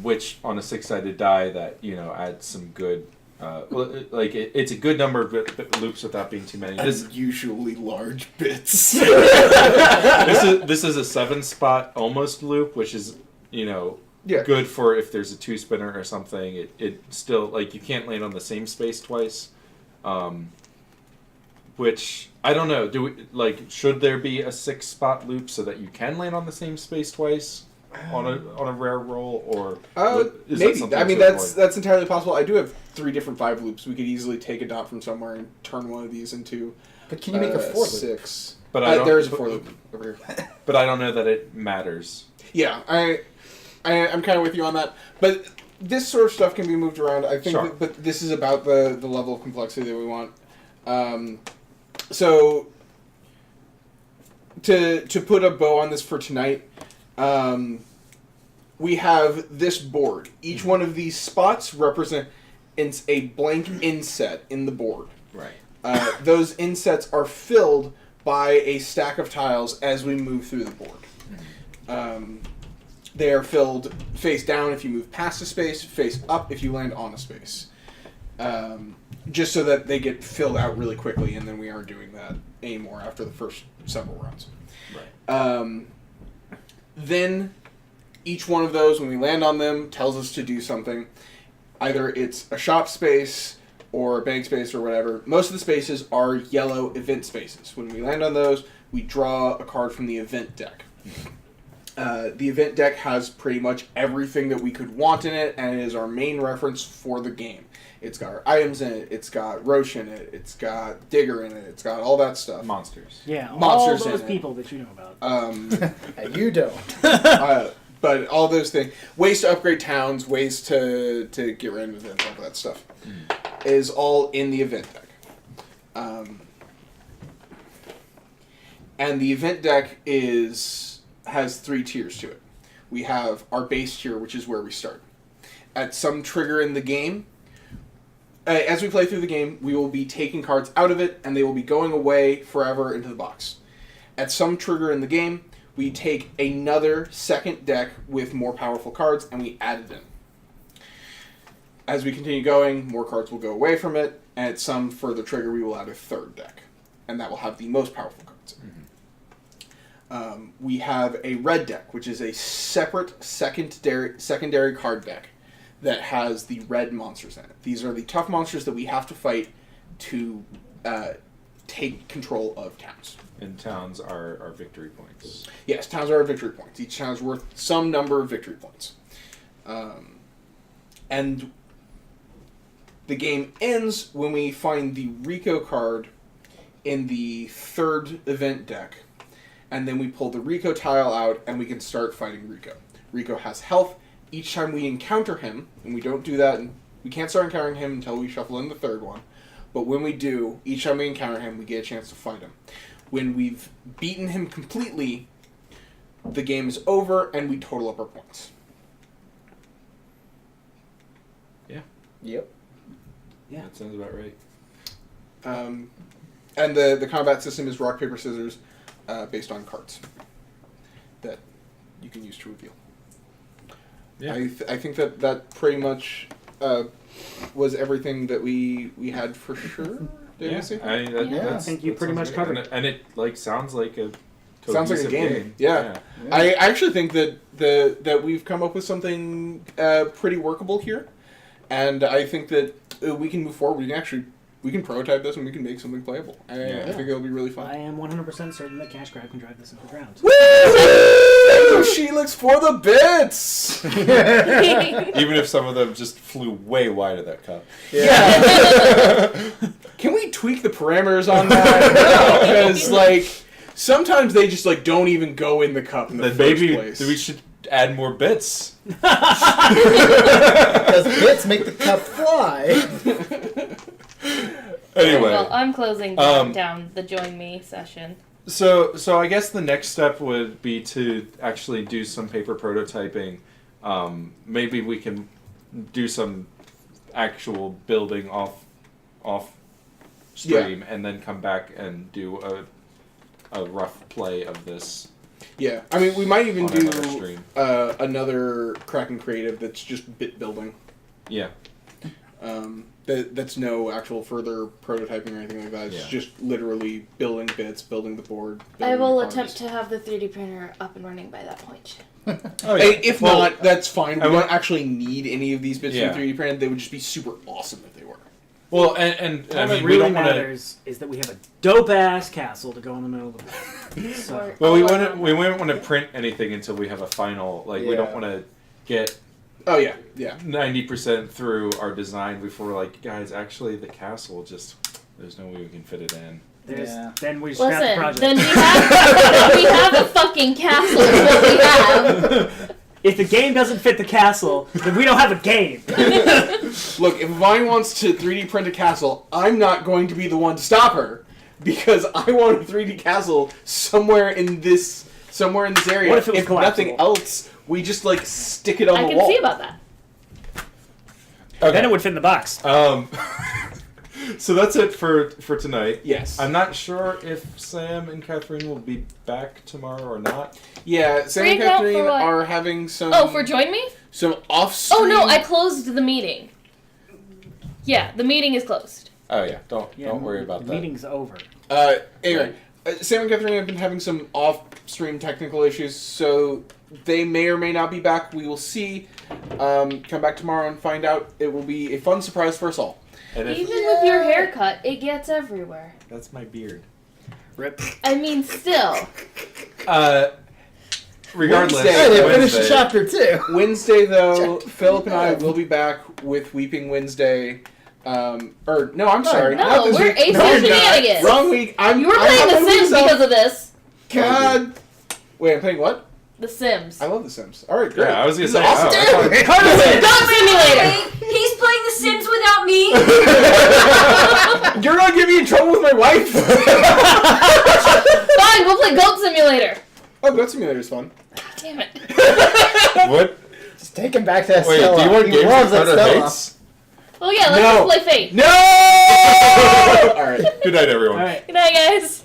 Which on a 6-sided die that adds some good. It's a good number of loops without being too many. This Usually large bits. this is a 7-spot almost loop, which is Yeah. good for if there's a 2-spinner or something. It still you can't land on the same space twice. Which I don't know. Do we should there be a 6-spot loop so that you can land on the same space twice on a rare roll, or is that Maybe. something I mean, to that's avoid? entirely possible. I do have 3 different 5 loops. We could easily take a dot from somewhere and turn one of these into. But can you make a 4 loop? 6? But I don't- there is a 4 loop over here. But I don't know that it matters. Yeah, I'm kind of with you on that. But this sort of stuff can be moved around. I think, Sure. but this is about the level of complexity that we want. So to put a bow on this for tonight, we have this board. Each one of these spots represents a blank inset in the board. Right. Those insets are filled by a stack of tiles as we move through the board. They are filled face down if you move past a space, face up if you land on a space. Just so that they get filled out really quickly, and then we aren't doing that anymore after the first several rounds. Right. Then each one of those, when we land on them, tells us to do something. Either it's a shop space or a bank space or whatever. Most of the spaces are yellow event spaces. When we land on those, we draw a card from the event deck. The event deck has pretty much everything that we could want in it, and it is our main reference for the game. It's got our items in it, it's got Roche in it, it's got Digger in it, it's got all that stuff. Monsters. Yeah, Monsters all those in it. people that you know about. You don't. But all those things, ways to upgrade towns, ways to get random events, all that stuff, is all in the event deck. And the event deck has 3 tiers to it. We have our base tier, which is where we start. At some trigger in the game, as we play through the game, we will be taking cards out of it, and they will be going away forever into the box. At some trigger in the game, we take another second deck with more powerful cards, and we add it in. As we continue going, more cards will go away from it, and at some further trigger, we will add a third deck, and that will have the most powerful cards. We have a red deck, which is a separate secondary card deck that has the red monsters in it. These are the tough monsters that we have to fight to take control of towns. And towns are victory points. Yes, towns are victory points. Each town is worth some number of victory points. And the game ends when we find the Rico card in the third event deck. And then we pull the Rico tile out and we can start fighting Rico. Rico has health. Each time we encounter him, and we don't do that, and we can't start encountering him until we shuffle in the third one. But when we do, each time we encounter him, we get a chance to fight him. When we've beaten him completely, the game is over and we total up our points. Yeah. Yep. Yeah. That sounds about right. And the combat system is rock, paper, scissors, based on cards that you can use to reveal. Yeah. I think that pretty much was everything that we had for sure. Did I say? I think you pretty much covered it. And it sounds like a sounds like a cohesive game. Yeah. I actually think that we've come up with something pretty workable here, and I think that we can move forward. We can prototype this and we can make something playable. I think it'll be really fun. I am 100% certain that Cash Grab can drive this into the ground. Woo! She looks for the bits. Even if some of them just flew way wide of that cup. Yeah. Can we tweak the parameters on that? Because sometimes they just don't even go in the cup in the first place. We should add more bits. Because bits make the cup fly. Anyway. Well, I'm closing down the join me session. So I guess the next step would be to actually do some paper prototyping. Maybe we can do some actual building off stream, and then come back and do a rough play of this. Yeah, I mean, we might even On do another stream. another Kraken Creative that's just bit building. Yeah. That's no actual further prototyping or anything like that. It's just literally building bits, building the board. I will building the attempt cards. to have the 3D printer up and running by that point. Oh, yeah. If not, that's fine. We I want- don't actually need any of these bits Yeah. from 3D printed. They would just be super awesome if they were. Well, and All I that mean, really we don't want to. matters is that we have a dope-ass castle to go in the middle of the board. So, Well, we wouldn't want to print anything until we have a final. We don't want to get Oh yeah, yeah. 90% through our design before we're like, guys, actually the castle there's no way we can fit it in. then we scrap the Listen, project. then we have a fucking castle. Is what we have. If the game doesn't fit the castle, then we don't have a game. Look, if Vine wants to 3D print a castle, I'm not going to be the one to stop her because I want a 3D castle somewhere in this area. What if it was nothing collapsible? else, we just stick it on I the can wall. see about that. Then it would fit in the box. So that's it for tonight. Yes. I'm not sure if Sam and Catherine will be back tomorrow or not. Yeah, Sam and Freak out for Catherine what? are having some. Oh, for join me? some off-stream. Oh no, I closed the meeting. Yeah, the meeting is closed. Oh yeah, don't worry about the that. meeting's over. Anyway, Sam and Catherine have been having some off-stream technical issues, so they may or may not be back. We will see. Come back tomorrow and find out. It will be a fun surprise for us all. And if, Even with your haircut, it gets everywhere. that's my beard. Rip. I mean, still. Regardless, Wednesday. Hey, they finished Wednesday. chapter 2. Wednesday, though, Philip and I will be back with Weeping Wednesday. I'm sorry. No, not this we're week. AC No, you're not. shenanigans. Wrong week. You were playing The Sims because of this. God. Wait, I'm playing what? The Sims. I love The Sims. All right, great. Yeah, I was gonna This say. is awesome. oh, I Dog Simulator! He's playing The Sims without me. You're not getting me in trouble with my wife? Fine, we'll play Oh, Goat Simulator is fun. Damn it. What? Just take him back to that Wait, Stella. do you want He games loves that Dakota Stella. hates? Well, yeah, let's No. just play Fate. No! All right. Good night, everyone. All right. Good night, guys.